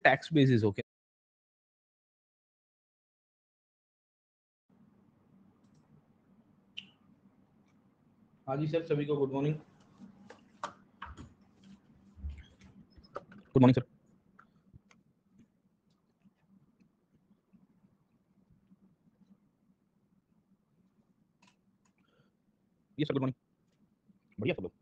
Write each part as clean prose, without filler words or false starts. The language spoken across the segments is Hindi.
tax basis. Okay. हाँ जी सर, सभी को good morning. Good morning sir. ये सर गुड मॉर्निंग। बढ़िया सब लोग।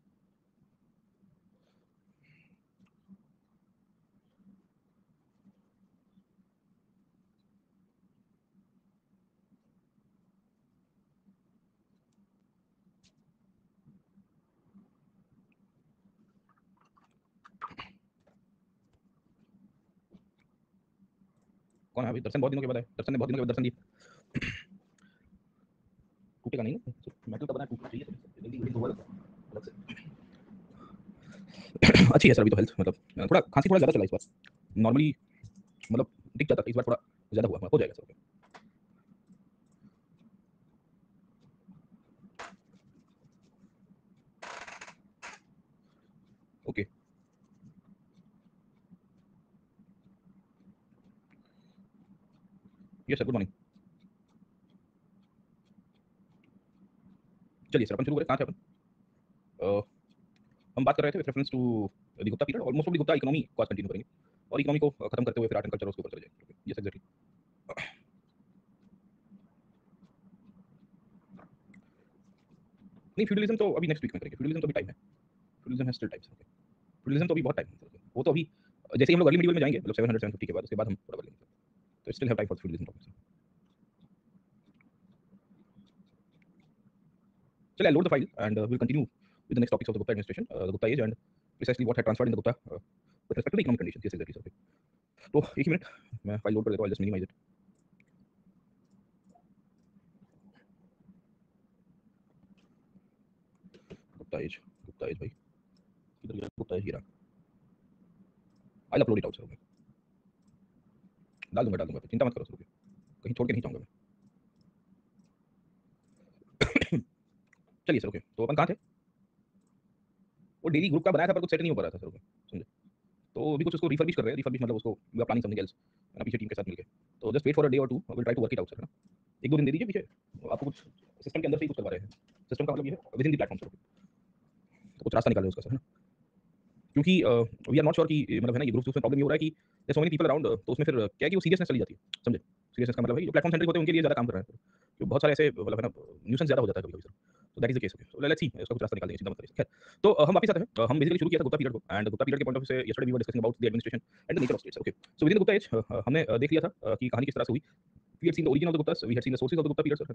कौन है अभी? दर्शन बहुत दिनों के बाद है। दर्शन ने बहुत दिनों के बाद दर्शन दिए। टूटेगा नहीं ना? मेटल का बना है, टूटना चाहिए सर। जल्दी जल्दी होगा अलग से। अच्छी है सर अभी तो हेल्थ, मतलब थोड़ा खांसी थोड़ा ज़्यादा चला इस बार। नॉर्मली मतलब दिख जाता था, इस बार थोड़ा ज़्यादा हुआ। हो जाएगा सर। ओके। ये सर गुड मॉर्निंग। चलिए सर अपन शुरू करें। कहाँ थे अपन? हम बात कर रहे थे with reference to the Gupta period. Almost of the Gupta economy को आज कंटिन्यू करेंगे और इकोनॉमी को खत्म करते हुए फिर आर्ट एंड कल्चर उसके ऊपर चले जाएंगे। Yes exactly. नहीं, फ्यूडलिज्म तो अभी नेक्स्ट वीक में करेंगे। फ्यूडलिज्म तो अभी टाइम है। फ्यूडलिज्म है स्टिल टाइम सर। फ्यूडलिज्म तो अभी बहुत टाइम है। वो तो अभी जैसे ही हम लोग अर्ली मिडिवल में जाएंगे, मतलब 700 750 के बाद, उसके बाद हम थोड़ा बढ़ेंगे। तो still have time for feudalism topics. चलिए, I load the file and will continue with the next topics of the Gupta administration, the Gupta age, and precisely what had transferred in the Gupta with respect to the economic conditions. Yes, exactly, sir. तो एक ही मिनट, मैं फाइल लोड कर देता हूँ। Just minimize it. Gupta age भाई किधर गया? गुप्ता एज गिरा। I upload it out sir. डाल दूंगा, चिंता मत करो सर। कहीं छोड़ के नहीं जाऊंगा मैं। चलिए सर। ओके, तो अपन कहाँ थे? वो डेली ग्रुप का बनाया था पर कुछ सेट नहीं हो पा रहा था सर। ओके, समझे? तो अभी कुछ उसको रिफर्बिश कर रहे हैं। रिफर्बिश मतलब उसको we are planning something else पीछे टीम के साथ मिलके। तो just wait for a day और two, will try to work it out sir, है ना? एक दो दिन दे दीजिए पीछे। आपको कुछ सिस्टम के अंदर से ही कुछ करवा रहे हैं। सिस्टम का मतलब ये है with in the platform sir. तो कुछ रास्ता निकाले उसका सर, है ना? क्योंकि वी आर नॉट श्योर कि मतलब है ना, ये ग्रुप्स में प्रॉब्लम ये हो रहा है कि there so many people around, तो उसमें फिर क्या है कि वो सीरियसनेस चली जाती है। समझे? सीरियसनेस का मतलब है जो प्लेटफॉर्म सेंट्रिक होते हैं उनके लिए ज़्यादा काम कर रहे हैं। तो बहुत सारे ऐसे मतलब है ना, न्यूसेंस ज़्यादा हो जाता है कभी-कभी सर। तो that is the case. Okay, so let's see इसका कुछ रास्ता निकालेंगे, चिंता मत करिए। खैर, तो हम वापस आते हैं। हम बेसिकली शुरू किया था गुप्ता पीरियड को, एंड गुप्ता पीरियड के पॉइंट ऑफ व्यू से yesterday we were discussing about the administration and the nature of states. Okay, so within the Gupta age हमने देख लिया था कि कहानी किस तरह से हुई। We had seen the origin of the Guptas. We had seen the sources of the Gupta period, sir.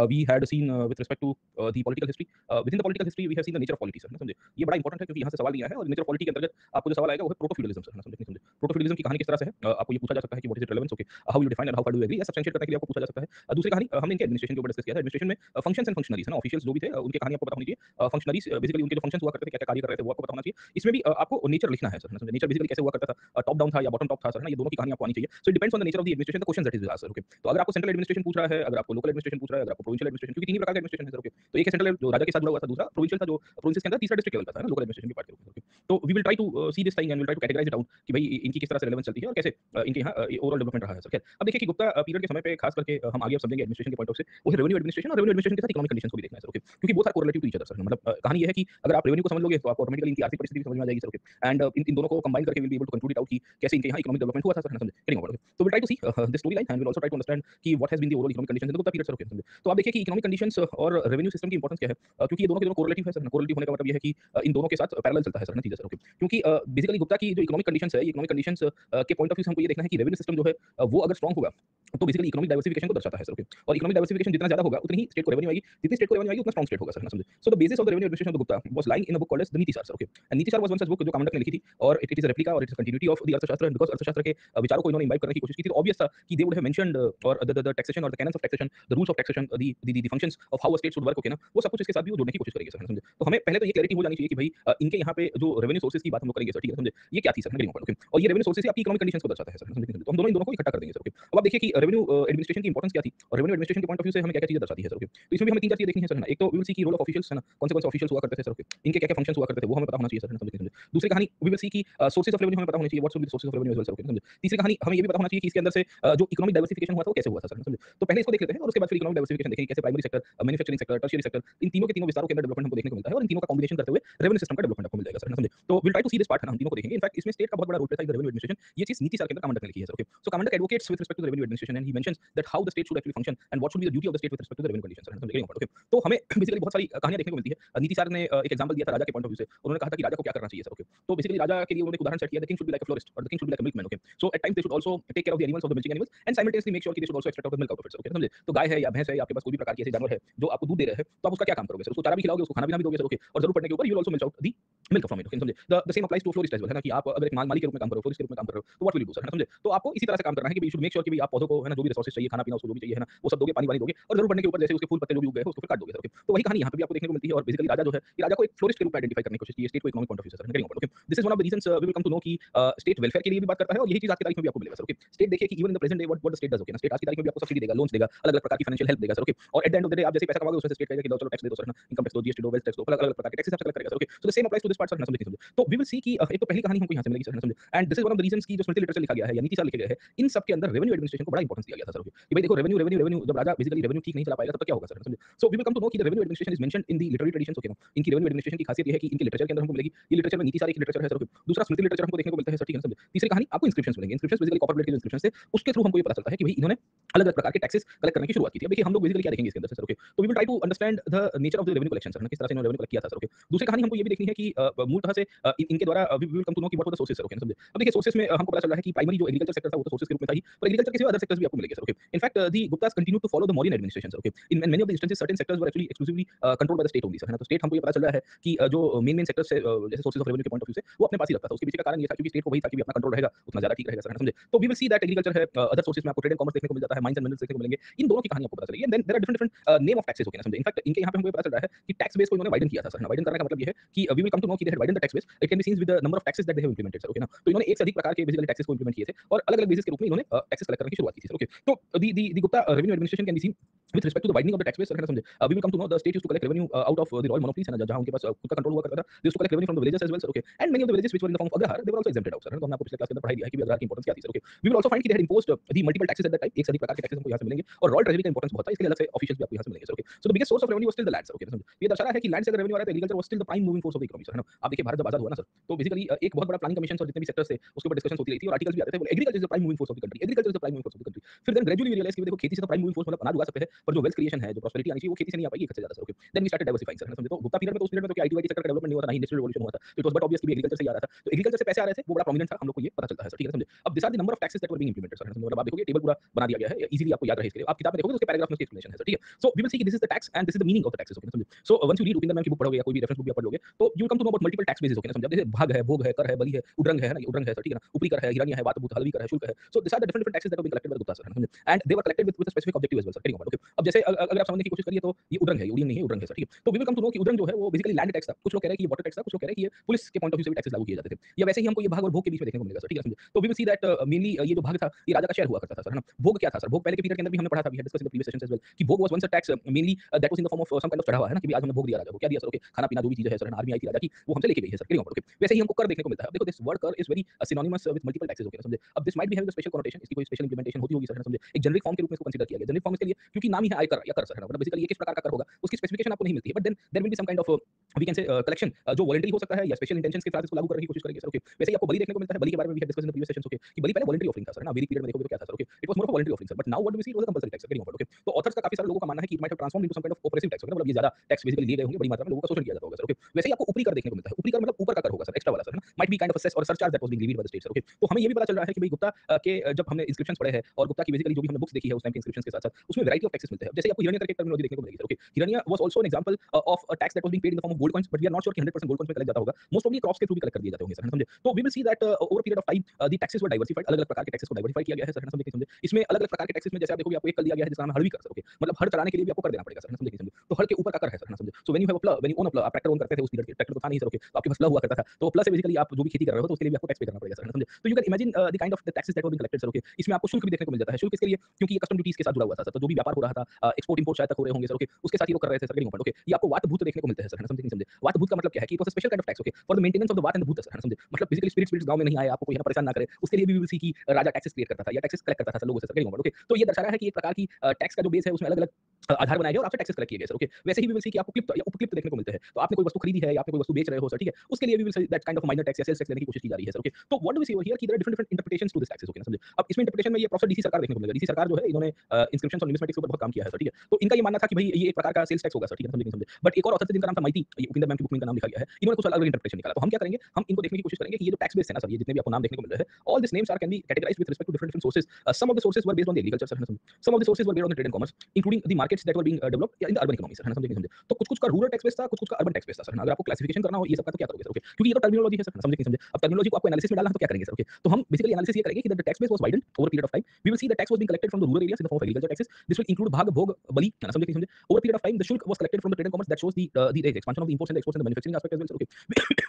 We had seen with respect to the political history. Within the political history, we have seen the nature of polity, sir. समझे? ये बड़ा इंपॉर्टेंट है क्योंकि यहाँ से सवाल लिया है और नेचर ऑफ पॉलिटी के अंतर्गत आपको जो सवाल आएगा वो है प्रोटो फ्यूडलिज्म, सर। समझे? समझे? प्रोटो फ्यूडलिज्म की कहानी किस तरह से है? आपको ये पूछा जा सकता है कि what is it relevance, okay, how you define and how far do you agree, या सब्सटेंशिएट करने के लिए आपको पूछा जा सकता है। दूसरी कहानी हमने इनके एडमिनिस्ट्रेशन के ऊपर डिस्कस किया था। एडमिनिस्ट्रेशन में फंक्शंस एंड फंक्शनरीज, है ना, ऑफिशियल्स जो भी थे उनकी कहानी आपको पता होनी चाहिए। फंक्शनरीज बेसिकली उनके जो फंक्शंस हुआ करते थे, क्या-क्या कार्य कर रहे थे, वो आपको पता होना चाहिए। इसमें भी आपको नेचर लिखना है, सर। समझे? नेचर बेसिकली कैसे हुआ करता था, टॉप डाउन था या बॉटम टॉप था, सर, है ना? ये दोनों की कहानी आपको आनी चाहिए। So it depends on the nature of the administration, the question that is asked, okay. तो अगर आपको सेंट्रल एडमिनिस्ट्रेशन पूछ रहा है, अगर आपको लोकल एडमिनिस्ट्रेशन पूछ रहा है, अगर आपको प्रोविंशियल एडमिनिस्ट्रेशन, क्योंकि तीन ही प्रकार के एडमिनिस्ट्रेशन है सर। ओके, तो एक है सेंट्रल जो राजा के साथ जुड़ा हुआ था, दूसरा प्रोविंशियल था जो प्रोविंसेस के अंदर, तीसरा डिस्ट्रिक्ट लेवल का था, है ना, लोकल एडमिनिस्ट्रेशन के पार्ट के रूप में। ओके, तो we will try to see this thing and will try to categorize it out कि भाई इनकी किस तरह से रेलेवेंस चलती है और कैसे इनके यहाँ ओवरऑल डेवलपमेंट रहा है सर। खैर, अब देखिए कि गुप्ता पीरियड के समय पे खास करके हम आगे अब समझेंगे एडमिनिस्ट्रेशन के पॉइंट ऑफ से वो है रेवेन्यू एडमिनिस्ट्रेशन, और रेवेन्यू एडमिनिस्ट्रेशन के साथ इकोनॉमिक कंडीशंस को भी देखना है सर। ओके, क्योंकि both are correlative to each other sir. मतलब कहानी ये है कि अगर आप रेवेन्यू को समझ लोगे तो आपको ऑटोमेटिकली इनकी आर्थिक परिस्थिति भी समझ में आ जाएगी सर। ओके, एंड इन दोनों को कंबाइन करके will be able to conclude it out कि कैसे इनके यहाँ इकोनॉमिक डेवलपमेंट हुआ था सर। समझे? Getting over. तो will try to see this story line and will also try to understand कि what has been the overall economic conditions in the Gupta period sir. Okay, समझे? तो आप देखिए कि इकोनॉमिक कंडीशंस और रेवेन्यू सिस्टम की इंपॉर्टेंस क्या है, क्योंकि ये दोनों के दोनों कोरिलेटिव है सर। कोरिलेटिव होने का मतलब ये है कि इन दोनों के साथ पैरेलल चलता है सर, नतीजा सर। ओके, क्योंकि बेसिकली गुप्ता की जो इकोनॉमिक कंडीशंस है, ये इकोनॉमिक कंडीशंस के पॉइंट ऑफ व्यू से हमको ये देखना है कि रेवेन्यू सिस्टम जो है वो अगर स्ट्रांग होगा तो बेसिकली इकोनॉमिक डाइवर्सिफिकेशन को दर्शाता है सर। ओके, और इकोनॉमिक डाइवर्सिफिकेशन जितना ज्यादा होगा उतनी ही स्टेट को रेवेन्यू आएगी, जितनी स्टेट को रेवेन्यू आएगी उतना स्ट्रांग स्टेट होगा सर। समझे? So the basis of the revenue administration of the Gupta was lying in a book called as the Niti Sara sir. Okay, and नीति सार वाज वन सच बुक जो कामंडक ने लिखी थी, और इट इज अ रेप्लिका और it is continuity of the अर्थशास्त्र, बिकॉज़ अर्थशास्त्र के विचारों को इन्होंने इम्बाइब करने की कोशिश की थी। तो ऑब्वियस था कि दे वुड हैव मेंशन्ड और द टैक्सेशन और the cannons of taxation, the rules of taxation, the functions of how a state should work, okay ना, वो सब कुछ इसके साथ भी वो जोड़ने की कोशिश करेंगे सर, समझे। तो हमें पहले तो ये क्लैरिटी हो जानी चाहिए कि भाई इनके यहाँ पे जो रेवेन्यू सोर्सेज की बात हम लोग करेंगे सर, ठीक है, समझे, ये क्या थी सर, ओके, और ये रेवेन्यू सोर्सेज आपकी इकोनॉमिक कंडीशंस को दर्शाता है सर, समझे। तो हम दोनों इन दोनों को इकट्ठा कर देंगे सर, ओके। अब आप देखिए कि रेवेन्यू एडमिनिस्ट्रेशन की इंपॉर्टेंस क्या थी और रेवेन्यू एडमिनिस्ट्रेशन के पॉइंट ऑफ व्यू से हमें क्या-क्या चीजें दर्शाती है सर, ओके। तो इसमें भी हमें तीन चार चीजें देखनी है सर, है ना। एक तो वी विल सी की रोल ऑफ ऑफिशियल्स, है ना, कौन से ऑफिशियल्स हुआ करते थे सर, ओके, इनके क्या-क्या फंक्शंस हुआ करते थे वो हमें पता होना चाहिए सर, समझे। दूसरी कहानी वी विल सी की सोर्सेज ऑफ रेवेन्यू हमें पता होनी चाहिए, what should be the sources of revenue as well sir, okay, समझे। तीसरी कहानी हमें ये भी पता होना चाहिए कि इसके अंदर से जो इकोनॉमिक डाइवर्सिफिकेशन हुआ था वो कैसे हुआ था सर, समझे। तो पहले इसको देख लेते हैं और उसके बाद फिर इकोनॉमिक डाइवर्सिफिकेशन देखेंगे कैसे primary sector, manufacturing sector, tertiary sector, इन तीनों के तीनों विस्तारों के अंदर डेवलपमेंट हमको देखने को मिलता है और इन तीनों का कॉम्बिनेशन करते हुए रेवेन्यू सिस्टम का डेवलपमेंट आपको मिल जाएगा सर, समझे। तो will try to see this part, है ना, हम तीनों को देखेंगे। इनफैक्ट इसमें स्टेट का बहुत बड़ा रोल रहता है इन रेवेन्यू एडमिनिस्ट्रेशन, ये चीज नीति सार के अंदर कामंडक ने लिखी है sir, okay. So Kamandaka advocates with respect to the revenue administration and he mentions that how the state should actually function and what should be the duty of the state with respect to the revenue conditions, समझे, ओके। तो हमें बेसिकली बहुत सारी कहानियां देखने को मिलती है। नीति सार ने एक एग्जांपल दिया था राजा के पॉइंट ऑफ व्यू से, उन्होंने कहा था कि राजा को क्या करना चाहिए सर, ओके। तो बेसिकली राजा के लिए उन्होंने एक उदाहरण सेट किया, the king should be like a florist और the king should be like a milkman, okay. So at times they should also take care of the animals of the milking animals and simultaneously make sure कि they should also extract out the milk out of it, okay, समझे। तो गाय है या भैंस है या आपके पास कोई भी प्रकार की ऐसे जानवर है जो आपको दूध दे रहे हैं, तो आप उसका क्या काम करोगे सर, उसको चारा भी खिलाओगे, उसको खाना भी दोगे सर, ओके, और जरूर पड़ने के ऊपर you will also milk out the milk from it, okay, समझे। The same applies to florist as well, है ना, कि आप अगर एक माली के रूप में काम कर रहे हो, फ्लोरिस्ट के रूप में काम कर रहे हो, तो what will you do sir, है ना, समझे। तो आपको इसी तरह से काम करना है कि यू शुड मेक श्योर कि भाई आप पौधों को, है ना, जो भी रिसोर्सेज चाहिए, खाना पीना उसको जो भी चाहिए, है ना, वो सब दोगे, पानी वानी दोगे और जरूर पड़ने के ऊपर जैसे उसके फूल पत्ते जो भी उग गए हैं उसको फिर काट दोगे सर, ओके। तो वही कहानी यहाँ पे भी आपको देखने को मिलती है और बेसिकली राजा जो है, ये राजा को एक फ्लोरिस्ट के रूप में आइडेंटिफाई करने की कोशिश की है स्टेट को इकोनॉमिक पॉइंट ऑफ व्यू से sir, okay. This is one of the reasons we will come to know कि स्टेट वेलफेयर के लिए भी बात करता है और यही चीज आज की तारीख में भी आपको मिलेगा सर, ओके। स्टेट देखिए कि even in the present day what the state does, okay ना, स्टेट आज की तारीख में भी आपको सब्सिडी देगा, लोन्स देगा, अलग-अलग प्रकार की फाइनेंशियल हेल्प देगा सर, ओके। और at the end of the day आप जैसे पैसा कमाओगे उसमें से स्टेट कहेगा कि लो चलो टैक्स दे दो सर, है ना, इनकम टैक्स दो, जीएसटी दो, वेल्थ टैक्स दो, अलग-अलग प्रकार के टैक्सेस आपसे कलेक्ट करेगा sir, okay. So the same applies to this part sir, समझे। तो वी विल सी कि एक तो पहली कहानी हमको यहाँ से मिलेगी सर, समझे। And this is one of the reasons कि जो स्मृति लिटरेचर लिखा गया है या नीति सार लिखे गए हैं, इन सब के अंदर रेवेन्यू एडमिनिस्ट्रेशन को बड़ा इंपॉर्टेंस दिया गया था सर, ओके। कि भाई देखो रेवेन्यू रेवेन्यू रेवेन्यू जब राजा बेसिकली रेवेन्यू ठीक नहीं चला पाएगा तब तक क्या होगा सर, समझे। So we will come to know कि the revenue administration is mentioned in the literary traditions, okay ना। इनकी रेवेन्यू एडमिनिस्ट्रेशन की खासियत ये है कि इनके लिटरेचर के अंदर हमको मिलेगी, ये लिटरेचर में नीति सार एक लिटरेचर है सर, ओके। दूसरा स्मृति लिटरेचर हमको देखने को मिलता है सर, ठीक है, समझे। तीसरी कहानी आपको इंस्क्रिप्शंस मिलेंगे, इंस्क्रिप्शंस बेसिकली कॉपर प्लेट के जो इंस्क्रिप्शंस थे उसके थ्रू हमको ये पता चलता है कि भाई इन्होंने अलग-अलग प्रकार के टैक्सेस कलेक्ट करने की शुरुआत की थी। अब देखिए हम लोग बेसिकली क्या देखेंगे इसके अंदर से सर, ओके। तो we will try to understand the nature of the revenue collection sir, ना, किस तरह से इन्होंने रेवेन्यू कलेक्ट किया था सर, ओके। दूसरी कहानी हमको ये भी देखनी है कि मूलतः से इनके द्वारा we will come to know कि what were the sources sir, okay, समझे। अब देखिए सोर्सेस में हमको पता चल रहा है कि प्राइमरी जो एग्रीकल्चर सेक्टर था वो तो सोर्सेस के रूप में था ही, पर एग्रीकल्चर के सिवा अदर सेक्टर्स भी आपको मिलेंगे sir, okay. In fact the Guptas continue to follow the Mauryan administration sir, okay. In many of the instances certain sectors were actually exclusively controlled by the state only sir, है ना। तो स्टेट हमको ये पता चल रहा है कि जो मेन सेक्टर्स है जैसे सोर्सेस ऑफ रेवेन्यू के पॉइंट ऑफ व्यू से वो अपने पास ही रखता था। उसके पीछे का कारण ये था क्योंकि स्टेट को वही था कि अपना कंट्रोल रहेगा उतना ज्यादा ठीक रहेगा सर, है ना, समझे। तो we will see that agriculture है, अदर सोर्सेस में आपको ट्रेड एंड कॉमर्स देखने को मिल जाता है, माइंस एंड मिनरल्स देखने को मिलेंगे, इन दोनों की कहानी आपको पता चलेगी। And then there are different different name of taxes, okay ना, समझे। इनफैक्ट इनके यहाँ पे हमको ये पता चल रहा है कि टैक्स बेस को इन्होंने वाइडन किया था सर, है ना। वाइडन करने का मतलब ये है कि we will come to know कि they had widen the tax base, it can be seen with the number of taxes that they have implemented sir, okay ना। तो इन्होंने एक से अधिक प्रकार के बेसिकली टैक्सेस को इंप्लीमेंट किए थे और अलग-अलग बेसिस के रूप में इन्होंने टैक्सेस कलेक्ट करने की शुरुआत की थी सर, ओके। तो the Gupta revenue administration can be scene with respect to the widening of the tax base, है ना, समझे। We will come to know the state used to collect revenue out of the royal monopolies, है ना, जहाँ उनके पास खुद का कंट्रोल हुआ करता था। They used to collect revenue from the villages as well, sir, okay, and many of the villages which were in the form of agrahar, they were also exempted out, sir, है ना। तो हमने आपको पिछले क्लास के अंदर पढ़ाई दिया है कि agrahar की इंपॉर्टेंस क्या थी sir, okay। We will also find कि they had imposed the multiple taxes at that time, एक से अधिक प्रकार के टैक्सेस हमको यहाँ से मिलेंगे और रॉयल ट्रेजरी का इंपॉर्टेंस बहुत था, इसके लिए अलग से ऑफिशियल्स भी आपको यहाँ से मिलेंगे sir, okay। So the biggest source of revenue was still the land, sir, okay, समझे। ये दर्शा रहा है कि लैंड से अगर रेवेन्यू आ रहा है तो agriculture was still the prime moving force of the economy, sir, है ना। आप देखिए भारत जब आजाद हुआ ना सर, तो बेसिकली एक बहुत बड़ा प्लानिंग कमीशन और जितने भी सेक्टर्स थे उसके ऊपर डिस्कशन होती रही थी और आर्टिकल्स भी आते थे, agriculture is the prime moving force of the country, agriculture is the prime moving force of the country. फिर देन ग्रेजुअली वी रियलाइज कि देखो खेती से तो प्राइम मूविंग फोर्स मतलब अनाज उगा सकते हैं पर जो वेल्थ क्रिएशन है, जो प्रॉस्पेरिटी आनी चाहिए वो खेती से नहीं आ पाएगी, एक से ज्यादा sir, okay. Then we started diversifying sir, समझे। तो गुप्ता पीरियड में तो उस पीरियड में तो क्या आईटी सेक्टर का डेवलपमेंट नहीं हुआ था, ना ही इंडस्ट्रियल रिवॉल्यूशन हुआ था, तो इट वाज बट ऑब्वियस कि एग्रीकल्चर से ही आ रहा था। तो एग्रीकल्चर से पैसे आ रहे थे, वो बड़ा प्रोमिनेंट था, हम लोग को ये पता चलता है सर, ठीक है, समझे। अब this are the number of taxes that were being implemented sir, मतलब आप देखोगे टेबल पूरा बना दिया गया है, इजीली आपको याद रहे इसके लिए आप किताब में देखोगे तो उसके पैराग्राफ में उसकी एक्सप्लेनेशन है सर, ठीक है। सो वी विल सी कि this is the tax and this is the meaning of the taxes, okay, समझे। So once you read Rupinder ma'am की बुक पढ़ोगे या कोई भी रेफरेंस बुक भी आप पढ़ लोगे तो you will come to know about multiple tax basis, okay, समझे। जैसे भाग है, भोग है, कर है, बलि है, उड्रंग है ना, ये उड्रंग है सर, ठीक है ना, ऊपरी कर है, हिरण्य है, वात भूत हलवी कर है, शुल्क है। So this are the different different taxes that have been collected by the Gupta sir, समझे। And they were collected with a specific objective as well sir, ठीक है, ओके। अब जैसे अगर आप समझने की कोशिश करिए तो ये उड्रंग है, ये उड़ियन नहीं है, उड्रंग है सर, ठीक है। तो we will come to know कि उड्रंग जो है वो बेसिकली लैंड टैक्स था, कुछ लोग कह रहे हैं कि ये वाटर टैक्स था, कुछ लोग कह रहे हैं कि ये पुलिस के पॉइंट ऑफ व्यू से भी टैक्सेस लागू किए जाते थे, या वैसे ही हमको ये भाग और भोग के बीच में देखने को मिलेगा सर, ठीक है, समझे। तो we will see that mainly ये जो भाग था ये राजा का शेयर हुआ करता था सर, है ना। भोग क्या था सर, भोग पहले के पीरियड के अंदर भी हमने पढ़ा था, we had discussed in the previous sessions as well कि भोग was once a tax mainly that was in the form of some kind of चढ़ावा, है ना, कि आज हमने भोग दिया राजा को, क्या दिया सर, ओके, खाना पीना जो भी चीजें है सर, आर्मी आई थी राजा की वो हमसे लेके गई है सर, ठीक है, ओके। वैसे ही हमको कर देखने को मिलता है। अब देखो दिस वर्ड कर is very synonymous with multiple taxes, okay, समझे। अब this might be having a special connotation, इसकी कोई स्पेशल इंप्लीमेंटेशन होती होगी सर, है ना, समझे। एक जेनेरिक फॉर्म के रूप में इसको कंसीडर किया गया, जेनेरिक फॉर्म इसके लिए क्योंकि नाम ही है आयकर या कर सर, है ना, मतलब बेसिकली ये किस प्रकार का कर होगा उसकी स्पेसिफिकेशन आपको नहीं मिलती है, but then there will be some kind of we can say collection जो वॉलंटरी हो सकता है या स्पेशल इंटेंशंस के साथ इसको लागू करने की कोशिश करेंगे सर, ओके। वैसे ही आपको बलि देखने को मिलता है, बलि के बारे में भी discuss in the previous sessions, okay, कि बलि पहले वॉलंटरी ऑफरिंग था सर, है ना, वैदिक पीरियड में देखोगे तो क्या था sir, okay, it was more of voluntary offering sir, but now what do we see it was a compulsory tax, okay. तो ऑथर्स का काफी सारे लोगों का मानना है कि it might have transformed into some kind of oppressive tax, मतलब ये ज्यादा टैक्स बेसिकली लिए गए होंगे, बड़ी मात्रा में लोगों का शोषण किया जाता होगा सर, ओके। वैसे ही आपको ऊपरी कर देखने को मिलता है, ऊपरी कर मतलब ऊपर का कर होगा सर, एक्स्ट्रा वाला सर, है ना, might be kind of a cess और surcharge that was being levied by the state sir, okay. तो हमें ये भी पता चल रहा है कि भाई गुप्ता के जब हमने इंस्क्रिप्शंस पढ़े हैं और गुप्ता की बेसिकली जो भी हमने बुक्स देखी है उस टाइम के इंस्क्रिप्शंस के साथ-साथ उसमें वैरायटी ऑफ टैक्सेस मिलते हैं। जैसे आपको हिरण्य करके टर्मिनोलॉजी देखने को मिलेगी सर, ओके। हिरण्य was also an example of a tax that was being paid in the form gold coins, but we are not sure कि 100% गोल्ड कॉइंस में कलेक्ट जाता होगा, मोस्ट ऑफ दी क्रॉप्स के थ्रू भी कलेक्ट कर दिए जाते होंगे सर, है ना, समझे। तो we will see that over period of time the taxes were diversified, अलग अलग प्रकार के टैक्सेस को डाइवर्सिफाई किया गया है सर, है ना, समझे, समझे। इसमें अलग अलग प्रकार के टैक्सेस में जैसे आप देखोगे आपको एक कर दिया गया है जिसका नाम है हड़वी कर सर, ओके, मतलब हड़ चलाने के लिए भी आपको कर देना पड़ेगा सर, है ना, समझे, समझे। तो हड़ के ऊपर का कर है सर, है ना, समझे। So when you have a plough, when you own a plough, आप ट्रैक्टर ओन करते थे उस पीरियड के, ट्रैक्टर तो था नहीं सर, ओके, तो आपके पास प्लाव हुआ करता था, तो प्लाव से बेसिकली आप जो भी खेती कर रहे हो तो उसके लिए भी आपको टैक्स पे करना पड़ेगा सर, है ना, समझे। तो you can imagine the kind of the taxes that were being collected sir, okay. इसमें आपको शुल्क भी देखने को मिल जाता है, शुल्क किसके लिए, क्योंकि ये कस्टम ड्यूटीज के साथ जुड़ा हुआ था सर, तो जो भी व्यापार हो रहा था, एक्सपोर्ट इंपोर्ट शायद तक हो रहे होंगे सर, ओके, उसके साथ ये लोग कर रहे थे सर, गेटिंग पॉइंट, ओके। ये आपको वात भूत देखने को मिलते हैं सर, है ना, समझे नहीं समझे। वात भूत का मतलब क्या है कि it was a special kind of tax, okay, for the maintenance of the वात एंड द भूत सर, है ना, समझे। मतलब बेसिकली स्पिरिट्स गांव में नहीं आए, आपको कोई है ना परेशान ना करे, उसके लिए भी वी विल सी कि राजा टैक्सेस क्लियर करता था या टैक्सेस कलेक्ट करता था सर लोगों से सर, गेटिंग पॉइंट, ओके। तो ये दर्शा रहा है कि एक प्रकार की टैक्स का जो बेस है उसमें अलग अलग आधार बनाए गए और आपसे टैक्सेस कलेक्ट किए गए सर, ओके। वैसे ही वी विल सी कि आपको क्लिप्त या उपक्लिप्त देखने को मिलते हैं, तो आपने कोई वस्तु खरीदी है या आपने कोई वस्तु बेच रहे हो सर, ठीक है, उसके लिए we will see that kind of minor tax या सेल्स टैक्स लेने की कोशिश की जा रही है सर, ओके। तो what do we see over here कि there are different different interpretations to this taxes, okay ना, समझे। अब इसमें इंटरप्रिटेशन में ये प्रोफेसर डीसी सरकार देखने को मिलेगा, डीसी सरकार जो है इन्होंने इंस्क्रिप्शंस और न्यूमिस्मेटिक्स के ऊपर बहुत काम किया है सर, ठीक है। तो इनका ये मानना था कि भाई ये एक प्रकार का सेल्स टैक्स होगा सर, ठीक है, समझे नहीं समझे। बट एक और ऑथर थे जिनका नाम था माइती, ये उपिंदर मैम की बुक में इनका नाम लिखा गया है, इन्होंने कुछ अलग अलग इंटरप्रिटेशन निकाला। तो हम क्या करेंगे, हम इनको देखने की कोशिश करेंगे कि ये जो टैक्स बेस है ना सर, ये जितने भी आपको नाम देखने को मिल रहे हैं, all this names are can be categorised with respect to different different sources. Some of the sources were based on the agriculture sir, है ना, समझे। Some of the sources were based on the trade and commerce, including the markets that were being developed in the urban economy sir, है ना, समझे नहीं समझे। तो कुछ कुछ का रूरल टैक्स बेस था, कुछ कुछ का अर्बन टैक्स बेस था सर, है ना। अगर आपको क्लासिफिकेशन करना हो ये सबका तो क्या करोगे सर, ओके, क्योंकि ये तो टर्मिनोलॉजी है सर, है ना, समझे नहीं समझे। अब टर्मिनोलॉजी को आपको एनालिसिस में डालना है तो क्या करेंगे सर, ओके। तो हम बेसिकली एनालिसिस ये करेंगे कि the tax base was widen over period of time, we will see the tax was being collected from the rural areas in the form of agriculture taxes, this will include bhaga bhoga bali, है ना, समझे नहीं समझे। Over period of time the shulka was collected from the trade and commerce that shows the expansion of the imports and the exports and the manufacturing aspect as well sir, okay.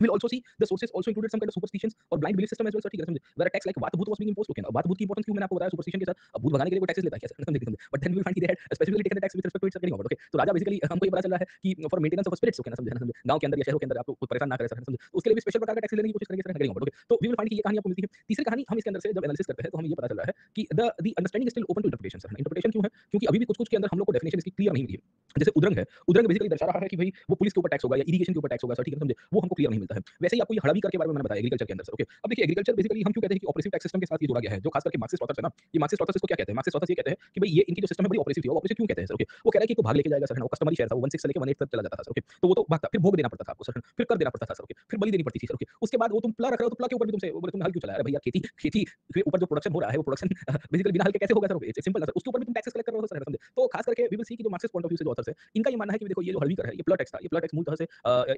We'll also see the sources also included some kind of superstitions or blind belief system as well sir, ठीक है, समझे। where a tax like वात भूत was being imposed, okay, now वात भूत की इंपॉर्टेंस क्यों मैंने आपको बताया सुपरस्टिशन के साथ, अब भूत भगाने के लिए कोई टैक्सेस लेता है क्या सर, समझे समझे। But then we will find that specifically taken tax with respect to its getting over, okay. तो राजा बेसिकली हमको ये पता चल रहा है कि for maintenance of spirits, okay ना, समझे ना, समझे, गांव के अंदर या शहरों के अंदर आपको कोई परेशान ना करे सर, समझे। तो उसके लिए भी स्पेशल प्रकार का टैक्स लेने की कोशिश करेंगे सर, गेटिंग ओवर, ओके। तो वी विल फाइंड कि ये कहानी आपको मिलती है। तीसरी कहानी हम इसके अंदर से जब एनालिसिस करते हैं तो हमें ये पता चल रहा है कि the understanding is still open to interpretation sir. Interpretation क्यों है, क्योंकि अभी भी कुछ कुछ के अंदर हम लोग को डेफिनेशन इसकी क्लियर नहीं मिली है। जैसे उद्रंग है, उद्रंग बेसिकली दर्शा रहा है कि भाई वो पुलिस के ऊपर टैक्स होगा या इरिगेशन के ऊपर टैक्स होगा सर, ठीक है, समझे। वो हमको क्लियर नहीं मिलता है। वैसे ही आपको ये हड़वी कर के बारे में मैंने बताया एग्रीकल्चर के अंदर सर, ओके। अब देखिए एग्रीकल्चर बेसिकली हम क्यों कहते हैं कि ऑपरेसिव टैक्स सिस्टम के साथ ये जोड़ा गया है, जो खास करके मार्क्सिस्ट ऑथर्स है ना, ये मार्क्सिस्ट ऑथर्स इसको क्या कहते हैं, मार्क्सिस्ट ऑथर्स ये कहते हैं कि भाई ये इनकी जो सिस्टम है बड़ी ऑपरेसिव थी। वो ऑपरेसिव क्यों कहते हैं सर, ओके। वो कह रहा है कि को भाग लेके जाएगा सर, है ना, वो कस्टमरी शेयर था, वो 16 से लेके 18 तक चला जाता था सर, ओके। तो वो तो भागता, फिर भोग देना पड़ता था आपको सर, फिर कर देना पड़ता था सर, ओके, फिर बलि देनी पड़ती थी सर, ओके। उसके बाद वो तुम प्ला रख रहे हो तो प्ला के ऊपर भी तुमसे वो बोले तुमने हल क्यों चलाया है भैया, खेती खेती के ऊपर जो प्रोडक्शन हो रहा है वो प्रोडक्शन बेसिकली बिना हल के कैसे होगा सर, इट्स सिंपल ना सर, उसके ऊपर भी तुम टैक्सेस कलेक्ट कर रहे हो सर, है ना, समझे। तो खास करके वी विल सी कि जो मार्क्सिस्ट पॉइंट ऑफ व्यू से जो ऑथर्स है इनका ये मानना है कि देखो ये जो हड़वी कर है ये प्ला टैक्स था, ये प्ला टैक्स मूल तरह से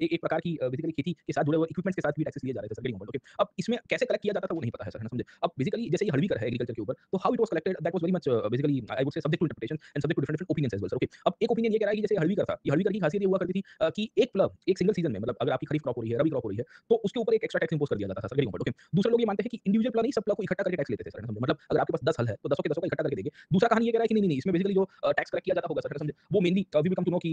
एक प्रकार की बेसिकली खेती के साथ जुड़े हुए इक्विपमेंट्स के साथ भी टैक्सेस लिए जा रहे थे सर, गेटिंग ओके। अब इसमें कैसे कलेक्ट किया जाता था वो नहीं पता है सर, है ना, समझे। अब बेसिकली जैसे ये हड़वी कर है एग्रीकल्चर के ऊपर, तो how it was collected that was very much basically I would say subject to interpretation and subject to different different opinions as well sir, okay. अब एक ओपिनियन ये कह रहा है कि जैसे हड़वी कर था, ये हड़वी कर की खासियत ये हुआ करती थी कि एक प्लव एक सिंगल सीजन में, मतलब अगर आपकी खरीफ क्रॉप हो रही है, रबी क्रॉप हो रही है, तो उसके ऊपर एक एक्स्ट्रा टैक्स इंपोज कर दिया जाता था सर, गेटिंग ओके। दूसरे लोग ये मानते हैं कि इंडिविजुअल प्लव नहीं सब प्लव को इकट्ठा करके टैक्स लेते थे सर, है ना, समझे। मतलब अगर आपके पास 10 हल है तो 10 के 10 का इकट्ठा करके देंगे। दूसरा कहानी ये कह रहा है कि नहीं नहीं इसमें बेसिकली जो टैक्स कलेक्ट किया जाता होगा सर, है ना, समझे, वो mainly we will come to know कि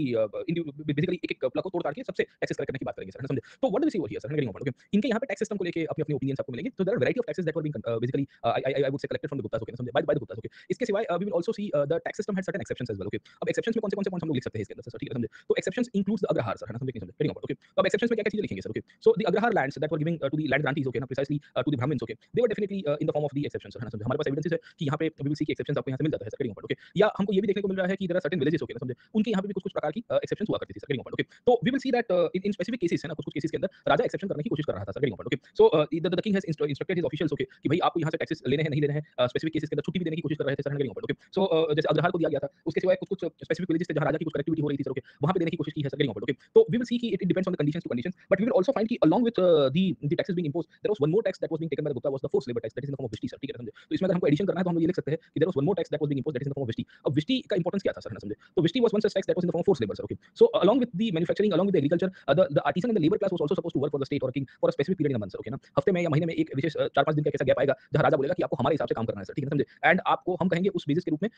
बेसिकली एक एक प्लव को तोड़-ताड़ के सबसे टैक्सेस कलेक्ट करने की बात करेंगे सर, है ना, समझे। तो what do we see over here sir, getting okay. इनके यहाँ पे टैक्स सिस्टम को लेके अपने अपने ओपिनियंस आपको मिलेंगे। तो there are variety of taxes that were being basically I would say collected from the Guptas, okay, समझे, बाय द गुप्तास, ओके। इसके सिवाय we will also see the tax system had certain exceptions as well, okay. अब एक्सेप्शंस में कौन से पॉइंट्स हम लोग लिख सकते हैं इसके अंदर सर, ठीक है, समझे। तो exceptions includes the agrahara sir, है ना, समझे, समझे, ओके। तो अब एक्सेप्शंस में क्या-क्या चीजें लिखेंगे sir, okay. So the agrahara lands that were giving to the land grantees, okay ना, precisely to the Brahmins, okay, they were definitely in the form of the exceptions, है ना, समझे। हमारे पास एविडेंसेस है कि यहाँ पे वी विल सी कि एक्सेप्शंस आपको यहाँ से मिल जाता है सर, गेटिंग ओके। या हमको ये भी देखने को मिल रहा है कि there are certain villages, okay ना, समझे, उनके यहाँ पे भी कुछ-कुछ प्रकार की एक्सेप्शंस हुआ करती थी सर, गेटिंग ओके। तो we will see that in specific cases, है ना, कुछ-कुछ केसेस के अंदर राजा एक्सेप्शन करने की कोशिश कर रहा था sir, getting okay. So the king has instructed his officials, okay, कि भाई आपको यहाँ से टैक्सेस लेने हैं नहीं लेने हैं, स्पेसिफिक केसेस के अंदर छुट्टी भी देने की कोशिश कर रहे थे सर, गेटिंग ओके। सो जैसे अग्रहार को दिया गया था, उसके सिवाय कुछ-कुछ स्पेसिफिक विलेजेस थे जहाँ राजा की कुछ कनेक्टिविटी हो रही थी सर, ओके, वहाँ पे देने की कोशिश की है सर, गेटिंग ओके। तो वी विल सी कि it depends on the conditions to conditions, but we will also find कि along with the taxes being imposed there was one more tax that was being taken by the Gupta was the force labour tax that is in the form of vishti sir, ठीक है, समझे। तो इसमें अगर हमको एडिशन करना है तो हम लोग ये लिख सकते हैं कि there was one more tax that was being imposed that is in the form of vishti. अब विष्टि का इंपॉर्टेंस क्या था सर, है ना, समझे। तो vishti was one such tax that was in the form of force labour sir, okay. So along with the manufacturing, along with the agriculture, the artisan and the labour class was also supposed to work for the state और king for a specific period in a month sir, okay ना। हफ्ते में या महीने में एक विशेष 4-5 दिन का ऐसा गैप आएगा जहाँ राजा बोलेगा कि आपको हमारे हिसाब से काम करना है सर, ठीक है ना, समझे। एंड आपको हम कहेंगे उस बेसिस के रूप में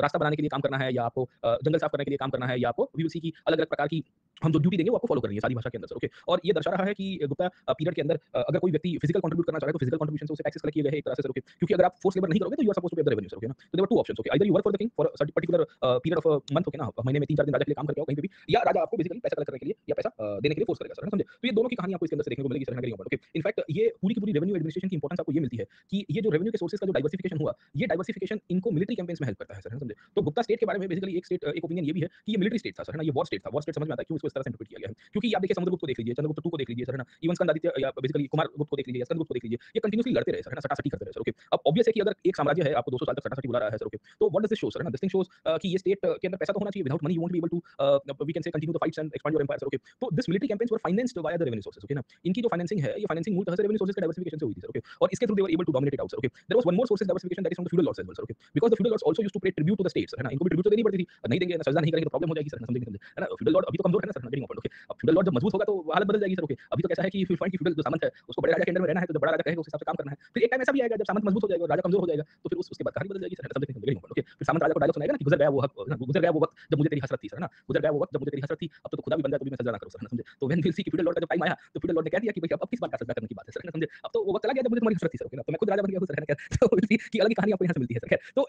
रास्ता बनाने के लिए काम करना है, या आपको जंगल साफ करने के लिए काम करना है, या आपको वी विल सी की अलग-अलग प्रकार की हम जो ड्यूटी देंगे वो आपको फॉलो करनी है सादी भाषा के अंदर सर, ओके। और ये दर्शा रहा है कि गुप्ता पीरियड के अंदर अगर कोई व्यक्ति फिजिकल कंट्रीब्यूट करना चाह रहा है तो फिजिकल कंट्रीब्यूशन से उसे टैक्सेस कलेक्ट किए गए हैं एक तरह से सर, ओके। क्योंकि अगर आप फोर्स लेबर नहीं करोगे तो you are supposed to pay the revenue sir, okay ना। तो there were two options, okay, either you work for the king for a particular period of a month, okay ना, महीने में 3-4 दिन राजा के लिए काम करके आओ कहीं पे भी, या राजा आपको बेसिकली पैसा कलेक्ट करने के लिए या पैसा देने के लिए फोर्स करेगा सर, है ना, समझे। तो ये दोनों की कहानी आपको इसके अंदर से देखने को मिलेगी सर, ओके। इनफैक्ट ये पूरी की पूरी रेवेन्यू एडमिनिस्ट्रेशन की इंपॉर्टेंस आपको ये मिलती है कि ये जो रेवेन्यू के सोर्सेस का जो डाइवर्सिफिकेशन हुआ, ये डाइवर्सिफिकेशन इनको मिलिट्री कैंपेन्स में हेल्प करता है सर, है ना, समझे। तो गुप्ता स्टेट के बारे में बेसिकली एक ओपिनियन ये भी है कि ये मिलिट्री स्टेट था सर, है ना, ये वॉर स्टेट था। वॉर स्टेट समझ में आता है क्यों इसको इस तरह से इंटरप्रेट किया गया है, क्योंकि आप देखिए समुद्रगुप्त को देख लीजिए, चंद्रगुप्त II को देख लीजिए सर, है ना, इवन स्कंदादित्य या बेसिकली कुमारगुप्त को देख लीजिए, स्कंदगुप्त को देख लीजिए, ये कंटिन्यूअसली लड़ते रहे सर, है ना, सटासटी करते रहे सर, ओके। अब ऑब्वियस है कि अगर एक साम्राज्य है आपको 200 साल तक सटासटी बुला रहा है सर, ओके, तो what does this show sir, है ना, दिस थिंग शोज कि ये स्टेट के अंदर पैसा तो होना चाहिए, without money you won't be able to we can say continue the fights and expand your empire sir, okay. तो this military campaigns were financed by the revenue sources, okay ना। इनकी जो फाइनेंसिंग है, ये फाइनेंसिंग मूलतः से रेवेन्यू सोर्सेस के डाइवर्सिफिकेशन से हुई थी सर, ओके। और इसके through they were able to dominate it out sir, okay. There was one more sources diversification that is from the feudal lords as well sir, okay. Because the feudal lords also used to pay tribute to the states, है ना। इनको भी ट्रिब्यूट तो देनी पड़ती थी, नहीं देंगे ना, सजदा नहीं करेंगे तो प्रॉब्लम हो जाएगी सर, समझेंगे समझे, है ना। फ्यूडल लॉर्ड अभी तो कमजोर है ना सर, गेटिंग पॉइंट, ओके। अब फ्यूडल लॉर्ड जब मजबूत होगा तो हालत बदल जाएगी सर, ओके। अभी तो कैसा है कि फ्यूडल की फ्यूडल जो सामंत है उसको बड़े राजा के अंडर में रहना है, तो जब बड़ा राजा कहेगा उस हिसाब से काम करना है। फिर एक टाइम ऐसा भी आएगा जब सामंत मजबूत हो जाएगा और राजा कमजोर हो जाएगा, तो फिर उसके बाद कहानी बदल जाएगी सर, समझेंगे समझेंगे, ओके। फिर सामंत राजा को डायलॉग सुनाएगा ना कि गुजर गया वो वक्त, गुजर गया वो वक्त जब मुझे तेरी हसरत थी सर, है ना। गुजर गया वो वक्त जब मुझे तेरी हसरत थी, अब तो खुदा भी बन जाए तो भी मैं सजदा ना करूं सर, है ना, समझे। तो व्हेन विल सी कि फ्यूडल लॉर्ड का जब टाइम आया तो फ्यूडल लॉर्ड ने कह दिया कि भाई अब किस बात का सजदा करने की बात है सर, है ना, समझे। अब तो वो वक्त चला गया जब मुझे तुम्हारी हसरत थी सर, ओके ना। तो मैं खुद राजा बन गया हूं सर, है ना। तो विल सी कि अलग ही कहानी आपको यहां से मिलती है सर, खैर। तो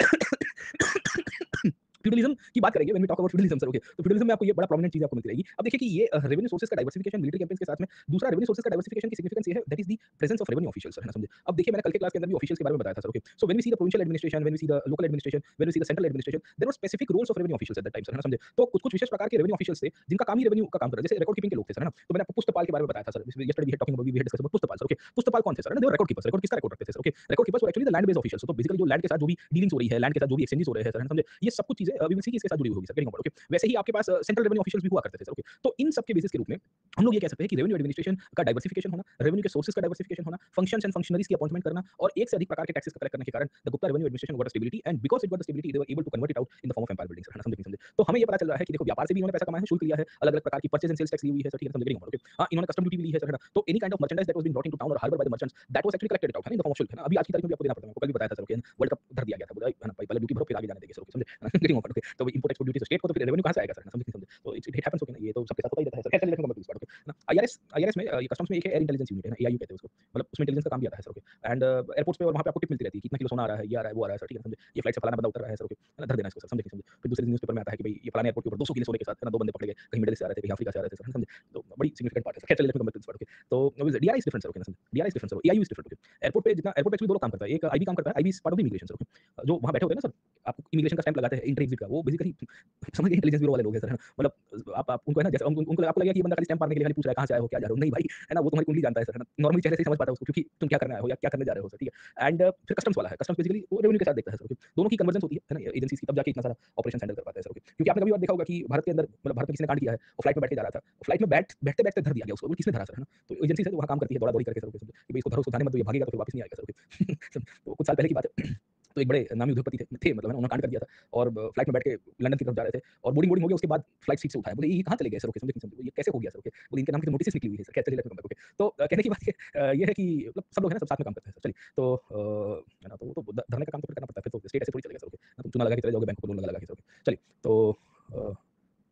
फ्यूडलिज्म की बात करेंगे, when we talk about feudalism sir, okay. तो फ्यूडलिज्म में आपको ये बड़ा प्रोमिनेंट चीज आपको मिलती रहेगी। अब देखिए कि ये रेवेन्यू सोर्सेस का डाइवर्सिफिकेशन मिलिट्री कैंपेन्स के साथ में दूसरा रेवेन्यू सोर्सेस का डाइवर्सिफिकेशन की सिग्निफिकेंस ये है, that is the presence of revenue officials, है ना, समझे। अब देखिए मैंने कल के क्लास के अंदर भी ऑफिशियल्स के बारे में बताया था sir, okay. So when we see the provincial administration, when we see the local administration, when we see the central administration, there were specific roles of revenue officials at that time sir, है ना, समझे। तो कुछ-कुछ विशेष प्रकार के रेवेन्यू ऑफिशियल्स थे जिनका काम ही रेवेन्यू का काम कर रहा है, जैसे रिकॉर्ड कीपिंग के लोग थे सर, है ना। तो मैंने आपको पुस्तपाल के बारे में बताया था sir, yesterday we had talking about we had discussed about Pustapala sir, okay. पुस्तपाल कौन थे सर, है ना, they were record keepers, record किसका रिकॉर्ड रखते थे sir, okay. Record keepers were actually the land based officials, तो बेसिकली जो लैंड के साथ जो भी डीलिंग्स हो रही है, लैंड के साथ जो भी एक्सचेंजेस हो रहे हैं सर, है ना, समझे। ये सब कुछ चीजें वी विल सी कि इसके साथ जुड़ी हुई होगी सर, गेटिंग ओके। वैसे ही आपके पास सेंट्रल रेवेन्यू ऑफिशियल्स भी हुआ करते थे सर, ओके। तो इन सब के बेसिस के रूप में हम लोग ये कह सकते हैं कि रेवेन्यू एडमिनिस्ट्रेशन का डाइवर्सिफिकेशन होना, रेवेन्यू के सोर्सेस का डाइवर्सिफिकेशन होना, फंक्शंस एंड फंक्शनरीज की अपॉइंटमेंट करना और एक से अधिक प्रकार के टैक्सेस कलेक्ट करने के कारण the Gupta revenue administration got stability and because it got the stability they were able to convert it out in the form of empire buildings, है ना, समझे समझे। तो हमें ये पता चल रहा है कि देखो व्यापार से भी इन्होंने पैसा कमाया है, शुल्क लिया है, अलग-अलग प्रकार की परचेज एंड सेल्स टैक्स ली हुई है सर, ठीक है, समझे, ओके। हां, इन्होंने कस्टम ड्यूटी भी ली है सर, है ना। तो any kind of merchandise that was been brought into town और harbour by the merchants that was actually collected out, है ना, इन द फॉर्म ऑफ शुल्क, है ना। अभी आज की तारीख में भी आपको देना पड़ता है, आपको कल भी बताया था सर, ओके। वर्ल्ड कप धर दिया गया था, बोला है ना, पहले ड्यूटी भरो फिर आगे जाने देंगे सर, ओके, समझे। Getting okay. तो इंपोर्ट एक्सपोर्ट ड्यूटी से स्टेट को तो फिर रेवेन्यू कहां से आएगा सर, है ना, समझे समझे। तो इट हैपेंस, ओके ना, ये तो सबके साथ होता ही रहता है सर। कैसे let me come back to this part, okay ना। आईआरएस में ये कस्टम्स में एक है एयर इंटेलिजेंस यूनिट, है ना, एआईयू कहते हैं उसको, मतलब उसमें इंटेलिजेंस का काम भी आता है सर, ओके। एंड एयरपोर्ट्स पे और वहां पे आपको टिप मिलती रहती है कि कितना किलो सोना आ रहा है, ये आ रहा है, वो आ रहा है सर, ठीक है, समझे। ये फ्लाइट से फलाना बंदा उतर रहा है सर, ओके, है ना, धर देना इसको सर, समझे समझे। फिर दूसरे दिन न्यूज़पेपर में आता है कि भाई ये फलाने एयरपोर्ट के ऊपर 200 किलो सोने के साथ, है ना, 2 बंदे पकड़े गए, कहीं मिडल ईस्ट से आ रहे थे, कहीं अफ्रीका से आ रहे थे सर, समझे। तो बड़ी सिग्निफिकेंट पार्ट है सर। कैसे let me come back to this part, okay. तो DRI is different sir, okay ना, समझे। DRI is different sir, AIU is different, okay. Airport पे जितना एयरपोर्ट पे एक्चुअली दो लोग काम करता है, एक आईबी काम करता है, IB is part of the immigration sir, okay. जो वहां बैठे होते हैं ना सर, आप इमिग्रेशन का स्टैंप लगाते हैं एंट्री एग्जिट का, वो बेसिकली समझ इंटेलिजेंस ब्यूरो वाले लोग हैं सर, है ना। मतलब आप उनको है ना, जैसे उनको आपको लगेगा कि ये बंदा खाली स्टैंप मारने के लिए खाली पूछ रहा है कहां से आए हो, क्या जा रहे हो, नहीं भाई, है ना, वो तुम्हारी कुंडली जानता है सर, है ना। नॉर्मली चेहरे से ही समझ पाता है उसको, क्योंकि तुम क्या करने आए हो या क्या करने जा रहे हो सर, ठीक है। एंड फिर कस्टम्स वाला है, कस्टम्स बेसिकली वो रेवेन्यू के साथ देखता है सर, ओके। दोनों की कन्वर्जेंस होती है ना, एजेंसीज की, तब जाके इतना सारा ऑपरेशन हैंडल कर पाता है सर, ओके। क्योंकि आपने कभी बार देखा होगा कि भारत के अंदर, मतलब भारत में किसी ने कांड किया है, वो फ्लाइट में बैठ के जा रहा था, फ्लाइट में बैठते बैठते धर दिया गया उसको, किसने धरा सर, है ना। तो एजेंसी से वहां काम करती है, दौड़ा दौड़ी करके सर, ओके, कि भाई इसको धरो, उसको थाने मत दो, ये भागेगा तो फिर वापस नहीं आएगा सर, ओके। तो कुछ साल पहले की बात है। तो एक बड़े नामी उद्योगपति थे मतलब, है ना, उन्होंने कांड कर दिया था और फ्लाइट में बैठ के लंदन की तरफ जा रहे थे और बोर्डिंग बोर्डिंग हो गया, उसके बाद फ्लाइट सीट से उठाया, बोले ये कहाँ चले गए सर, ओके, समझे समझे, ये कैसे हो गया सर, ओके। बोले इनके नाम की तो नोटिस निकली हुई है सर, कैसे चले गए, ओके। तो कहने की बात ये है कि मतलब सब लोग है ना, सब साथ में काम करते हैं सर, चलिए। तो है ना, तो वो तो धरने का काम तो फिर करना पड़ता है, फिर तो स्टेट ऐसे थोड़ी चलेगा सर, ओके। तुम चूना लगा के चले जाओगे बैंक को लोन लगा के सर, ओके। चलिए। तो अ,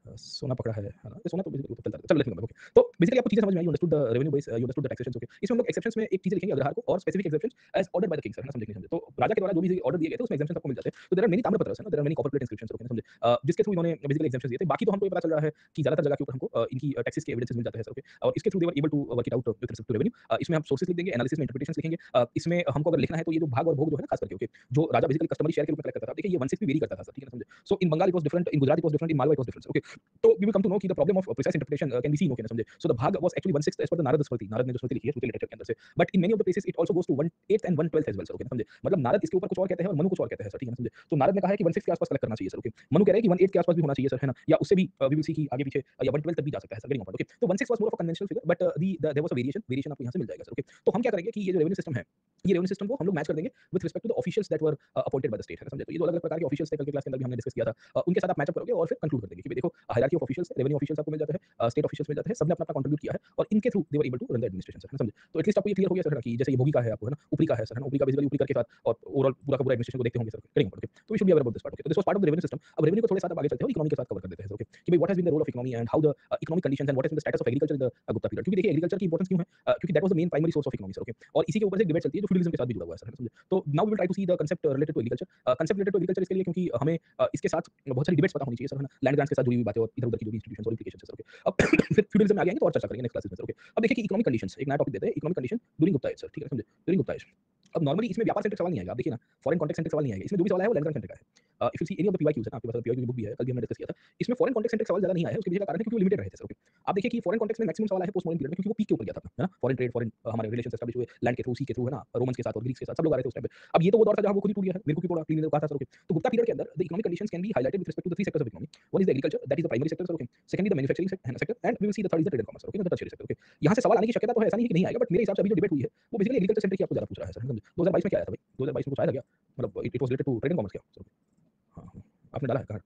सोना पकड़ा है ना, ये सोना तो बेसिकली चलता है, चलो लेट्स गो, ओके। तो बेसिकली आपको चीजें समझ में आई, you understood the revenue base, you understood the taxation, okay. इसमें हम लोग एक्सेप्शंस में एक चीज लिखेंगे अग्रहार को और specific exceptions as ordered by the king sir, है ना, समझे नहीं समझे। तो राजा के द्वारा जो भी ऑर्डर दिए गए थे उसमें एक्सेप्शंस आपको मिल जाते हैं। तो देयर आर मेनी ताम्रपत्र है ना, there are many copper plate inscriptions, okay, समझे। जिसके थ्रू इन्होंने बेसिकली एक्सेप्शंस दिए थे। बाकी तो हमको ये पता चल रहा है कि ज्यादातर जगह के ऊपर हमको इनकी टैक्सेस के एविडेंसेस मिल जाते हैं सर, ओके। और इसके through they were able to work it out with respect to revenue. इसमें हम सोर्सेस लिख देंगे, एनालिसिस में इंटरप्रिटेशंस लिखेंगे। इसमें हमको अगर लिखना है तो ये जो भाग और भोग जो है ना, खास करके, ओके, जो राजा बेसिकली कस्टमरी शेयर के रूप में कलेक्ट करता था, देखिए ये 1/6 भी वेरी करता था सर, ठीक है ना, समझे। So in Bengal it was different, in Gujarat it was different, in Malwa it was different, okay. तो we will come to know कि the problem of precise interpretation can be seen, okay ना, समझे। So the bhaga was actually 1/6 as per the Narada Smriti, Narada ने जो स्मृति लिखी है श्रुति लिटरेचर के अंदर से। But in many of the places it also goes to 1/8 and 1/12 as well sir, okay ना, समझे। मतलब नारद इसके ऊपर कुछ और कहते हैं और मनु कुछ और कहते हैं सर, ठीक है ना, समझे। तो नारद ने कहा है कि 1/6 के आसपास कलेक्ट करना चाहिए सर, ओके। मनु कह रहे हैं कि 1/8 के आसपास भी होना चाहिए सर, है ना, या उससे भी वी विल सी कि आगे पीछे या 1/12 तक भी जा सकता है सर, गेटिंग, ओके। तो 1/6 was more of a conventional figure, but there was a variation आपको यहां से मिल जाएगा सर, ओके। तो हम क्या करेंगे कि ये जो रेवेन्यू सिस्टम है, ये रेवेन्यू सिस्टम को हम लोग मैच कर देंगे with respect to the officials that were appointed by the state, है ना, समझे। तो ये जो अलग-अलग प्रकार के ऑफिशियल्स थे, कल के क्लास के अंदर भी हमने डिस्कस किया था, उनके साथ आप मैच अप करोगे और फिर कंक्लूड कर देंगे कि भाई देखो हायरार्की ऑफ ऑफिशियल्स है, रेवेन्यू ऑफिशियल्स आपको मिल जाते हैं, स्टेट ऑफिशियल्स मिल जाते हैं, सबने अपना-अपना कंट्रीब्यूट किया है और इनके through they were able to run the administration sir, है ना, समझे। तो एटलीस्ट आपको ये क्लियर हो गया सर, है ना, कि जैसे ये भोगी का है आपको, है ना, ऊपरी का है सर, है ना, ऊपरी का बेसिकली ऊपरी कर के साथ और ओवरऑल पूरा का पूरा एडमिनिस्ट्रेशन को देखते होंगे सर, करेंगे, ओके। तो we should be aware about this part, okay. तो this was part of the revenue system. अब रेवेन्यू को थोड़े साथ अब आगे चलते हैं और इकोनॉमी के साथ कवर कर देते हैं सर, ओके, कि भाई what has been the role of economy and how the economic conditions and what has been the status of agriculture in the Gupta period. क्योंकि देखिए एग्रीकल्चर की इंपॉर्टेंस क्यों है, क्योंकि that was the main primary source of economy sir, okay. और इसी के ऊपर से एक डिबेट चलती है जो फ्यूडलिज्म के साथ भी जुड़ा हुआ है सर, है ना, समझे। तो now we will try to see the concept related to agriculture, concept related to agriculture इसके लिए क्योंकि हमें इसके साथ बहुत सारी डिबेट्स पता होनी चाहिए सर, है ना, लैंड ग्रांट्स के साथ जुड़ी हुई बातें और इधर-उधर की जो भी इंस्टीट्यूशंस और इंप्लिकेशंस है सर, ओके। अब फिर फ्यूडलिज्म में आ जाएंगे तो और चर्चा करेंगे नेक्स्ट क्लासेस में सर, ओके। अब देखिए कि इकोनॉमिक कंडीशंस, एक नया टॉपिक देते हैं, economic condition during Gupta age sir, ठीक है, समझे, ड्यूरिंग गुप्ता एज। अब नॉर्मली इसमें व्यापार सेंट्रिक सवाल नहीं आएगा, आप देखिए ना, फॉरेन कॉन्टेक्स्ट सेंट्रिक सवाल नहीं आएगा, इसमें जो भी सवाल है वो लैंड ग्रांट सेंट्रिक का है। If you see any of the PYQs है ना, आपके पास पीवाईक्यू की बुक भी है, कल भी हमने डिस्कस किया था, इसमें फॉरेन कॉन्टेक्स्ट सेंट्रिक सवाल ज्यादा नहीं आया है, उसके पीछे का कारण है क्योंकि वो लिमिटेड रहे थे सर, ओके। आप देखिए कि फॉरेन कॉन्टेक्स्ट में मैक्सिमम सवाल आए पोस्ट मॉडर्न पीरियड में, क्योंकि वो पीक के ऊपर गया था अपना, है ना? फॉरेन ट्रेड, फॉरेन हमारे रिलेशंस एस्टैब्लिश हुए लैंड के थ्रू, सी के थ्रू, है ना? रोमन्स के साथ और ग्रीक्स के साथ सब लोग आ रहे थे उस टाइम पे। अब ये तो वो दौर था जहाँ वो खुद ही टूट गया है, मेरे को भी थोड़ा क्लीन कहा था सर, ओके। तो गुप्ता पीरियड के अंदर the economic conditions can be highlighted with respect to the three sectors of economy. One is the agriculture, that is the primary sector, okay. Secondly the manufacturing sector and we will see the third is the trade and commerce, okay, the tertiary sector, okay. यहाँ से सवाल आने की शक्यता तो है, ऐसा नहीं है कि नहीं आएगा, बट मेरे हिसाब से अभी जो डिबेट हुई है वो बेसिकली एग्रीकल्चर सेंटर की आपको ज़्यादा पूछ रहा है सर, समझे? 2022 में क्या आया था भाई? 2022 में कुछ आया था क्या? मतलब it was related to trade and commerce क्या? सर, हाँ, हाँ। आपने डाला है कहाँ?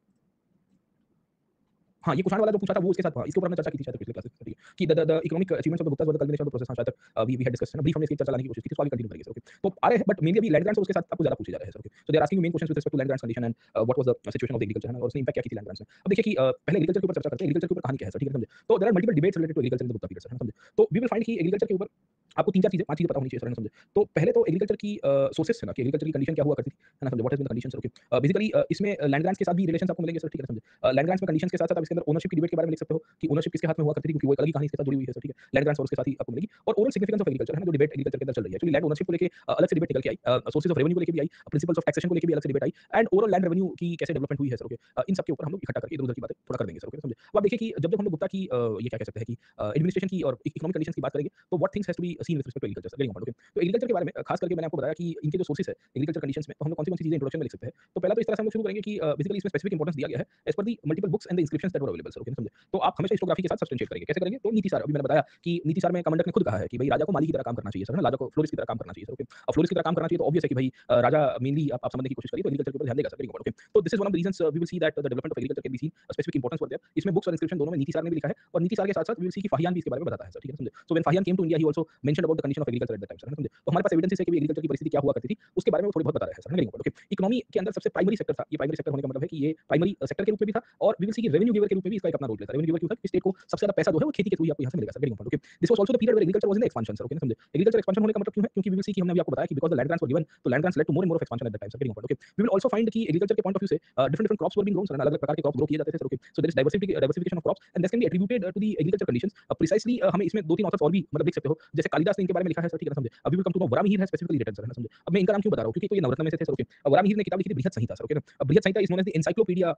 हाँ, ये कुषाण वाला जो पूछा था वो इसके साथ, हाँ, इसके ऊपर हमने चर्चा की थी शायद पिछले क्लासेस में, ठीक है, कि the economic achievements of the Guptas were the culmination of the process, हाँ, शायद तक वी हैड डिस्कस्ड, है ना, ब्रीफ हमने इसकी चर्चा लाने की कोशिश की थी, तो आगे कंटिन्यू करेंगे सर, ओके। तो आ रहे हैं, बट मेनली अभी लैंड ग्रांट्स और उसके साथ आपको ज़्यादा पूछे जा रहे हैं sir, okay. So they are asking main questions with respect to land grants condition and what was the situation of the agriculture, है ना, और उसने इंपैक्ट क्या की थी लैंड ग्रांट्स में। अब देखिए कि पहले एग्रीकल्चर के ऊपर चर्चा करते हैं, एग्रीकल्चर के ऊपर कहानी क्या है सर, ठीक है, समझे? तो there are multiple debates related to agriculture in the Gupta period sir, है ना, समझे? तो वी विल फाइंड कि एग्रीकल्चर के ऊपर आपको 3-4 चीज़ें, 5 चीज़ें पता होनी चाहिए सर, है ना, समझे? तो पहले तो एग्रीकल्चर की सोर्सेस है ना, कि एग्रीकल्चर की कंडीशन क्या हुआ करती थी, है ना, समझे? What has been the conditions, okay. Basically इसमें लैंड ग्रांट्स के साथ भी रिलेशंस आपको मिलेंगे सर, ठीक है, समझे? लैंड ग्रांट्स में कंडीशंस के साथ-साथ आप इसके अंदर ओनरशिप की डिबेट के बारे में लिख सकते हो कि ओनरशिप किसके हाथ में हुआ करती थी, क्योंकि वो एक अलग ही कहानी इसके साथ जुड़ी हुई है सर, ठीक है। लैंड ग्रांट्स और उसके साथ ही आपको मिलेगी, और ओवरऑल सिग्निफिकेंस ऑफ एग्रीकल्चर, है ना, जो डिबेट एग्रीकल्चर के अंदर चल रही है। एक्चुअली लैंड ओनरशिप को लेके अलग से डिबेट निकल के आई, सोर्सेस ऑफ रेवेन्यू को लेके भी आई, प्रिंसिपल्स ऑफ टैक्सेशन को लेके भी अलग से debate I, and overall land revenue की कैसे डेवलपमेंट हुई है सर, ओके। इन सब के ऊपर हम लोग इकट्ठा करके इधर-उधर की बातें थोड़ा कर देंगे सर, ओके, समझे? अब आप देखिए कि जब-जब हम लोग गुप्ता की ये क्या कह सकते हैं कि एडमिनिस्ट्रेशन की और इकोनॉमिक कंडीशंस की बात करेंगे, तो what things has to be seen with respect to agriculture, very important, okay. तो एग्रीकल्चर के बारे में खास करके मैंने आपको बताया कि इनके जो सोर्सेस है एग्रीकल्चर कंडीशंस में, तो हम लोग कौन-सी कौन-सी चीज़ें इंट्रोडक्शन में लिख सकते हैं। तो पहला तो इस तरह से हम लोग शुरू करेंगे कि बेसिकली इसमें स्पेसिफिक इंपॉर्टेंस दिया गया है as per the multiple books and the inscriptions that were available sir, okay, समझे? तो आप हमेशा हिस्टोग्राफी के साथ सब्सटेंशिएट करेंगे, कैसे करेंगे? तो नीति सार, अभी मैंने बताया कि नीति सार में कमांडर ने खुद कहा है कि भाई राजा को माली की तरह काम करना चाहिए सर, है ना, राजा को फ्लोरिस्ट की तरह काम करना चाहिए सर, ओके। अब फ्लोरिस्ट की तरह काम करना चाहिए तो ऑब्वियस है कि भाई राजा मेनली आप समझने की कोशिश करिए तो एग्रीकल्चर के ऊपर ध्यान देगा सर, वेरी इंपॉर्टेंट, ओके। तो this is one of the reasons we will see that the development of agriculture can be seen specific importance were there. इसमें बुक्स और इंस्क्रिप्शन दोनों में नीति सार ने भी लिखा है, और नीति सार के साथ-साथ वी विल सी कि फाहियान भी इसके बारे में बताता है सर, ठीक है, समझे? So when Fahien came to India he also mentioned about the condition of agriculture at that time sir, है ना, समझे? तो हमारे पास एविडेंसेस है कि एग्रीकल्चर की परिस्थिति क्या हुआ करती थी, उसके बारे में वो थोड़ी बहुत बता रहे हैं sir, very important, okay. Economy के अंदर सबसे प्राइमरी सेक्टर था, ये प्राइमरी सेक्टर होने का मतलब है कि ये प्राइमरी सेक्टर के रूप में भी था, और वी विल सी कि रेवेन्यू गिवर के रूप में भी इसका एक अपना रोल प्ले था। रेवेन्यू गिवर क्यों था? कि स्टेट को सबसे ज्यादा पैसा जो है वो खेती के थ्रू ही आपको यहाँ से मिलेगा sir, very important, okay. This was also the period where agriculture was in expansion sir, okay, समझे? एग्रीकल्चर एक्सपेंशन होने का मतलब क्यों है? क्योंकि वी विल सी कि हमने अभी आपको बताया कि because the land grants were given, तो land grants led to more and more of expansion at that time sir, very important, okay. We will also find कि एग्रीकल्चर के पॉइंट ऑफ व्यू से different different crops were being grown sir, अलग-अलग प्रकार के क्रॉप्स ग्रो किए जाते थे sir, okay. So there is diversification of crops and this can be attributed to the agriculture conditions. Precisely हमें इसमें 2-3 ऑथर्स और भी मतलब लिख सकते हो, जैसे कालिदास ने इनके बारे में लिखा है सर, ठीक है ना, समझे? अभी will come to know Varahamihira has specifically written sir, है ना, समझे? अब मैं इनका नाम क्यों बता रहा हूँ? क्योंकि तो ये नवरत्न में से थे सर, ओके। अब वराहमिहिर ने किताब लिखी थी बृहत संहिता सर, ओके ना। अब Brihat Samhita is known as the encyclopedia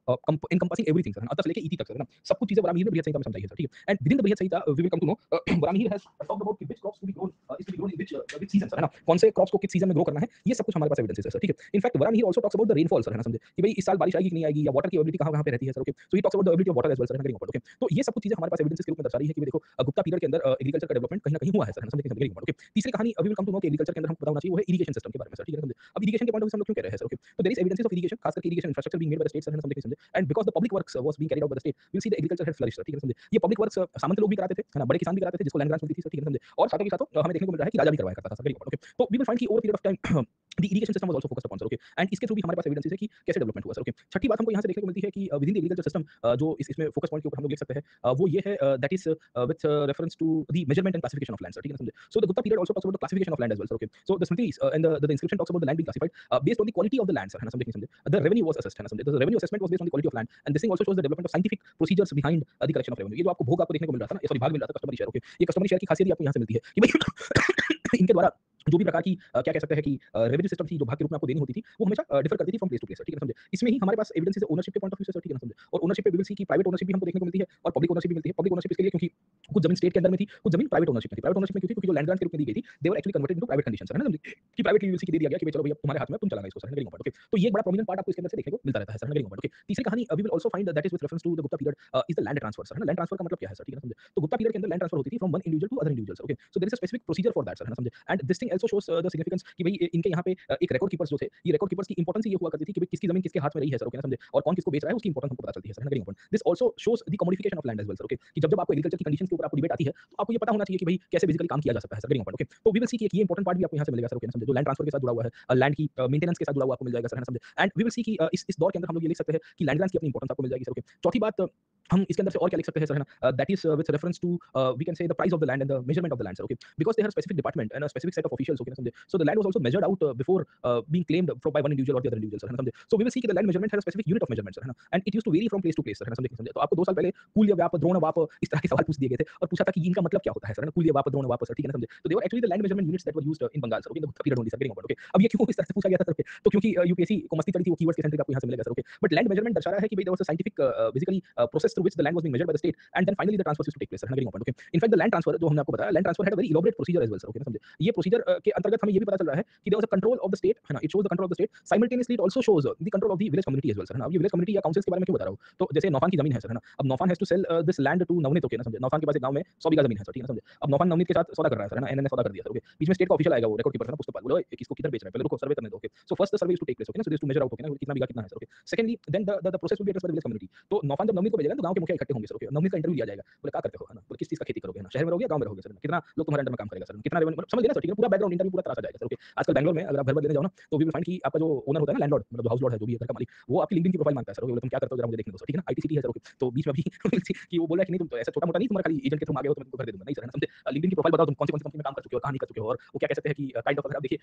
encompassing everything sir, अतः से लेके इति तक सर, है ना। सब कुछ चीजें वराहमिहिर ने बृहत संहिता में समझाई है सर, ठीक है। And within the Brihat Samhita we will come to know Varahamihira has talked about which crops to be grown, is to be grown in which season sir, है ना। कौन से क्रॉप्स को किस सीजन में ग्रो करना है, ये सब कुछ हमारे पास एविडेंसेस है सर, ठीक है। In fact Varahamihira also talks about the rainfall sir, है ना, समझे? कि भाई इस साल बारिश आएगी कि नहीं आएगी, या वाटर की अवेलेबिलिटी कहाँ-कहाँ पे रहती है sir, okay. So he talks about the availability of water as well sir, है ना, ओके। तो ये सब कुछ चीजें हमारे पास एविडेंसेस के रूप में दर्शा रही है कि भाई देखो गुप्ता पीरियड के अंदर एग्रीकल्चर का डेवलपमेंट कहीं न कहीं हुआ है सर, है ना, समझे? ओके। तीसरी कहानी अभी विल कम टू नो कि एग्रीकल्चर के अंदर हमको पता होना चाहिए वो है इरिगेशन सिस्टम के बारे में सर, ठीक है, समझे? अब इरिगेशन के पॉइंट ऑफ व्यू से हम लोग क्यों कह रहे हैं सर, ओके। तो there is evidences of irrigation, खास करके irrigation infrastructure being made by the state sir, है ना, समझे? And because the public works was being carried out by the state, we will see the agriculture had flourished sir, ठीक है, समझे? ये पब्लिक वर्क्स सामंत लोग भी कराते थे, है ना, बड़े किसान भी कराते थे जिसको लैंड ग्रांट्स मिलती थी सर, ठीक है, समझे? और साथ ही साथ हमें देखने को मिल रहा है कि राजा भी करवाया करता था सर, वेरी इंपॉर्टेंट, ओके। तो वी विल फाइंड कि over period of time the irrigation system was also focused upon sir, okay. And इसके थ्रू भी हमारे पास एविडेंसेस है कि कैसे डेवलपमेंट हुआ सर, ओके। छठी बात हमको यहाँ से देखने को मिलती है कि विदिन द एग्रीकल्चर सिस्टम जो इसमें फोकस पॉइंट के ऊपर हम लोग लिख सकते हैं, वो ये है that is with reference to the measurement and classification of land sir, ठीक है, समझे? So the Gupta period also talks about the classification of land as well sir, okay. So the Smritis and the inscription talks about the land being classified based on the quality of the land sir, है ना, समझे? द रेवेन्यू वाज असेस्ड, है ना, समझे? The revenue assessment was based on the quality of land and this thing also shows the development of scientific procedures behind the collection of revenue. ये जो आपको भोग आपको देखने को मिल रहा था ना, सॉरी भाग मिल रहा था कस्टमरी शेयर, ओके। ये कस्टमरी शेयर की खासियत ही आपको यहाँ से मिलती है कि भाई इनके द्वारा जो भी प्रकार की क्या कह सकते हैं कि रेवेन्यू सिस्टम थी जो भाग के रूप में आपको देनी होती थी, वो हमेशा डिफर करती थी फ्रॉम प्लेस टू प्लेस, ठीक है ना, समझे? इसमें ही हमारे पास एविडेंसेस है ओनरशिप के पॉइंट ऑफ व्यू से सर, ठीक है ना, समझे? और ओनरशिप पे वी विल सी कि प्राइवेट ओनरशिप भी हमको देखने को मिलती है और पब्लिक ओनरशिप भी मिलती है। पब्लिक ओनरशिप इसके लिए क्योंकि कुछ जमीन स्टेट के अंदर में थी, कुछ जमीन प्राइवेट ओनरशिप में थी। प्राइवेट ओनरशिप में क्यों थी? क्योंकि जो लैंड ग्रांट के रूप में दी गई थी, they were actually converted into private condition sir, है ना, समझे? कि प्राइवेटली वी विल सी कि दे दिया गया कि भाई चलो भैया तुम्हारे हाथ में, तुम चलाना इसको सर, है ना, वेरी इंपॉर्टेंट, ओके। तो ये एक बड़ा प्रोमिनेंट पार्ट आपको इसके अंदर से देखने को मिलता रहता है सर, है ना, वेरी इंपॉर्टेंट, ओके। तीसरी कहानी we will also find that is with reference to the Gupta period is the land transfer sir, है ना। लैंड ट्रांसफर का मतलब क्या है सर, ठीक है ना, समझे? तो गुप्ता पीरियड के अंदर लैंड ट्रांसफर होती थी from one individual to other individuals, okay. So there is a specific procedure for that sir, है ना, समझे? And this thing also shows the significance कि भाई इनके यहाँ पे एक रिकॉर्ड कीपर्स जो थे, ये रिकॉर्ड कीपर्स की इंपॉर्टेंस ये हुआ करती थी कि भाई किसकी जमीन किसके हाथ में रही है सर, ओके ना, समझे? और कौन किसको बेच रहा है उसकी इंपॉर्टेंस हमको पता चलती है सर, है ना, very important. This also shows the commodification of land as well sir, okay. कि जब आपको एग्रीकल्चर की कंडीशंस के ऊपर आपको डिबेट आती है, तो आपको ये पता होना चाहिए कि भाई कैसे बेसिकली काम किया जा सकता है सर, वेरी इंपॉर्टेंट, ओके। तो वी विल सी कि एक ये इंपॉर्टेंट पार्ट भी आपको यहाँ से मिलेगा सर, ओके ना, समझे? जो लैंड ट्रांसफर के साथ जुड़ा हुआ है, लैंड की मेंटेनेंस के साथ जुड़ा हुआ आपको मिल जाएगा सर, है ना, समझे? एंड वी विल सी कि इस दौर के अंदर हम लोग ये लिख सकते हैं कि लैंड ग्रांट्स की अपनी इंपॉर्टेंस आपको मिल जाएगी सर, ओके। चौथी बात हम इसके अंदर से और क्या लिख सकते हैं सर, है ना, that is with reference to we can say the price of the land and the measurement of the land sir, okay. Because they have specific department and a specific set of officials, okay, समझे? So the land was also measured out before being claimed by one individual or the other individual, sir, है ना, समझे? So we will see that the land measurement has a specific unit of measurement, sir, है ना, and it used to vary from place to place, sir, है ना, समझे? तो आपको 2 साल पहले कूल या व्याप, द्रोण वाप इस तरह के सवाल पूछ दिए गए थे और पूछा था कि इनका मतलब क्या होता है, सर, है ना, कूल या व्याप, द्रोण वाप, सर, ठीक है ना, समझे? तो they were actually the land measurement units that were used in Bengal, sir, okay, in the Gupta period only, sir, getting about, okay? अब ये क्यों इस तरह से पूछा गया था, सर, okay? तो क्योंकि यूपीएससी को मस्ती चली थी, वो कीवर्ड्स के सेंटर आपको यहाँ से मिलेगा, sir, okay? But land measurement दर्शा रहा है कि भाई there was a scientific basically process through which the land was being measured by the state and then finally the transfer used to take place, sir, है ना, getting about, okay? In fact the land transfer जो हमने आपको बताया, land transfer had a very elaborate procedure as well, sir, okay, ना, समझे? ये प्रोसीजर के अंतर्गत हमें ये भी पता चल रहा है कि there was a control of the state, है ना, it shows the control of the state, simultaneously it also shows the control of the village community as well, sir, है ना? अब ये village community या councils के बारे में क्यों बता रहा हूँ? तो जैसे नौफान की जमीन है, सर, है ना? अब Naufan has to sell this land to Navneet, okay, ना, समझे? नौफान के पास एक गांव में 100 बीघा जमीन है, सर, ठीक है ना, समझे? अब नौफान नवनीत के साथ सौदा कर रहा है, सर, है ना? एनएन ने सौदा कर दिया, सर, ओके? बीच में स्टेट का ऑफिशियल आएगा, वो रिकॉर्ड कीपर, है ना, पुस्तपाल, बोले, ओए किसको किधर बेच रहा है? पहले रुको, सर्वे करने दो, okay? So first the survey is to take place, okay ना, so this to measure out, okay ना, कितना बीघा कितना है, sir, okay? Secondly then the process will be addressed by the village community. तो नौफान जब नवनीत को भेजेगा तो गांव के मुखिया इकट्ठे होंगे, सर, ओके? नवनीत का इंटरव्यू लिया जाएगा, बोले क्या करते हो, है ना? बोले किस चीज का खेती करोगे, है ना? शहर में रहोगे या गांव में रहोगे, सर? कितना लोग तुम्हारे अंडर में काम करेगा, सर? कितना रेवेन्यू, मतलब समझ गए ना, सर, ठीक है? पूरा बैकग्राउंड इंटरव्यू पूरा तराशा जाएगा, सर, ओके? आजकल बैंगलोर में अगर आप घर बर लेने जाओ ना, तो वी विल फाइंड कि आपका जो ओनर होता है ना, लैंडलॉर्ड, मतलब जो हाउस लॉर्ड है, जो भी है घर का मालिक, वो आपकी लिंक्डइन की प्रोफाइल मांगता है, सर, ओके? बोले तुम क्या करते हो, जरा मुझे देखने दो, सर, ठीक है ना? आईटी सिटी है, सर, ओके? तो बीच में अभी कि वो बोल रहा है कि नहीं तुम तो ऐसा छोटा मोटा नहीं, तुम्हारा खाली एजेंट के थ्रू आ गए हो तो मैं तुमको घर दे दूंगा, नहीं, सर, है ना, समझे? लिंक्डइन की प्रोफाइल बताओ, तुम कौन सी कंपनी में काम कर चुके हो, कहां नहीं कर चुके हो, और वो क्या कह सकते हैं कि काइंड ऑफ, अगर आप देखिए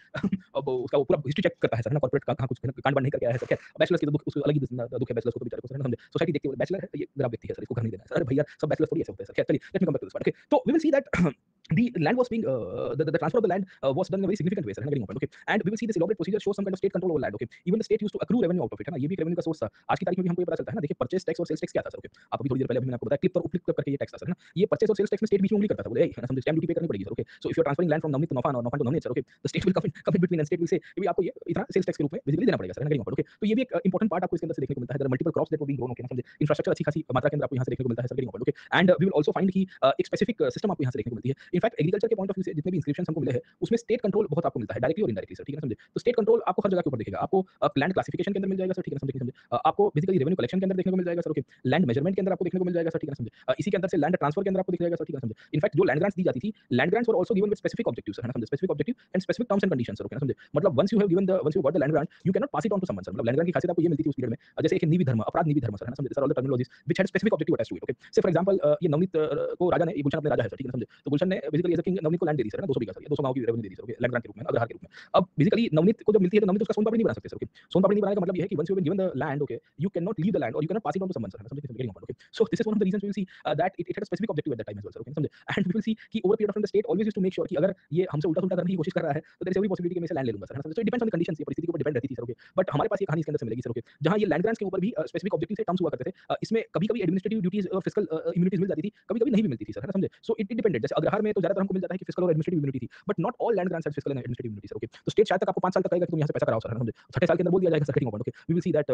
अब उसका वो पूरा हिस्ट्री चेक करता है, सर, है ना, कॉर्पोरेट का कहां कुछ कांड वांड नहीं करके आया है, सर, खैर बैचलर्स की तो दुख, उसको अलग ही दुख है बैचलर्स को, तो बेचारे को, सर, है ना, समझे? सोसाइटी देखती है बैचलर है, ये मेरा व्यक्ति है, सर, इसको घर नहीं देना है, सर, अरे भैया सब बैचलर्स थोड़ी ऐसे होते हैं, सर, खैर चलिए, let me come back to this part, okay? तो we will see that the land was being the transfer of the land was done in a very significant way, sir, है ना, getting open, okay? And we will see this elaborate procedure shows some kind of state control over land, okay? Even the state used to accrue revenue out of it, है ना, ये भी एक revenue का source था। आज की तारीख में भी हमको ये पता चलता है ना, देखिए परचेस टैक्स और सेल्स टैक्स क्या था, सर, okay? आप अभी थोड़ी देर पहले अभी मैंने आपको बताया क्लिप और उपलिप करके ये टैक्स था, सर, है ना? ये परचेस और सेल्स टैक्स में स्टेट बीच में उंगली करता था, बोले, है ना, समझे? स्टैम्प ड्यूटी पे करनी पड़ेगी, sir, okay? So if you are transferring land from Navneet to Nofan or Nofan to Navneet, sir, okay? The state will come in between and state will say कि भाई आपको ये इतना सेल्स टैक्स के रूप में बेसिकली देना पड़ेगा, सर, है ना, getting open, okay? तो ये भी एक इंपॉर्टेंट पार्ट आपको इसके अंदर से देखने को मिलता है। There are multiple crops that were being grown, okay, ना, समझे? इंफ्रास्ट्रक्चर अच्छी खासी मात्रा के अंदर आपको यहाँ से देखने को मिलता है, sir, getting open, okay? And we will also find कि एक स्पेसिफिक सिस्टम आपको यहाँ से देखने को मिलती है। In fact एग्रीकल्चर के पॉइंट ऑफ व्यू से जितने भी इंस्क्रिप्शंस हमको मिले हैं उसमें स्टेट कंट्रोल बहुत आपको मिलता है, डायरेक्टली और इनडायरेक्टली, सर, ठीक है ना, समझे? तो स्टेट कंट्रोल आपको हर जगह के ऊपर दिखेगा। आपको लैंड क्लासिफिकेशन के अंदर मिल जाएगा, सर, ठीक है ना, समझे? आपको बेसिकली रेवेन्यू कलेक्शन के अंदर देखने को मिल जाएगा, सर, ओके? लैंड मेजरमेंट के अंदर आपको देखने को मिल जाएगा, सर, ठीक है ना, समझे? इसी के अंदर से लैंड ट्रांसफर के अंदर आपको दिख जाएगा, सर, ठीक है ना, समझे? इनफैक्ट जो लैंड ग्रांट्स दी जाती थी, land grants were also given with specific objectives, है ना, समझे? Specific objective and specific terms and conditions, sir, okay ना, समझे? मतलब once you got the land grant you can not pass it on to someone, sir. मतलब लैंड ग्रांट की खासियत आपको ये मिलती थी उस पीरियड में, जैसे एक नीवी धर्म, अपराध नीवी धर्म, सर, है ना, समझे? Sir, all the terminologies which had specific objective attached to it, okay? Say for example ये नवनीत को राजा ने, ये गुलशन अपने राजा है, सर, ठीक है ना, समझे? तो गुलशन ने basically as a king Navneet को लैंड दे दी, सर, है ना, 200 बीघा, सर, 200 गांव की रेवेन्यू दे दी, सर, ओके? लैंड ग्रांट के रूप में, अग्रहार के रूप में। अब बेसिकली नवनीत को जब मिलती है तो नवनीत उसका सोन पापड़ी नहीं बना सकते, सर, ओके? सोन पापड़ी नहीं बनाने का मतलब ये है कि once you have been given the land, okay, you can not leave the land और you can not pass it on to someone, sir, है ना, समझे? Getting okay? So this is one of the reasons we will see that it had a specific objective at that time as well, sir, okay, समझे? एंड वी विल सी कि over period of time the state always used to make sure कि अगर ये हमसे उल्टा-सुल्टा करने की कोशिश कर रहा है तो देयर इज एवरी पॉसिबिलिटी कि मैं इसे लैंड ले लूंगा, सर, है ना, समझे? तो it depends on the conditions, ये परिस्थिति के ऊपर डिपेंड रहती थी, सर, ओके? बट हमारे पास ये कहानी इसके अंदर से मिलेगी, सर, ओके? जहां ये लैंड ग्रांट्स के ऊपर भी स्पेसिफिक ऑब्जेक्टिव से टर्म्स हुआ करते थे। इसमें कभी-कभी एडमिनिस्ट्रेटिव ड्यूटीज और फिस्कल इम्यूनिटीज मिल जाती थी, कभी-कभी नहीं भी मिलती थी, सर, है ना, समझे? So it depended. जैसे अग्रहार में तो ज्यादातर हमको मिल जाता है कि फिस्कल और एडमिनिस्ट्रेटिव इम्यूनिटी थी, but not all land grants had fiscal and administrative immunity, sir, okay? तो स्टेट शायद तक आपको 5 साल तक कहेगा कि तुम यहां से पैसा कराओ, सर, है ना, समझे? छठे साल के अंदर बोल दिया जाएगा, sir, getting okay? We will see that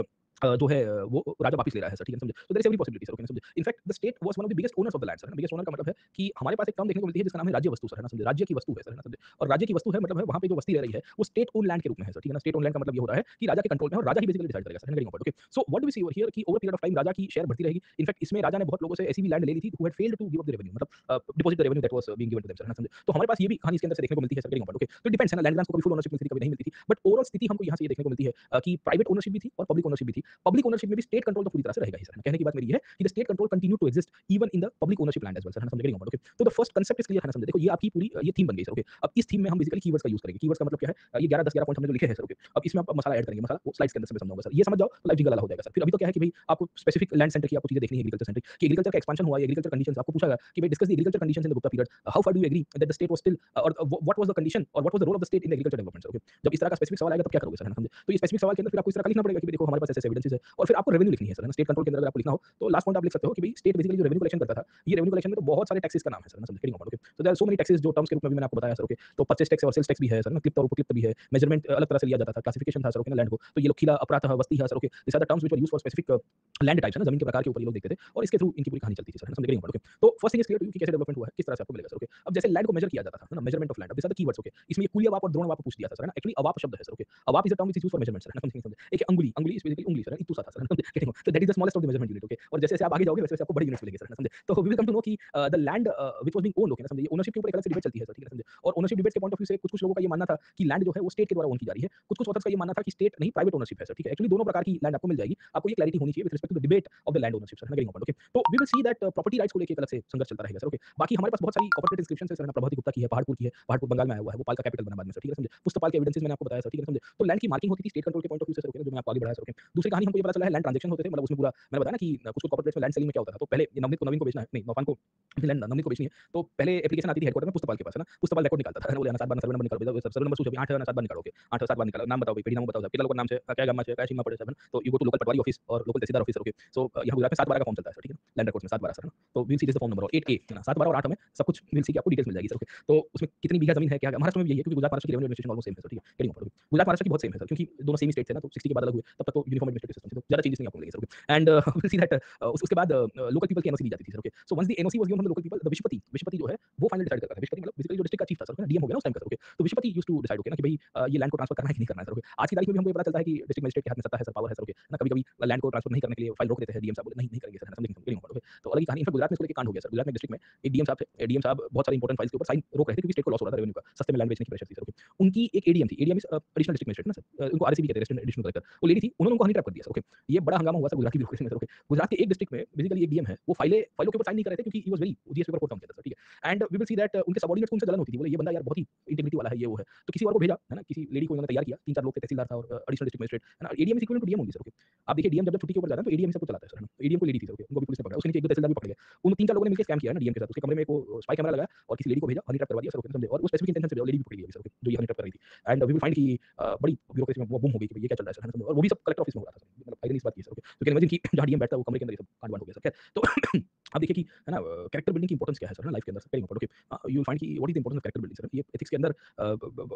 जो है वो राजा वापस ले रहा है, सर, ठीक है, समझे? तो there is every possibility, sir, okay, समझे? In fact the state was one of the biggest owners of the land, sir, है ना? बिगेस्ट ओनर का मतलब है कि हमारे पास एक टर्म देखने को मिलती है जिसका नाम है राज्य वस्तु, सर, है ना, समझे? राज्य की वस्तु है, सर, है ना, समझे? और राज्य की वस्तु है मतलब है वहां पे जो वस्ती रह रही है वो स्टेट ओन लैंड के रूप में है, सर, ठीक है ना? स्टेट ओन लैंड का मतलब ये होता है कि राजा के कंट्रोल में है और राजा ही बेसिकली डिसाइड करेगा, सर, है ना, getting okay? So what do we see over here कि ओवर पीरियड ऑफ टाइम राजा की शेयर बढ़ती रहेगी। इनफैक्ट इसमें राजा ने बहुत लोगों से ऐसी भी लैंड ले ली थी who had failed to give up the revenue, मतलब deposit the revenue that was being given to them, sir, है ना, समझे? तो हमारे पास ये भी कहानी इसके अंदर से देखने को मिलती है, सर, गेटिंग ओके? तो डिपेंड्स है ना, लैंड ग्रांट्स को कभी फुल ओनरशिप मिलती थी, कभी नहीं मिलती थी, बट ओवरऑल स्थिति हमको यहाँ से ये देखने को मिलती है कि प्राइवेट ओनरशिप भी थी और पब्लिक ओनरशिप भी थी। पब्लिक ओनरशिप में भी स्टेट कंट्रोल तो पूरी तरह से रहेगा ही, सर। कहने की बात मेरी ये है कि the state control continue to exist even in the public ownership land as well, sir, है ना, समझ गेटिंग ओके? तो the first concept is clear, है ना, समझे? देखो ये आपकी पूरी ये थीम बन गई, सर, ओके? अब इस थीम में हम बेसिकली कीवर्ड्स का यूज करेंगे। कीवर्ड्स का मतलब क्या है? ये 11 10 11 पॉइंट हमने जो लिखे हैं, सर, ओके? अब इसमें आप मसाला ऐड करेंगे, मसाला वो स्लाइड्स के अंदर से मैं समझाऊंगा, सर। ये समझ जाओ तो लाइफ जिंगल हो जाएगा, सर। फिर अभी तो क्या है कि भाई आपको स्पेसिफिक लैंड सेंटर की आपको चीजें देखनी है, एग्रीकल्चर सेंट्रिक कि एग्रीकल्चर का एक्सपेंशन हुआ है, एग्रीकल्चर कंडीशंस आपको पूछा गया कि भाई discuss the agriculture conditions in the Gupta period, how far do you agree that the state was still और व्हाट वाज द कंडीशन और what was the role of the state in the agriculture development, sir, okay? जब इस तरह का स्पेसिफिक सवाल आएगा तो क्या करोगे, सर, है ना, समझे? तो ये स्पेसिफिक सवाल के अंदर फिर आपको इस तरह का लिखना पड़ेगा कि देखो हमारे पास ऐसे एविडेंसेस है और फिर आपको रेवेन्यू लिखनी है, सर, है ना? स्टेट कंट्रोल के अंदर अगर आपको लिखना हो तो लास्ट पॉइंट आप लिख सकते हो कि भाई स्टेट बेसिकली जो रेवेन्यू कलेक्शन करता था, ये रेवेन्यू कलेक्शन में तो बहुत सारे टैक्सेस का नाम है, सर, है ना, समझे? Getting okay? तो there are so many taxes जो टर्म्स के रूप में भी मैंने आपको बताया, सर, ओके? तो परचेस टैक्स और सेल्स टैक्स भी है, सर, ना? क्लिप्त और उपक्लिप्त भी है, मेजरमेंट अलग तरह से लिया जाता था, क्लासिफिकेशन था, सर, ओके ना, लैंड को। तो ये लोग खिला, अपराध, वस्ती है, sir, okay? This are the terms which were used for specific land types, है ना, जमीन के प्रकार के ऊपर ये लोग देखते थे और इसके थ्रू इनकी पूरी कहानी चलती थी, सर, है ना, समझ गेटिंग ओके? तो first thing is clear to you कि कैसे डेवलपमेंट हुआ है, किस तरह से आपको मिलेगा, सर, ओके? अब जैसे लैंड को मेजर किया जाता था, है ना, मेजरमेंट ऑफ लैंड, अब this are the keywords, okay? इसमें ये कुल वाप और द्रोण वाप पूछ दिया था, सर, है ना? एक्चुअली अवाप शब्द है, सर, ओके? अवाप is a term which is used for measurement, sir, है ना, समझ? एक है अंगुली, अंगुली इज बेसिकली उंगली, सर, इतू सा था, सर, है ना, गेटिंग तो that is the smallest of the measurement unit, okay? और जैसे-जैसे आप आगे जाओगे वैसे-वैसे आपको बड़ी यूनिट्स मिलेंगे, सर, है ना, समझे? तो we will come to know कि the land which was being owned, okay ना, समझे? ओनरशिप के ऊपर एक अलग से डिबेट चलती है, सर, ठीक है ना, समझे? और ओनरशिप डिबेट्स के पॉइंट ऑफ व्यू से कुछ-कुछ लोगों का ये मानना था कि लैंड जो है वो स्टेट के द्वारा ओन की जा रही है, कुछ-कुछ ऑथर्स का ये मानना था कि स्टेट नहीं प्राइवेट ओनरशिप है, सर, ठीक है? एक्चुअली दोनों प्रकार की लैंड आपको मिल जाएगी, आपको ये क्लैरिटी होनी चाहिए with respect to the debate of the land ownership, sir, है ना, गेटिंग ओके? तो we will see that property rights को लेके एक अलग से संघर्ष चलता रहेगा, सर, ओके? बाकी हमारे पास बहुत सारी सेपरेट इंस्क्रिप्शन है सर, प्रभावती गुप्ता की है, पहाड़पुर की है, पहाड़पुर बंगाल में आया हुआ है, भोपाल का कैपिटल बना बाद में सर, ठीक है समझे। पुस्तपाल के एविडेंसेस मैंने आपको बताया सर, ठीक है समझे। तो लैंड की मार्किंग होती थी स्टेट कंट्रोल के पॉइंट ऑफ व्यू से सर, जो मैंने आपको आगे बढ़ाया सर। दूसरी कहानी हमको ये पता चला है लैंड ट्रांजैक्शन होते थे, मतलब उसमें पूरा मैंने बताया ना कि कुछ-कुछ कॉर्पोरेट्स में लैंड सेलिंग में क्या होता था, तो पहले ये नवनीत को बेचना है, नहीं नौफान को अपनी लैंड नवनीत को बेचनी है, तो पहले एप्लीकेशन आती थी हेडक्वार्टर में पुस्तपाल के पास, है ना, पुस्तपाल रिकॉर्ड निकालता था, बोले ना 7 बार सर्वे नंबर निकालो, सर्वे नंबर पूछो 8 है ना 7 बार निकालो, ओके 8 है 7 बार निकालो, नाम बताओ भाई, पेटी नाम बताओ, कितना लोग नाम से क्या गाम है, क्या सीमा पड़े सर, तो you go to local patwari office और local tehsildar office, okay. So यहाँ गुजरात में 7 12 का फॉर्म चलता है सर, ठीक है, लैंड रिकॉर्ड्स में 7 12 सर, है ना, तो we'll see this the form number और 8A है ना, 7 12 और 8 में सब कुछ वील सी की आपको डिटेल्स मिल जाएगी सर, ओके। तो उसमें कितनी बीघा जमीन है, क्या महाराष्ट्र में भी यही है, क्योंकि गुजरात महाराष्ट्र की रेवेन्यू एडमिनिस्ट्रेशन ऑलमोस्ट सेम है सर, ठीक है, कहीं ऊपर गुजरात महाराष्ट्र की बहुत सेम है सर, क्योंकि दोनों सेम स्टेट थे ना, तो 60 के बाद अलग हुए, तब तक तो यूनिफॉर्म एडमिनिस्ट्रेटिव सिस्टम थे, तो ज्यादा चेंजेस नहीं आपको मिलेंगे sir, okay. And will see that उसके बाद लोकल पीपल की एनओसी दी जाती थी sir, okay. So once the NOC was given from the local people, the विशपति जो है वो फाइनल डिसाइड करता है, विशपति मतलब बेसिकली जो डिस्ट्रिक्ट का चीफ था सर, डीएम हो गया ना उस टाइम का सर, ओके। तो विशपति यूज्ड टू डिसाइड, ओके ना, कि भाई ये लैंड को ट्रांसफर करना है कि नहीं करना है सर, ओके। आज की तारीख में भी हमको ये पता चलता है कि डिस्ट्रिक्ट मजिस्ट्रेट के हाथ में सत्ता है सर, पावर है सर, ओके ना। कभी-कभी लैंड को ट्रांसफर नहीं करने के लिए फाइल रोक देते हैं, डीएम साहब बोले नहीं, नहीं करेंगे सर, समझेंगे, ओके। तो अलग ही कहानी है, गुजरात में इसको लेके कांड हो गया सर, गुजरात में डिस्ट्रिक्ट में एक डीएम साहब थे, डीएम साहब बहुत सारी इंपॉर्टेंट फाइल्स के ऊपर साइन रोक रहे थे, क्योंकि स्टेट को लॉस हो रहा था रेवेन्यू का, सस्ते में लैंड बेचने की प्रेशर थी सर, ओके। उनकी एक एडीएम थी, ADM is additional district magistrate ना सर, उनको आरसीबी कहते हैं, एडिशनल कलेक्टर, वो लेडी थी, उन्होंने उनको हनी ट्रैप कर दिया सर, ओके। ये बड़ा हंगामा हुआ सर गुजरात की ब्यूरोक्रेसी में सर, ओके। गुजरात के एक डिस्ट्रिक्ट में बेसिकली एक डीएम है, वो फाइलों के ऊपर साइन नहीं कर रहे थे, क्योंकि he was very GS paper कोर्ट काम किया था सर, ठीक है। And we will see that उनके सबऑर्डिनेट्स को उनसे जलन होती थी, बोले ये बंदा यार बहुत ही इंटीग्रिटी वाला है, ये वो है, तो किसी और को भेजा, है ना, किसी लेडी को उन्होंने तैयार किया, 3 4 लोग थे, तहसीलदार था और एडिशनल डिस्ट्रिक्ट मजिस्ट्रेट, है ना। ADM is equivalent to DM only sir, okay. आप देखिए डीएम जब छुट्टी के ऊपर जाता है तो एडीएम सब कुछ चलाता है सर, है ना। एडीएम को लेडी थी सर, ओके, उनको भी पुलिस ने पकड़ा, उसके नीचे एक दो तहसीलदार भी पकड़ गए। उन 3 4 लोगों ने मिलकर स्कैम किया है ना डीएम के साथ, उसके कमरे में एक वो स्पाई कैमरा लगाया और किसी लेडी को भेजा, हनी ट्रैप करवा दिया सर, ओके, समझे। और वो स्पेसिफिक इंटेंशन से लेडी भी पकड़ी गई सर, ओके, जो ये हनी ट्रैप कर रही थी। एंड वी विल फाइंड कि बड़ी ब्यूरोक्रेसी में वो बूम हो गई कि ये क्या चल रहा है सर, है ना, समझे। और वो भी सब कलेक्टर ऑफिस में हो रहा था सर, मतलब फाइनली इस बात की सर, ओके। तो कैन इमेजिन कि जहाँ डीएम बैठता है वो कमरे के अंदर ये सब कांड वांड हो गया सर, खैर। तो आप देखिए कि है ना कैरेक्टर बिल्डिंग की इंपॉर्टेंस क्या है सर, है ना, लाइफ के अंदर sir, okay. You will find कि what is the importance of character building sir, ये एथिक्स के अंदर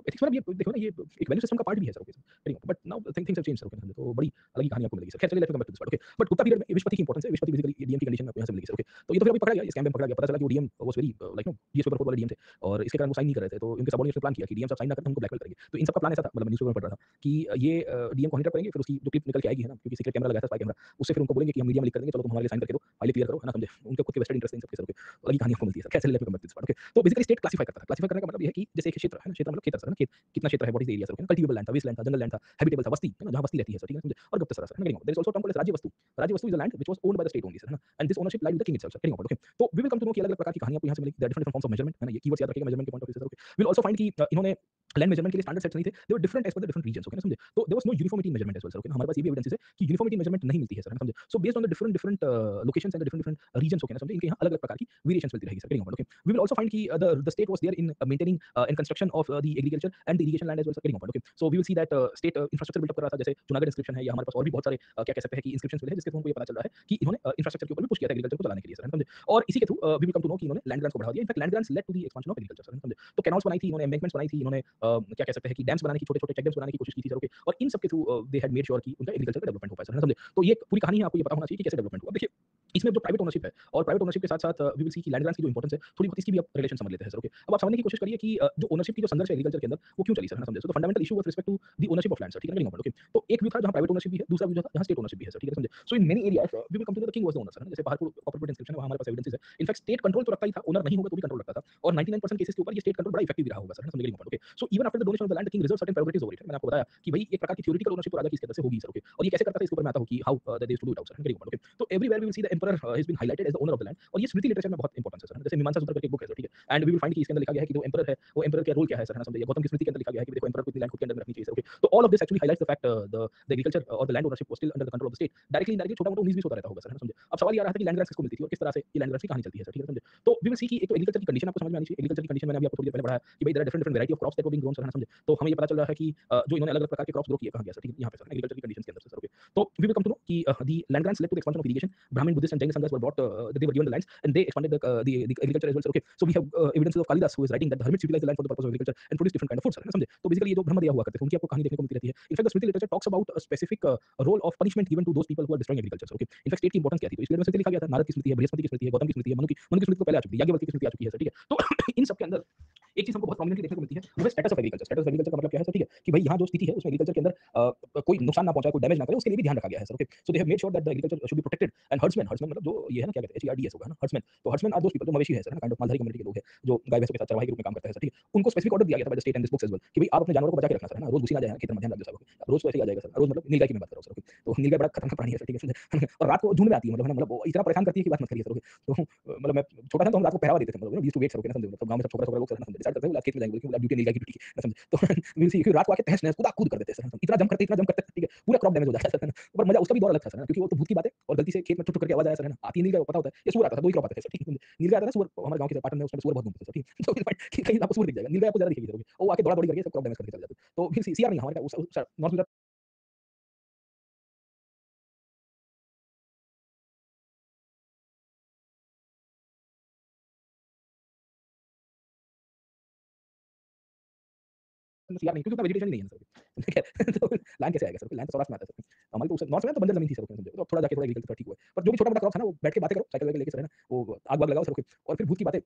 एथिक्स मतलब ये देखो ना, ये एक वैल्यू सिस्टम का पार्ट भी है sir, okay. But now things have changed sir, okay. तो बड़ी अलग ही कहानी आपको मिलेगी सर, खैर चलिए let's come back to this part, okay. But Gupta period में विशपति की इंपॉर्टेंस है, विशपति बेसिकली डीएम की कंडीशन में आपको यहाँ से मिलेगी सर, ओके। तो ये तो फिर अभी पकड़ा गया, स्कैम में पकड़ा गया, पता चला कि वो DM was very like no GS paper वाले डीएम थे और इसके कारण वो साइन नहीं कर रहे थे, तो इनके सबऑर्डिनेट्स ने प्लान किया कि डीएम साहब साइन ना करें तो हमको ब्लैकमेल करेंगे। तो इन सबका प्लान ऐसा था, मतलब न्यूज़पेपर में पढ़ रहा था कि ये डीएम को हनी ट्रैप करेंगे, फिर उसकी जो क्लिप निकल के आएगी, है ना, क्योंकि सीक्रेट कैमरा लगाया था, स्पाई कैमरा, उससे फिर उनको बोलेंगे कि हम मीडिया में लीक कर देंगे, चलो तुम हमारे लिए साइन करके दो, फाइलें क्लियर करो, है ना, समझे। उनके खुद के वेस्टेड इंटरेस्ट इन सब के सर, ओके। अलग ही कहानी आपको मिलती है सर, कैसे let me come back to this part, okay. तो बेसिकली स्टेट क्लासिफाई करता था, क्लासिफाई करने का मतलब ये है कि जैसे एक क्षेत्र है ना, क्षेत्र मतलब खेत सर, है ना, खेत कितना क्षेत्र है, what is the area sir, okay. Cultivable land था, वेस्ट लैंड था, जंगल लैंड था, हैबिटेबल था, बस्ती, है ना, जहाँ बस्ती रहती है सर, ठीक है, समझे। और गुप्त सर, है ना, there is also term called as राज्य वस्तु। राज्य वस्तु is a land which was owned by the state only sir, है ना, and this ownership lied with the king itself sir, okay. तो we will come to know कि अलग-अलग प्रकार की कहानियां आपको यहाँ से मिलेगी, there different forms of measurement, है ना, ये कीवर्ड्स याद रखिएगा मेजरमेंट के पॉइंट ऑफ व्यू से sir, okay. We will also find कि इन्होंने लैंड मेजरमेंट के लिए स्टैंडर्ड सेट्स नहीं थे, they were different as per the different regions, okay ना, समझे। तो there was no uniformity in measurement as well sir, okay. हमारे पास ये भी एविडेंसेस है कि यूनिफॉर्मिटी मेजरमेंट नहीं मिलती है सर, है ना, समझे। So based on the different different locations and the different different regions, okay ना, समझे, इनके यहाँ अलग-अलग प्रकार की वेरिएशंस मिलती रहेगी sir, okay. We will also find कि the state was there in maintaining and construction of the agriculture and the irrigation land as well sir, okay. So we will see that state infrastructure build up कर रहा था, जैसे जूनागढ़ इंस्क्रिप्शन है, या हमारे पास और भी बहुत सारे क्या कह सकते हैं कि इंस्क्रिप्शंस मिले हैं, जिसके थ्रू हमको ये पता चल रहा है कि इन्होंने इंफ्रास्ट्रक्चर के ऊपर भी पुश किया था एग्रीकल्चर को चलाने के लिए सर, समझे। और इसी के through we will come to know कि इन्होंने लैंड ग्रांट्स को बढ़ावा दिया, in fact land grants led to the expansion of agriculture sir, समझे। तो कैनाल्स बनाई थी इन्होंने, एम्बैंकमेंट्स बनाई थी इन्होंने, क्या कह सकते हैं कि डैम्स बनाने की, छोटे-छोटे चेक डैम्स बनाने की कोशिश की थी सर, ओके। और इन सब के through they had made sure कि उनका एग्रीकल्चर का डेवलपमेंट हो पाए सर, समझे। तो ये पूरी कहानी है, आपको ये पता होना चाहिए कि कैसे डेवलपमेंट हुआ। देखिए इसमें जो प्राइवेट ओनरशिप है और प्राइवेट ओनरशिप के साथ-साथ वी विल सी कि लैंड ग्रांट्स की जो इंपॉर्टेंस है, थोड़ी बहुत इसकी भी आप रिलेशन समझ लेते हैं सर, ओके। अब आप समझने की कोशिश करिए कि जो ओनरशिप की जो संघर्ष है एग्रीकल्चर के अंदर, वो क्यों चली सर, है ना, समझे। So the fundamental issue with respect to the ownership of land sir, ठीक है ना, ओके। तो एक व्यू था जहां प्राइवेट ओनरशिप भी है, दूसरा व्यू था जहां स्टेट ओनरशिप भी है सर, ठीक है, समझे। So in many areas we will come to the king was the owner sir, जैसे पहाड़पुर कॉर्पोरेट इंस्क्रिप्शन है, वहां हमारे पास एविडेंसेस है। इनफैक्ट स्टेट कंट्रोल तो रखता ही था, ओनर नहीं होगा तो भी कंट्रोल रखता था, और 99% केसेस के ऊपर ये स्टेट कंट्रोल बड़ा इफेक्टिव भी रहा होगा सर, समझिए, okay. So even after the donation of the land, the king reserve certain prerogatives over it. मैंने आपको बताया कि भाई एक प्रकार की थ्योरेटिकल ओनरशिप राजा की इसके अंदर से होगी सर, ओके। और ये कैसे करता था, इसके ऊपर मैं आता हूं कि how they used to do it out sir, okay. तो everywhere we will see the emperor has been highlighted as the owner of the land, और ये स्मृति लिटरेचर में बहुत इंपॉर्टेंस है सर, जैसे मीमांसा सूत्र करके एक बुक है सर, ठीक है। एंड वी विल फाइंड कि इसके अंदर लिखा गया है कि जो एम्परर है, वो एम्परर का रोल क्या है सर, है ना, समझिए। गौतम की स्मृति के अंदर लिखा गया है कि देखो एम्परर को इतनी लैंड खुद के अंदर में रखनी चाहिए सर, ओके। तो all of this actually highlights the fact the agriculture और the land ownership was still under the control of the state, directly indirectly छोटा-मोटा 19-20 होता रहता होगा सर, है ना, समझिए। अब सवाल ये आ रहा था कि लैंड ग्रांट्स किसको मिलती थी और किस तरह से ये लैंड ग्रांट्स की कहानी चलती है सर, ठीक है, समझे। तो वी विल सी कि एक तो एग्रीकल्चर की कंडीशन आपको समझ में आनी चाहिए। एग्रीकल्चर की कंडीशन मैंने अभी आपको थोड़ी देर पहले पढ़ाया कि भाई there are different different variety of crops that were being grown sir, है ना, समझे। तो हमें ये पता चल रहा है कि जो इन्होंने अलग-अलग प्रकार के क्रॉप्स ग्रो किए कहां गया सर, ठीक है, यहां पे सर एग्रीकल्चर की कंडीशंस के अंदर सर, ओके। तो we will come to know कि the land grants led to the expansion of irrigation, Brahmin, Buddhist and Jain संघर्ष were brought, they were given the lands and they expanded the agriculture as well sir, okay. So we have evidences of Kalidas who is writing that the hermits utilized the land for the purpose of agriculture and produced different kind of food sir, है ना, समझे। तो बेसिकली ये जो ब्रह्मदेव हुआ करते थे, उनकी आपको कहानी देखने को मिलती रहती है। In fact the Smriti literature talks about a specific role of punishment given to those people who are destroying agriculture, okay. In fact state की इंपॉर्टेंस क्या थी, तो इसलिए में लिखा गया था, नारद की स्मृति है, बृहस्पति की स्मृति है, गौतम की स्मृति है, मनु की स्मृति तो पहले आ चुकी थी, याज्ञवल्क्य की स्मृति आ चुकी है सर, ठीक है। तो इन सब के अंदर एक चीज हमको बहुत प्रोमिनेंटली देखने को मिलती है, वो है status of agriculture. Status of agriculture का मतलब क्या है सर? ठीक है कि भाई यहाँ जो स्थिति है उसमें एग्रीकल्चर के अंदर कोई नुकसान ना पहुंचाए, कोई डैमेज ना करे, उसके लिए भी ध्यान रखा गया है sir. Okay, so they have made sure that the agriculture should be protected and herdsman, herdsman मतलब जो ये है ना, क्या कहते हैं, HERDS होगा ना, हर्ड्समैन। तो हर्ड्समैन आर दोस पीपल जो मवेशी है सर, ना काइंड ऑफ मालधारी कम्युनिटी के लोग हैं जो गाय भैंसों के साथ चरवाही के रूप में काम करते हैं सर। ठीक है, उनको स्पेसिफिक ऑर्डर दिया गया था by the state and this books as well कि भाई आप अपने जानवरों को बचा के रखना सर, है ना, रोज घुसी ना जाए खेत में, ध्यान रखना सर। रोज तो ऐसे ही आ जाएगा सर, रोज मतलब नीलगाय की मैं बात कर रहा हूँ सर। ओके, तो नीलगाय बड़ा खतरनाक प्राणी है सर। ठीक है, और रात को झुंड में आती है, मतलब है ना, मतलब वो इतना परेशान करती है कि बात मत करिए सर। ओके, तो मतलब मैं छोटा था तो हम रात को पहरावा देते थे, मतलब used to wait sir. Okay ना, समझे, मतलब गांव में सब छोटा छोटा लोग सर ना, समझे, डिसाइड करते हैं खेत में जाएंगे क्योंकि ड्यूटी नीलगाय की ड्यूटी है ना, समझे। तो विल सी, रात को आके तहस नहस कूदा कूद कर देते हैं सर, इतना जम करते हैं, ठीक है, पूरा क्रॉप डैमेज हो जाता है सर। पर मजा उसका भी दौर अलग था सर, क्योंकि वो तो भूत की बात है और गलती से खेत में टुक टुक करके आवाज आया सर, है ना, आती नीलगाय पता होता है, ये सूअर आता था, दो ही क्रॉप आते थे सर। ठीक है, नीलगाय आता था, सूअर हमारे गांव के पाटन में उसमें सूअर बहुत घूमते थे सर। ठीक है, तो कि कहीं आपको सूअर दिख जाएगा, नीलगाय आपको ज्यादा दिखेगी सर। वो आके दौड़ा दौड़ी करके सब क्रॉप डैमेज करके चले जाते। तो फिर सीआर नहीं हमारे नॉर्थ सीआर नहीं, क्योंकि उतना वेजिटेशन नहीं है सर। ठीक है, तो लैंड कैसे आएगा सर? लैंड तो सौराष्ट्र में आता है सर। हमारी तो नॉर्थ में तो बंजर जमीन थी सर। समझे, तो थोड़ा जाके थोड़ा एग्रीकल्चर ठीक हुआ है, पर जो भी छोटा मोटा क्रॉप था ना, वो बैठ के बातें करो, साइकिल वाइकिल लेके सर, है ना, वो आग वाग लगाओ सर। ओके, और फिर भूत की बातें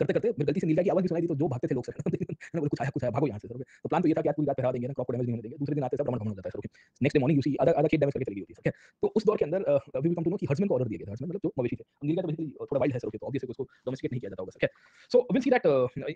करते करते फिर गलती से नीलगाय की आवाज भी सुनाई दी, तो जो भागते थे लोग सर, बोले कुछ आया भागो यहाँ से सर। तो प्लान तो ये था कि आज पूरी रात पहरा देंगे ना, क्रॉप को डैमेज नहीं होने देंगे, दूसरे दिन आते सब रमण भमण हो जाता है sir. Next day morning you see आधा आधा खेत डैमेज करके चली गई होती है सर। तो उस दौर के अंदर we will come to know कि हर्ड्समैन को ऑर्डर दिया गया था। हर्ड्समैन मतलब जो मवेशी थे, नीलगाय तो बेसिकली थोड़ा वाइल्ड है सर। ओके, तो ऑब्वियसली उसको डोमेस्टिकेट नहीं किया जाता होगा sir. So will see that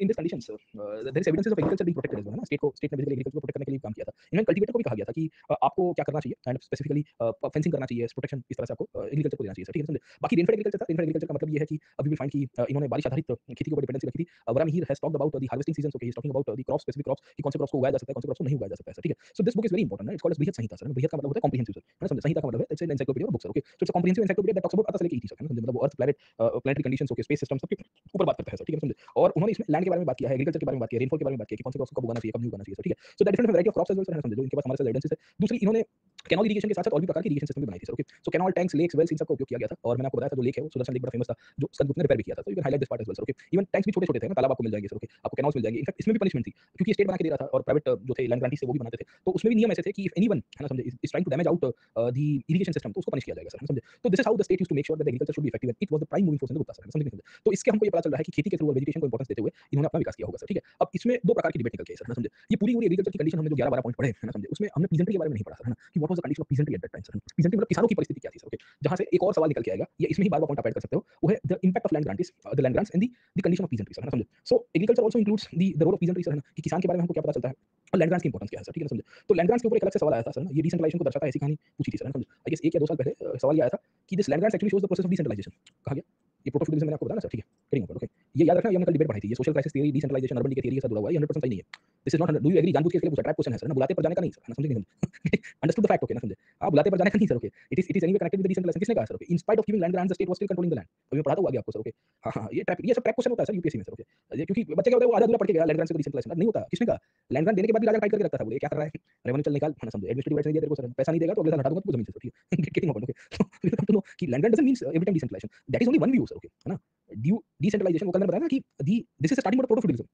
in this conditions there is evidences of agriculture being protected as well, है ना। स्टेट ने बेसिकली एग्रीकल्चर को प्रोटेक्ट करने के लिए काम किया था। इन्होंने कल्टीवेटर को भी कहा गया था कि आपको क्या करना चाहिए, काइंड ऑफ स्पेसिफिकली फेंसिंग करना चाहिए, प्रोटेक्शन इस तरह से आपको एग्रीकल्चर को देना चाहिए सर। ठीक है, समझे। बाकी रेनफेड एग्रीकल्चर था। रेनफेड एग्रीकल्चर का मतलब ये है कि अभी भी फाइंड कि इन्होंने बारिश आधारित खेती के ऊपर डिपेंडेंसी रखी थी। Varahamihira has talked about the harvesting season. Okay, he is talking about the crop, specific crops कि कौन से क्रॉप्स को उगाया जा सकता है, कौन से क्रॉप्स को नहीं उगाया जा सकता है सर। ठीक है, so this book is very important है। इट्स कॉल्ड एज़ बृहत संहिता सर। बृहत का मतलब होता है कॉम्प्रिहेंसिव सर, है ना, समझे। संहिता का मतलब है it's an encyclopedia book sir. Okay, so it's a comprehensive encyclopedia that talks about earth से लेके ईटी सर, है ना, समझे। मतलब वो earth, planet, planetary conditions, okay, space system सबके ऊपर बात करता है सर। ठीक है, समझे। और उन्होंने इसमें लैंड के बारे में बात किया है, एग्रीकल्चर के बारे में बात की है, रेनफॉल के बारे में बात की है कि कौन से क्रॉप्स को कब उगाना चाहिए, कब नहीं उगाना चाहिए सर। ठीक है, so that different variety of crops as well sir, है ना, समझे, जो इनके पास हमारे साथ एविडेंसेस है। दूसरी, इन्होंने कैनल इरिगेशन के साथ-साथ और भी प्रकार की इरिगेशन सिस्टम भी बनाई थी सर। ओके, सो कैनल, टैंक्स, लेक्स, वेल्स, इन सब का उपयोग किया गया था। और मैंने आपको बताया था जो लेक है वो सुदर्शन लेक बड़ा फेमस था, जो स्कंदगुप्त ने रिपेयर भी किया था। तो you can highlight this part as well sir. Okay, even tanks भी छोटे-छोटे थे ना, तालाब आपको मिल जाएंगे सर। ओके, आपको कैनल्स मिल जाएंगे। इनफैक्ट इसमें भी पनिशमेंट थी, क्योंकि स्टेट बना के दे रहा था और प्राइवेट जो थे लैंड ग्रांटीज से वो भी बनाते थे। तो उसमें भी नियम ऐसे थे कि इफ एनीवन, है ना, समझे, is trying to damage out the irrigation system, तो उसको पनिश किया जाएगा सर, है ना, समझे। तो this is how the state used to make sure that the agriculture should be effective and it was the prime moving force in the Gupta sir, समझे नहीं समझे। तो इसके हमको ये पता चल रहा है कि खेती के थ्रू और वेजिटेशन को इंपॉर्टेंस देते हुए इन्होंने अपना विकास किया होगा सर। ठीक है, अब इसमें दो प्रकार की डिबेट निकल के आई सर, है ना, समझे। ये पूरी पूरी एग्रीकल्चर की कंडीशन हमने जो 11-12 पॉइंट पढ़े, है ना, समझे, उसमें हमने पीजेंट्री के बारे में नहीं पढ़ा सर, है ना, कि what was the condition of peasantry eight that time sir. Peasantry मतलब किसानों की परिस्थिति क्या थी सर। ओके, जहां से एक और सवाल निकल के आएगा, ये इसमें ही बार-बार पॉइंट आप ऐड कर सकते हो, वो है the impact of land grants, the land grants and the condition of peasantry sir, है ना, समझे। So agriculture also includes the role of peasantry sir, है ना, कि किसान के बारे में हमको क्या पता चलता है और लैंड ग्रांट्स की इंपॉर्टेंस क्या है सर। ठीक है ना, समझे। तो लैंड ग्रांट्स के ऊपर एक अलग से सवाल आया था सर ना, ये डिसेंट्रलाइजेशन को दर्शाता है, ऐसी कहानी पूछी थी सर, है ना, समझे। आई गेस 1 या 2 साल पहले सवाल ये आया था कि this land grants actually shows the process of decentralization, कहा गया। ये प्रोटोफिलिज्म मैंने आपको बताया ना सर। ठीक है, करेंगे ऊपर। ओके, ये याद रखना, ये हमने कल डिबेट पढ़ाई थी, ये social crisis theory, decentralization, urban decay theory के साथ जुड़ा हुआ है, ये 100% सही नहीं है। This is not, do you agree, जानबूझ के इसके लिए पूछा, ट्रैप क्वेश्चन है सर, ना, बुलाते पर जाने का नहीं सर, है ना, समझे नहीं समझे। अंडरस्टूड द फैक्ट, ओके ना, समझे। हाँ, बुलाते पर जाने का नहीं sir. Okay, it is anyway connected with the decentralization, किसने कहा sir. Okay, in spite of giving land grants the state was still controlling the land. अभी मैं पढ़ाता हूँ आगे आपको सर। ओके, हाँ हाँ, ये सब ट्रैप क्वेश्चन होता है सर यूपीएससी में सर। ओके, ये क्योंकि बच्चे क्या होता है, वो आधा अधूरा पढ़ के गया लैंड ग्रांट्स से डिसेंट्रलाइजेशन नहीं होता, किसने कहा। लैंड ग्रांट देने के बाद भी राजा टाइट करके रखता था, बोले क्या कर रहा है, रेवेन्यू चल निकाल, है ना, समझे, एडमिनिस्ट्रेटिव राइट्स नहीं दिया तेरे को सर, पैसा नहीं देगा तो अगले साल हटा दूंगा तुमको जमीन से। ठीक है, getting okay, so we come to know कि land grant doesn't means every time decentralization, that is only one view sir. Okay, है ना, ड्यू डिसेंट्रलाइजेशन, वो कल मैंने बताया ना कि the this is starting point of protofeudalism.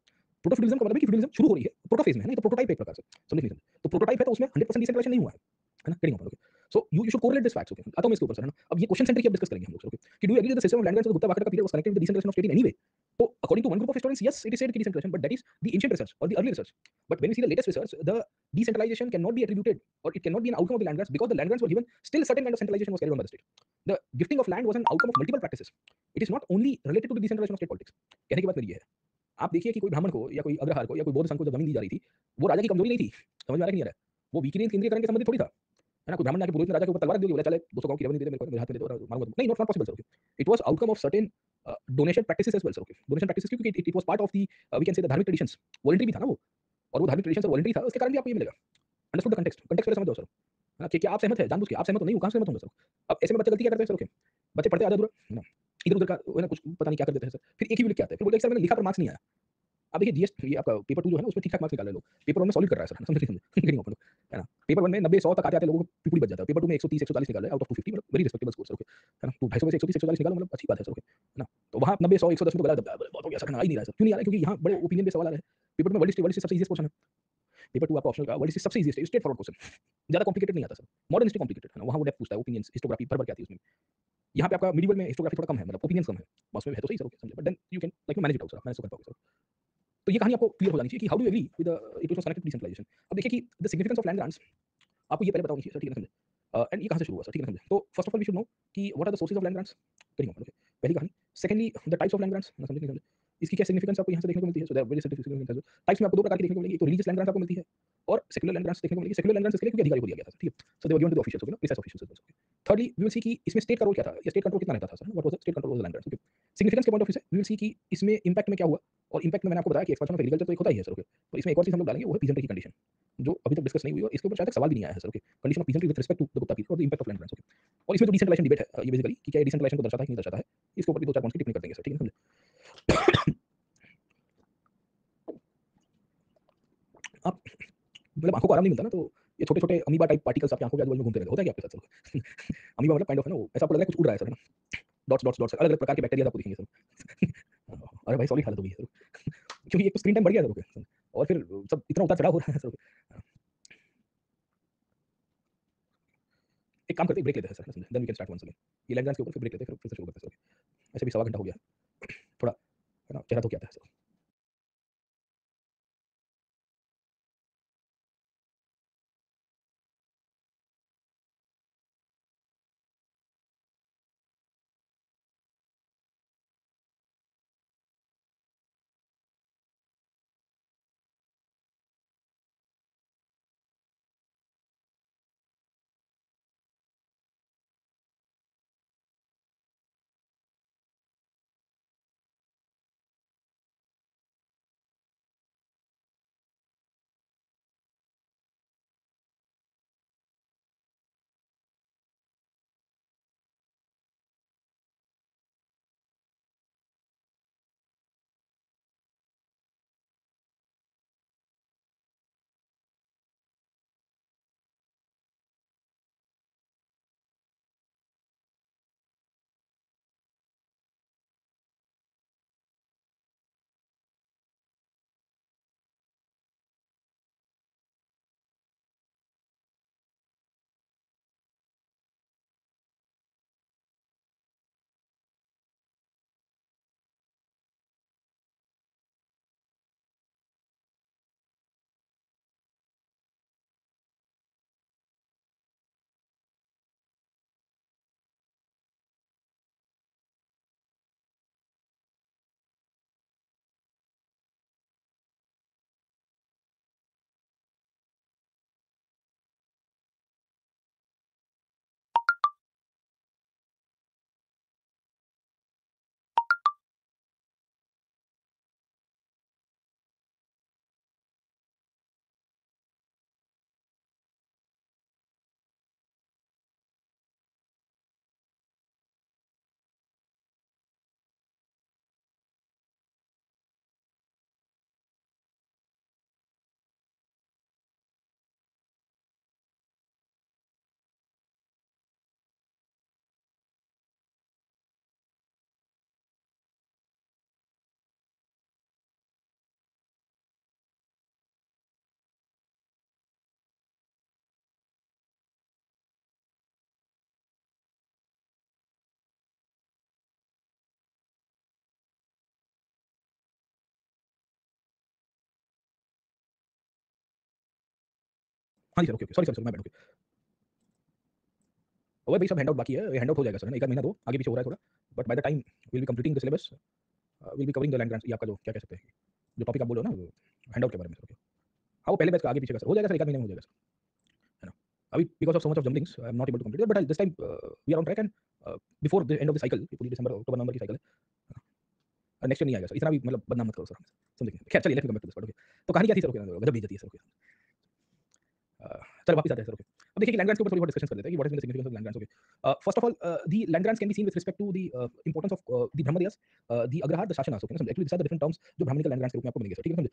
Protofeudalism का मतलब है कि फ्यूडलिज्म शुरू हो रही है, प्रोटो फेज में है ना, ये तो प्रोटोटाइप है एक प्रकार से, समझ नहीं समझे। तो प्रोटोटाइप है तो उसमें 100% डिसेंट्रलाइजेशन नहीं हुआ है ना, करेंगे अपन। Okay, so you should correlate this facts. Okay, आता हूं मैं इसके ऊपर सर, है ना। अब ये क्वेश्चन सेंटर की अब डिस्कस करेंगे हम लोग सर। ओके, कि do you agree that the system of land grants of Gupta Vakataka का period was connected with the decentralization of state in any way. तो according to one group of historians, yes, it is said decentralization, but that is the ancient research or the early research. But when we see the latest research, the decentralization cannot be attributed or it cannot be an outcome of the land grants, because the land grants were given, still certain kind of centralization was carried on by the state. The gifting of land was an outcome of multiple practices. It is not only related to the decentralization of state politics. कहने की बात मेरी ये है, आप देखिए कि कोई ब्राह्मण को या कोई अग्रहार को या कोई बौद्ध संघ को जब जमीन दी जा रही थी, वो राजा की कमजोरी नहीं थी। समझ में आ रहा है कि नहीं आ रहा है? वो वीकनेस केंद्रीयकरण के संबंधित थोड़ी था, है ना। कोई ब्राह्मण आके पुरोहित ने राजा के ऊपर तलवार रख दी, बोला चले 200 गांव की रेवेन्यू दे दे मेरे को, मेरे हाथ में दे दो और मारूंगा तुमको। नहीं, not possible sir. Okay, it was outcome of certain donation practices as well sir. Okay, donation practices, क्योंकि it was part of the we can say the धार्मिक ट्रेडिशंस, वॉलंटरी भी था ना वो, और वो धार्मिक ट्रेडिशंस और वॉलंटरी था, उसके कारण भी आपको ये मिलेगा। अंडरस्टूड द कॉन्टेक्स्ट, कॉन्टेक्स्ट पहले समझ जाओ सर, है ना, कि क्या आप सहमत हैं जानबूझ के, आप सहमत हो नहीं हो, कहां से सहमत होंगे सर। अब ऐसे में बच्चे गलती क्या करते हैं सर। ओके, बच्चे पढ़ते आधा अधूरा, है ना, इधर-उधर का, है ना, कुछ पता नहीं क्या कर देते हैं सर, फिर एक ही भी लिख के आते हैं, फिर बोलते हैं सर मैंने लिखा पर मार्क्स नहीं आया। अब देखिए जीएस, ये आपका पेपर 2 जो है ना, उसमें ठीक-ठाक मार्क्स निकाल रहे हैं लोग। पेपर 1 में सॉलिड कर रहा है सर, समझ नहीं समझे, गेटिंग ओपन, है ना। पेपर 1 में 90-100 तक आते-आते लोगों को पिपुड़ी बच जाता है। पेपर 2 में 130 140 निकाल रहे हैं आउट ऑफ 250, मतलब very respectable score sir. Okay, है ना, तो 250 में से 130 140 निकालो, मतलब अच्छी बात है सर। ओके, है ना। तो वहाँ 90 100 110 में तो गला बहुत हो गया सर, आ ही नहीं रहा है सर। क्यों नहीं आ रहा है? क्योंकि यहाँ बड़े ओपिनियन पे सवाल आ रहे हैं। पेपर में वर्ल्ड हिस्ट्री सबसे ईज़ीएस्ट क्वेश्चन है। पेपर 2 आपका ऑप्शनल का वर्ल्ड हिस्ट्री सबसे ईज़ीएस्ट है, स्ट्रेट फॉरवर्ड क्वेश्चन, ज़्यादा कॉम्प्लिकेटेड नहीं आता सर। मॉडर्न हिस्ट्री कॉम्प्लिकेटेड है ना, वहाँ वो डेप्थ पूछता है, ओपिनियंस, हिस्टोग्राफी भर-भर के आती है उसमें। यहाँ पे आपका मिडिवल में हिस्टोग्राफी थोड़ा कम है, मतलब ओपिनियंस कम है। बस में है तो सही सर। ओके, समझे, but then you can like manage it out sir, manage तो कर पाओगे सर। तो ये कहानी आपको क्लियर हो जानी चाहिए कि how do you agree with it was connected to decentralization. अब देखिए कि the significance of land grants आपको ये पहले पता होनी चाहिए सर, ठीक है ना समझे। एंड ये कहाँ से शुरू हुआ सर, ठीक है ना समझे। तो first of all we should know कि what are the sources of land grants, करिए ओके, पहली कहानी। Secondly the types of land grants, ना समझे नहीं समझे, इसकी क्या सिग्निफिकेंस आपको यहाँ से देखने को मिलती है। सो देयर वेरी सिग्निफिकेंस है। टाइप्स में आपको दो प्रकार की देखने को मिलेगी, एक तो रिलीजियस लैंड ग्रांट्स आपको मिलती है और सेक्युलर लैंड ग्रांट्स देखने को मिलेगी। सेक्युलर लैंड ग्रांट्स इसके लिए क्योंकि अधिकारी को दिया गया था, ठीक है। So they were given to the officials, okay ना, precise officials. Thirdly we will see कि इसमें स्टेट का रोल क्या था, ये स्टेट कंट्रोल कितना रहता था sir, what was the state control of the land grants, okay. Significance के पॉइंट ऑफ व्यू से वी विल सी कि इसमें इंपैक्ट में क्या हुआ, और इंपैक्ट में मैंने आपको बताया कि एक्सपेंशन ऑफ एग्रीकल्चर तो एक होता ही है सर, ओके। तो इसमें एक और चीज हम लोग डालेंगे, वो है पीजेंट्री की कंडीशन, जो अभी तक डिस्कस नहीं हुई और इसके ऊपर शायद तक सवाल भी नहीं आया है sir, okay. Condition of peasantry with respect to the Gupta period और the impact of land grants, okay. और इसमें जो डिसेंट्रलाइजेशन डिबेट है ये बेसिकली कि क्या डिसेंट्रलाइजेशन को दर्शाता है कि नहीं दर्शाता है, इसके ऊपर भी दो चार पॉइंट्स की टिप्पणी कर देंगे सर, ठीक है समझे। आप मतलब आंखों को आराम नहीं मिलता ना, तो ये छोटे-छोटे अमीबा टाइप पार्टिकल्स आपकी आंखों के आजू-बाजू में घूमते रहते हैं, होता है क्या आपके साथ सर? अमीबा मतलब काइंड ऑफ है ना वो, ऐसा आपको लग रहा है कुछ उड़ रहा है सर, है ना? डॉट्स डॉट्स डॉट्स अलग-अलग प्रकार के बैक्टीरिया आपको दिखेंगे सर। अरे भाई सॉलिड हालत हो गई है सर। क्योंकि एक तो स्क्रीन टाइम बढ़ गया सर, ओके। और फिर सब इतना उतार-चढ़ाव हो रहा है सर। एक काम करते हैं, ब्रेक लेते हैं sir, then we can start once again. ये लैंड के ऊपर फिर ब्रेक लेते हैं, फिर से शुरू करते हैं सर। ऐसे भी सवा घंटा हो गया है, थोड़ा है ना, चेहरा धो के आता है सर। हाँ जी sir, okay, okay. Sorry sir, my bad, okay. और भाई सब हैंडआउट बाकी है, ये हैंडआउट हो जाएगा सर, है ना, 1 आध महीना दो, आगे पीछे हो रहा है थोड़ा। But by the time we will be completing the syllabus, we will be covering the land grants, ये आपका जो क्या कह सकते हैं, जो टॉपिक आप बोल रहे हो ना हैंडआउट के बारे में सर, ओके। हाँ, वो पहले बैच का आगे पीछे का सर हो जाएगा सर, 1 आध महीने में हो जाएगा सर, है ना। अभी because of so much of jumblings I am not able to complete it, but this time we are on track and before the end of the cycle, ये पूरी दिसंबर, अक्टूबर, नवंबर की साइकिल है। नेक्स्ट ईयर नहीं आएगा सर, इतना भी मतलब बदनाम मत करो सर, समझे? खैर चलिए, let me come back to this part, okay. तो कहानी क्या थी सर, ओके, गजब बेइज्जती है सर, ओके। चलो वापस आते हैं सर, ओके। अब देखिए कि लैंड ग्रांट्स के ऊपर थोड़ी बहुत डिस्कशन कर लेते हैं कि what is the significance of land grants, okay. First of all the land grants can be seen with respect to the importance of the Brahmadeyas, the Agrahara, the Shasanas, okay ना, actually this are the different terms जो ब्राह्मणिकल लैंड ग्रांट्स के रूप में आपको मिलेंगे सर, ठीक है ना।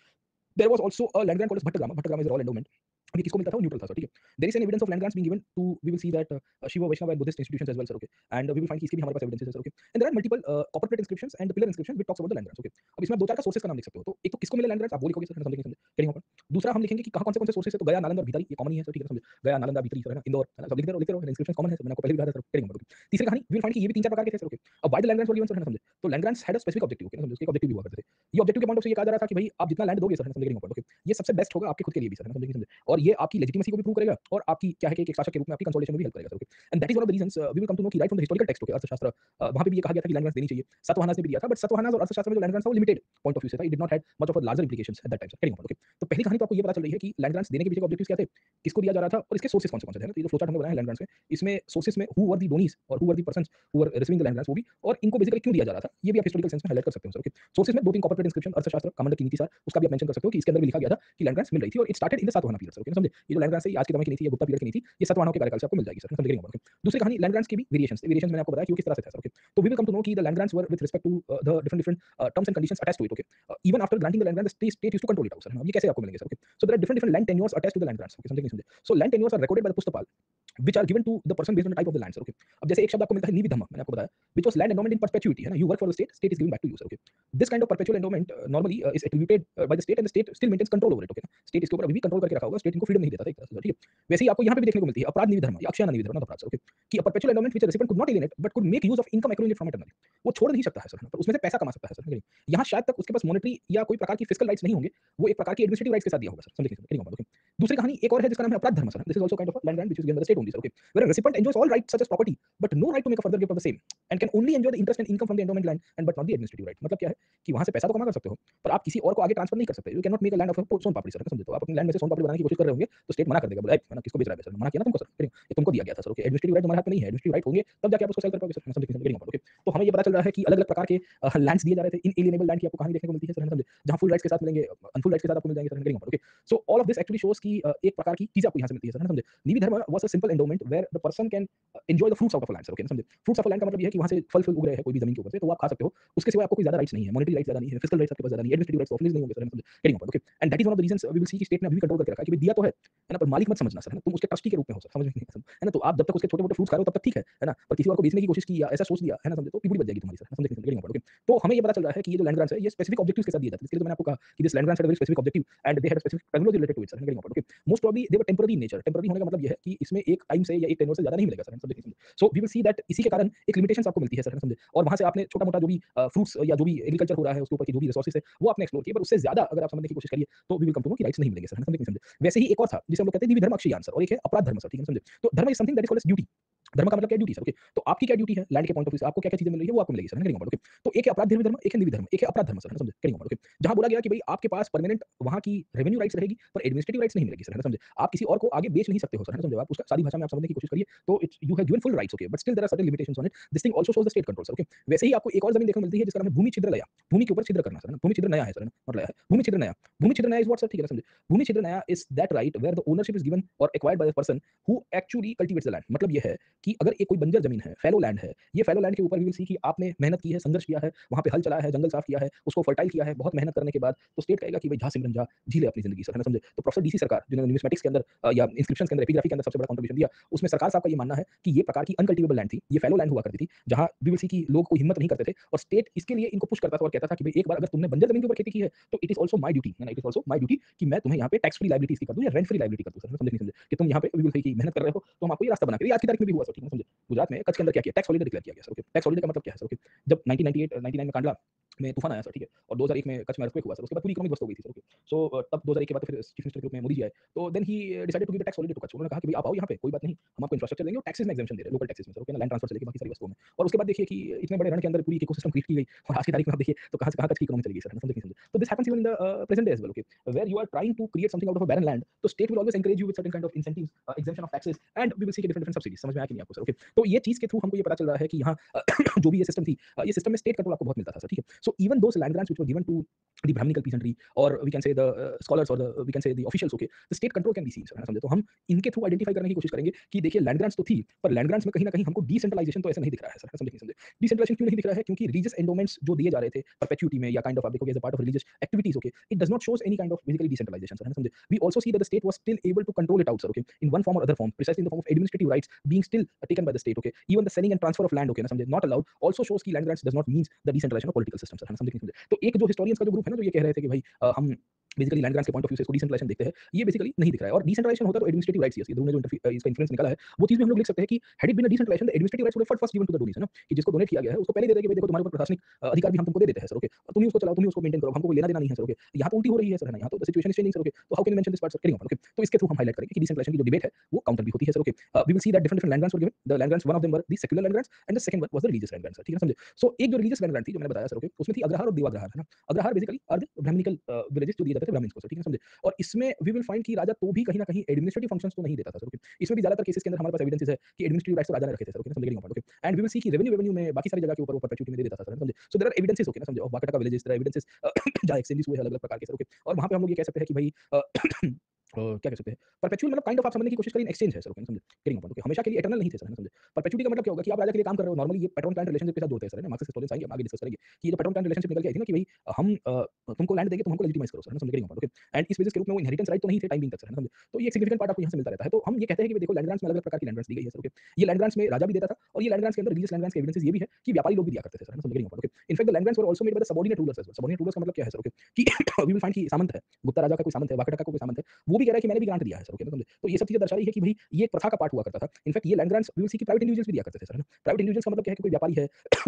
There was also a land grant called as Bhattagram, Bhattagram is royal endowment. अभी किसको मिलता था, वो न्यूट्रल था सर, ठीक है। There is an evidence of land grants being given to, we will see that Shiva Vaishnava and Buddhist institutions as well sir, okay. And we will find कि इसके भी हमारे पास एविडेंसेस है sir, okay. And there are multiple copper plate inscriptions and pillar inscription which talks about the land grants, okay. अब इसमें आप दो चार का सोर्सेस का नाम लिख सकते हो, तो एक तो किसको मिले लैंड ग्रांट्स आप वो लिखोगे सर, समझ नहीं समझे, कहीं पर। दूसरा हम लिखेंगे कि कहां कौन से सोर्सेस है, तो गया, नालंदा और भीतरी, ये कॉमन ही है सर, ठीक है, समझे। गया, नालंदा, भीतरी सर, है ना, इंदौर, है ना, सब लिखते रहो, इंस्क्रिप्शंस कॉमन है सर, मैंने आपको पहले भी कहा था सर, कहीं पर, ओके। तीसरी कहानी वी विल फाइंड कि ये भी तीन चार प्रकार के थे सर, ओके। अब why the land grants were given sir, है ना, समझे। तो land grants had a specific objective, okay ना, समझे, उसके ऑब्जेक्टिव भी हुआ करते थे। ये ऑब्जेक्टिव के पॉइंट ऑफ से ये कहा जा रहा था कि भाई आप जितना लैंड दोगे सर, है ना, समझ रहे ओके, ये सबसे बेस्ट होगा आपके खुद के लिए भी सर, है ना, समझे कि नहीं समझे? और ये आपकी लेजिटिमेसी को भी प्रूव करेगा और आपकी क्या है कि एक शासक के रूप में आपकी कंसोलिडेशन में भी हेल्प करेगा sir, okay. And that is one of the reasons we will come to know कि right from the historical text, okay, Arthashastra, वहां पे भी ये कहा गया था कि लैंड ग्रांट्स देनी चाहिए। सातवाहनास ने भी दिया था, बट सातवाहनास और अर्थशास्त्र में जो लैंड ग्रांट्स था वो लिमिटेड पॉइंट ऑफ व्यू से था, it did not have much of a larger implications eight that time sir, okay. तो पहली कहानी तो आपको ये पता चल रही है कि लैंड ग्रांट्स देने के पीछे ऑब्जेक्टिव्स क्या थे, किसको दिया जा रहा था और इसके सोर्सेस कौन से थे, है ना। तो ये जो फ्लो चार्ट हमने बनाया है लैंड ग्रांट्स में, इसमें सोर्सेस में हु वर द डोनीज और who were the persons who were receiving the land grants वो भी, और इनको बेसिकली क्यों दिया जा रहा था ये भी आप हिस्टोरिकल सेंस में हाईलाइट कर सकते हो सर, ओके। सोर्सेस में 2-3 कॉर्पोरेट इंस्क्रिप्शन, अर्थशास्त्र, कमांडर की नीति सार, उसका भी आप मेंशन कर सकते हो कि इसके अंदर भी लिखा गया था कि लैंड ग्रांट्स मिल रही थी और it started in the Satavahana period sir, okay, समझे। ये जो लैंड ग्रांट्स है ये आज के समय की नहीं थी, ये गुप्ता पीरियड की नहीं थी, ये सातवाहनों के कार्यकाल से आपको मिल जाएगी सर, समझ रहे होंगे। दूसरी कहानी लैंड ग्रांट्स की भी वेरिएशंस थे, वेरिएशंस मैंने आपको बताया कि वो किस तरह से था सर, ओके। तो we will come to know कि the land grants were with respect to the different different terms and conditions attached to it, okay. Even after granting the land grant the state used to control it out sir, ये कैसे आपको मिलेंगे sir, okay. So there are different different land tenures attached to the land grants, okay, समझे कि नहीं समझे। So land tenures are recorded by the pustapal which are given to the person based on the type of the land sir, okay। अब जैसे एक शब्द आपको मिलता है निविधम, मैंने आपको बताया, which was land endowment in perpetuity, है ना, you work for the state, state is giving back to you sir, okay। this kind of perpetual endowment normally is attributed by the state and the state still maintains control over it, okay ना। state इसके ऊपर अभी भी कंट्रोल करके रखा होगा, state इनको फ्रीडम नहीं देता था एक तरह से, ठीक है। वैसे ही आपको यहाँ पे भी देखने को मिलती है अपराध निविधर्म या अक्षय निविधर्म, अपराध सर, ओके, कि a perpetual endowment which a recipient could not alienate but could make use of income accruing from eternally, वो छोड़ नहीं सकता है सर, पर उसमें से पैसा कमा सकता है सर। यहाँ शायद तक उसके पास मॉनेटरी या कोई प्रकार की फिजिकल राइट्स नहीं होंगे, वो एक प्रकार की एडमिनिस्ट्रेटिव राइट्स के साथ दिया होगा सर, समझे कि नहीं। दूसरी कहानी एक और है जिसका नाम है अपराध धर्म sir, this is also kind of land grant which is given by the state only sir, okay, where a recipient enjoys all rights such as property but no right to make a further gift of the same and can only enjoy the interest and income from the endowment land and but not the administrative right। मतलब क्या है कि वहां से पैसा तो कमा कर सकते हो पर आप किसी और को आगे ट्रांसफर नहीं कर सकते, you can not make a land of soan papdi sir, समझे। तो आप अपने लैंड में से सोन पापड़ी बनाने की कोशिश कर रहे होंगे तो स्टेट मना कर देगा, बोला है ना, किसको बेच रहा है सर, मना किया ना तुमको सर, ये तुमको दिया गया था सर, ओके। एडमिनिस्ट्रेटिव राइट तुम्हारे हाथ में नहीं है, एडमिनिस्ट्रेटिव राइट होंगे तब जाके आप उसको सेल कर पाओगे सर, समझे, ओके। तो हमें ये पता चल रहा है कि अलग अलग प्रकार के लैंड्स दिए जा रहे थे, इनएलिएनेबल लैंड की आपको कहानी देखने को मिलती है सर, समझे, जहां फुल राइट्स के साथ मिलेंगे, अनफुल राइट्स के साथ आपको मिल जाएंगे sir, okay. So all of this actually shows की एक प्रकार की चीज आपको यहां से मिलती है सर, समझे। Nivi dharma was a simple endowment where the person can enjoy the fruits out of land sir, okay, समझे। फ्रूट्स ऑफ लैंड का मतलब ये है कि वहां से फल फूल उग रहे हैं कोई भी जमीन के ऊपर से, तो वो आप खा सकते हो, उसके सिवा आपको कोई ज्यादा राइट्स नहीं है, मॉनेटरी राइट्स ज्यादा नहीं है, फिजिकल राइट्स आपके पास ज्यादा नहीं है, एडमिनिस्ट्रेटिव राइट्स ऑफिस नहीं होंगे सर, समझे, getting okay. And that is one of the reasons we will see कि स्टेट ने अभी भी कंट्रोल करके रखा है कि भाई दिया तो है ना, पर मालिक मत समझना सर, है ना, तुम उसके ट्रस्टी के रूप में हो सर, समझ में नहीं है ना। तो आप जब तक उसके छोटे मोटे फ्रूट्स खा रहे हो तब तक ठीक है ना, पर किसी और को बेचने की कोशिश की या ऐसा सोच दिया है ना, समझे, तो पीपुल बच जाएगी तुम्हारी सर, समझे, गेटिंग ओके। तो हमें ये पता चल रहा है कि ये जो लैंड ग्रांट्स है ये स्पेसिफिक ऑब्जेक्टिव्स के साथ दिए जाते हैं, इसके लिए तो मैंने आपको कहा कि this land grants had a very specific objective and they had a specific technology related to it sir, getting okay. Most probably they were temporary in nature, temporary होने का मतलब ये है कि इसमें एक टाइम से या एक टेन्योर से ज्यादा नहीं मिलेगा सर, समझे। So we will see that इसी के कारण एक लिमिटेशंस आपको मिलती है सर, समझे। और वहां से आपने छोटा मोटा जो भी फ्रूट्स या जो भी एग्रीकल्चर हो रहा है उसके ऊपर की जो भी रिसोर्सेज है वो आपने एक्सप्लोर किया, पर उससे ज्यादा अगर आप समझने की कोशिश करिए तो we will come to know कि राइट्स नहीं मिलेंगे सर, समझे। वैसे ही एक और था जिसे हम लोग कहते हैं धर्म अक्षय आंसर, और एक है अपराध धर्म सर, ठीक है, समझे। तो dharma is something that is called as duty, धर्म का मतलब क्या है, ड्यूटी सर, ओके। तो आपकी क्या ड्यूटी है लैंड के पॉइंट ऑफ व्यू से, आपको क्या क्या चीजें मिल रही है वो आपको मिलेगी सर, ओके। तो एक है अपराध धर्म, एक है निवि धर्म, एक है अपराध धर्म सर, समझे, ओके। जहां बोला गया कि भाई आपके पास परमानेंट वहां की रेवेन्यू राइट्स रहेगी पर एडमिनिस्ट्रेटिव राइट्स नहीं मिलेगी सर, समझे। आप किसी और को आगे बेच नहीं सकते हो सर, समझे। आप उसका सारी भाषा में आप समझने की कोशिश करिए तो it's you have given full rights, okay, but still there are certain limitations on it, this thing also shows the state control sir, okay. वैसे ही आपको एक और जमीन देखने को मिलती है जिसका नाम है भूमि छिद्र लया, भूमि के ऊपर छिद्र करना सर, भूमि छिद्र नया है सर, नॉट लया है, भूमि छिद्र नया। भूमि chhidra nyaya is what sir, ठीक है, समझे। Bhumi chhidra nyaya is that right where the ownership is given और acquired by the person who actually cultivates the land. मतलब ये है कि अगर एक कोई बंजर जमीन है, फैलो लैंड है, ये फैलो लैंड के ऊपर वी विल सी कि आपने मेहनत की है, संघर्ष किया है, वहां पे हल चलाया है, जंगल साफ किया है, उसको फर्टाइल किया है, बहुत मेहनत करने के बाद तो स्टेट कहेगा कि भाई जा सिमरन जा, जी ले अपनी जिंदगी सर, है ना, समझे। तो प्रोफेसर डीसी सरकार जिन्होंने न्यूमिस्मेटिक्स के अंदर या इंस्क्रिप्शंस के अंदर एपिग्राफी के अंदर सबसे बड़ा कंट्रीब्यूशन दिया, उसमें सरकार साहब का ये मानना है कि ये प्रकार की अनकल्टिवेबल लैंड थी, ये फैलो लैंड हुआ करती थी, जहां वी विल सी कि लोग कोई हिम्मत नहीं करते थे और स्टेट इसके लिए इनको पुश करता था और कहता था कि भाई एक बार अगर तुमने बंजर जमीन के ऊपर खेती की है तो it is also my duty, है ना, it is also my duty कि मैं तुम्हें यहाँ पे टैक्स फ्री लायबिलिटी इसकी कर दूं या रेंट फ्री लायबिलिटी कर दूं सर, समझे नहीं समझे, कि तुम यहाँ पे वी विल सी कि मेहनत कर रहे हो तो हम आपको ये रास्ता बना के दिए। आज की तारीख में भी हुआ सर, ठीक है, समझे। गुजरात में कच्छ के अंदर क्या किया, टैक्स हॉलिडे डिक्लेयर किया गया सर, ओके। टैक्स हॉलिडे का मतलब क्या है सर, ओके। जब 1998 99 में कांडला में तूफान आया सर, ठीक है, और 2001 में कच्छ में अर्थक्वेक हुआ सर, उसके बाद पूरी इकोनॉमी ध्वस्त हो गई थी सर, ओके। सो तब 2001 के बाद तो फिर चीफ मिनिस्टर के रूप में मोदी जी आए, तो then he decided to give a tax holiday to Kutch. उन्होंने कहा कि भाई आप आओ यहाँ पे, कोई बात नहीं, हम आपको इंफ्रास्ट्रक्चर देंगे और टैक्सेस में एग्जेम्पशन दे रहे हैं, लोकल टैक्सेस में सर, ओके ना, लैंड ट्रांसफर से लेके बाकी सारी वस्तुओं में। और उसके बाद देखिए कि इतने बड़े रण के अंदर पूरी इकोसिस्टम क्रिएट की गई और आज की तारीख में आप देखिए तो कहाँ से कहाँ तक की इकोनॉमी चली गई सर, समझे नहीं समझे। तो this happens even in the present day as well, okay, where you are trying to create something out of a barren land, तो state will always encourage you with certain kind of incentives, exemption of taxes and we will see different different subsidies, समझ में आया कि नहीं आपको सर, ओके। तो ये चीज के थ्रू हमको ये पता चल रहा है कि यहाँ जो भी ये सिस्टम थी, ये सिस्टम में स्टेट कंट्रोल आपको बहुत मिलता था सर, ठीक है। So even those land grants which were given to the Brahminical peasantry or we can say the scholars or the we can say the officials, okay, the state control can be seen sir, है ना, समझे। तो हम इनके थ्रू आइडेंटिफाई करने की कोशिश करेंगे कि देखिए लैंड ग्रांट्स तो थी पर लैंड ग्रांट्स में कहीं ना कहीं हमको डिसेंट्रलाइजेशन तो ऐसा नहीं दिख रहा है सर, समझे नहीं समझे। डिसेंट्रलाइजेशन क्यों नहीं दिख रहा है, क्योंकि रिलीजियस एंडोमेंट्स जो दिए जा रहे थे परपेचुइटी में या काइंड ऑफ आप देखोगे as a part of religious activities, okay, it does not shows any kind of basically decentralization sir, है ना, समझे। We also see that the state was still able to control it out sir, okay, in one form or other form, precisely in the form of administrative rights being still taken by the state, okay, even the selling and transfer of land, okay ना, समझे, not allowed, also shows कि land grants does not means the decentralization of political system sir, है ना, समझे नहीं समझे। तो एक जो historians का जो ग्रुप है ना जो ये कह रहे थे कि भाई हम बेसिकली लैंड ग्रांट्स के पॉइंट ऑफ व्यू से इसको डिसेंट्रलाइजेशन देखते हैं, ये बेसिकली नहीं दिख रहा है। और डिसेंट्रलाइजेशन होता है तो एडमिनिस्ट्रेटिव राइट्स, यस, ये दोनों जो इसका इन्फ्लुएंस निकाला है, वो चीज़ भी हम लोग लिख सकते हैं कि had it been a decentralisation the administrative rights would have first given to the donees, है ना? कि जिसको डोनेट किया गया है उसको पहले दे देंगे, देखो तुम्हारे ऊपर प्रशासनिक अधिकार भी हम तुमको दे देते हैं सर, ओके, तुम ही उसको चलाओ, तुम ही उसको मेंटेन करो, हमको कोई लेना देना नहीं है सर, ओके। यहाँ तो उल्टी हो रही है सर, है ना? यहाँ तो the situation is changing sir, okay. तो how can you mention this part sir? करेंगे, ओके। तो इसके थ्रू हम हाइलाइट करेंगे कि डिसेंट्रलाइजेशन की जो डिबेट है वो काउंटर भी होती है sir, okay. We will see that different different land grants were given, the land grants one of them were the secular land grants and the second one was the religious land grants, ठीक है, समझे? सो एक जो रिलीजियस लैंड ग्रांट थी जो मैंने बताया सर, ओके, उसमें थी अग्रहार और देवाग्रहार, है ना? Agrahara basically are the brahmanical villages जो दिए जाते थे ब्राह्मण्स को सर, ठीक है, समझे? और इसमें वी विल फाइंड कि राजा तो भी कहीं न कहीं एडमिनिस्ट्रेटिव फंक्शंस तो नहीं देता था सर, ओके। इसमें भी ज़्यादातर केसेस के अंदर हमारे पास एविडेंसेस है कि एडमिनिस्ट्रेटिव राइट्स तो राजा ने रखे थे सर, ओके, समझ गए okay. And we will see कि रेवेन्यू में बाकी सारी जगह के ऊपर वो परपेचुइटी में दे देता था सर, समझे? So there are evidences, okay ना, समझे? Of Vakataka villages, there are evidences जहाँ एक्सचेंजेस हुए हैं अलग-अलग प्रकार के सर, ओके। और वहाँ पे हम लोग ये कह सकते हैं कि भई क्या कह सकते हैं? परपेचुअल मतलब काइंड ऑफ आप समझने की कोशिश करिए, एक्सचेंज है सर, ओके, समझे? Getting point, okay. हमेशा के लिए इटर्नल नहीं थे सर, है ना, समझे? परपेचुइटी का मतलब क्या होगा कि आप राजा के लिए काम कर रहे हो, नॉर्मली ये पैट्रन क्लाइंट रिलेशनशिप के साथ जोड़ते हैं सर, है ना? मार्क्सिस्ट हिस्टोरियंस आएंगे, हम आगे डिस्कस करेंगे कि ये जो पैट्रन क्लाइंट रिलेशनशिप निकल के आई थी ना कि भई हम तुमको लैंड देंगे, तुम हमको लेजिटिमाइज़ करो सर, है ना, समझ गेटिंग पॉइंट, ओके। एंड इस बेसिस के रूप में वो इनहेरिटेंस राइट तो नहीं थे टाइम बीइंग तक सर, है ना, समझे? तो ये एक सिग्निफिकेंट पार्ट आपको यहाँ से मिलता रहता है। तो हम ये कहते हैं कि देखो लैंड ग्रांट्स में अलग-अलग प्रकार की लैंड ग्रांट्स दी गई है सर, ओके। ये लैंड ग्रांट्स में राजा भी देता था और ये लैंड ग्रांट्स के अंदर रिलीजियस लैंड ग्रांट्स के एविडेंसेस ये भी है कि व्यापारी लोग भी दिया करते थे सर, है ना, समझ getting point, okay. In fact the land grants were also made by the subordinate rulers as well. Subordinate rulers का मतलब क्या है सर, ओके, कि वी विल फाइंड कि सामंत है, गुप्ता राजा का कोई सामंत है, वाकाटका का कोई सामंत है, वो भी कह रहा है कि मैंने भी ग्रांट दिया है सर, ओके ना, समझे? तो ये सब चीज़ें दर्शा रही है कि भई ये एक प्रथा का पार्ट हुआ करता था। इनफैक्ट ये land grants we will see कि प्राइवेट इंडिविजुअल्स भी दिया करते थे सर, है ना? प्राइवेट इंडिविजुअल्स का मतलब क्या है कि कोई व्यापारी है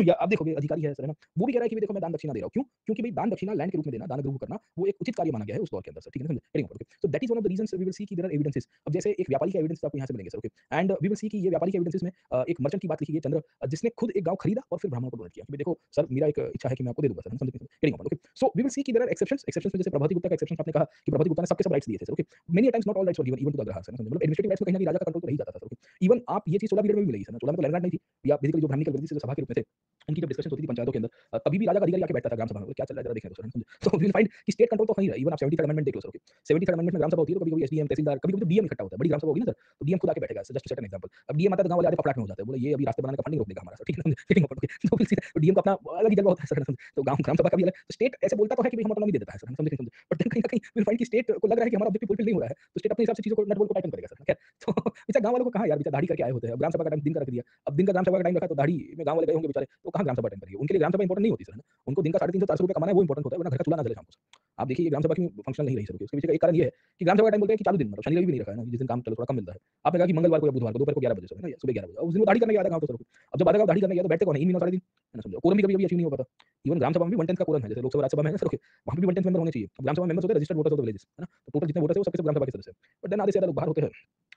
या आप देखोगे अधिकारी है सर, है ना? वो भी कह रहा है कि भई देखो मैं दान दक्षिणा दे रहा हूँ। क्यों? क्योंकि भई दान दक्षिणा लैंड के रूप में देना, दान ग्रह करना वो एक उचित कार्य माना गया है उस दौर के अंदर सर, ठीक है ना, समझे? Very important, okay. So that is one of the reasons we will see कि देयर आर एविडेंसेस। अब जैसे एक व्यापारी के एविडेंस आपको यहाँ से मिलेंगे sir, okay. And we will see कि ये व्यापारी के एविडेंसेस में एक मर्चेंट की बात लिखी है चंद्र, जिसने खुद एक गाँव खरीदा और फिर ब्राह्मणों को डोनेट किया कि भई देखो सर मेरा एक इच्छा है कि मैं आपको दे दूँगा सर, है ना, समझे? Very important, okay. So we will see कि देयर आर एक्सेप्शंस। एक्सेप्शंस में जैसे प्रभावती गुप्ता का एक्सेप्शन आपने कहा कि प्रभावती गुप्ता ने सबके सब राइट्स दिए थे sir, okay. Many a times not all rights were given even to the agrahara sir, मतलब एडमिनिस्ट्रेटिव राइट्स में कहीं न कहीं राजा का कंट्रोल तो रह ही जाता था सर, ओके। इवन आप ये चीज़ 16 पीरियड में भी मिलेगी सर, 16 में तो लैंड ग्रांट नहीं थी या बेसिकली जो ब्राह्मणिकल विलेजेस जो सभा के रूप में थे, उनकी जब डिस्कशन होती थी पंचायतों के अंदर, तभी भी राजा का अधिकारी आके बैठता था ग्राम सभा में, क्या चल रहा है जरा देखने दो सर, है ना, समझे? तो वी विल फाइंड कि स्टेट कंट्रोल तो कहीं रहा। इवन आप 73rd अमेंडमेंट देख लो सर, ओके। 73rd अमेंडमेंट में ग्राम सभा होती है तो कभी-कभी एसडीएम, तहसीलदार, कभी-कभी तो डीएम इकट्ठा होता है, बड़ी ग्राम सभा होगी ना सर, तो डीएम खुद आके बैठेगा, just to set an example. अब डीएम आता है तो गाँव वाले आधे फफड़ाट में हो जाते हैं, बोले ये अभी रास्ते बनाने का फंडिंग रोक देगा हमारा सर, ठीक है ना, ठीक है, ओके। तो फिर सीधा डीएम का अपना अलग ही जलवा होता है सर, है ना, समझे? तो गाँव ग्राम सभा का भी अलग, तो स्टेट ऐसे बोलता तो है कि भई हम ऑटोनॉमी दे देता है सर, है ना, समझे नहीं समझे? बट देन कहीं न कहीं वी विल फाइंड कि स्टेट को लग रहा है कि हमारा ऑब्जेक्टिव फुलफिल नहीं हो रहा है, तो स्टेट अपने हिसाब से चीज़ों को नट बोल्ट को टाइटन करेगा सर, खैर। तो बेचारे गाँव वालों को कहाँ यार, बेचारे दाढ़ी करके आए होते हैं, अब ग्राम सभा का टाइम दिन का रख दिया, अब दिन का ग्राम सभा का टाइम रखा तो दाढ़ी में गाँव वाले गए होंगे बेचारे, तो कहाँ ग्राम सभा अटेंड करेंगे? उनके लिए ग्राम सभा इंपॉर्टेंट नहीं होती सर, है ना? उनको दिन का 350-400 रुपए कमाना है वो इंपॉर्टेंट होता है, वरना घर का चूल्हा ना जले शाम को सर। आप देखिए ये ग्राम सभा क्यों फंक्शनल नहीं रही सर, उसके पीछे का एक कारण ये है कि ग्राम सभा का टाइम बोलते हैं कि चालू दिन, मतलब शनि रवि भी नहीं रखा है ना, जिस दिन काम चलो थोड़ा कम मिलता है। आपने कहा कि मंगलवार को या बुधवार को दोपहर को 11 बजे सर, है ना, या सुबह 11 बजे, उस दिन वो दाढ़ी करने गया था गाँव तो सर। अब जब आधा गाँव दाढ़ी करने गया तो बैठते कौन है? इन महीनों सारे दिन, है ना, समझो? कोरम भी कभी-कभी अचीव नहीं हो पाता। इवन ग्राम सभा में भी 1/10 का कोरम है, जैसे लोकसभा राज्यसभा में है ना सर, ओके, वहाँ पे भी 1/10 मेंबर होने चाहिए। अब ग्राम सभा मेंबर्स होते हैं registered voters of the villages, है ना? तो टोटल जितने वोटर्स हैं वो सबके सब ग्राम सभा के सदस्य हैं। बट देन आधे से ज़्यादा लोग बाहर होते हैं,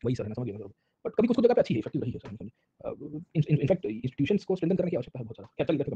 वही सर, है ना, समझ गए ना? बट कभी कुछ-कुछ जगह पे अच्छी है, इफेक्टिव रही है सर, समझे? इनफैक्ट इंस्टीट्यूशंस को स्ट्रेंथन करने की आवश्यकता है बहुत सारा। क्या चल गया था,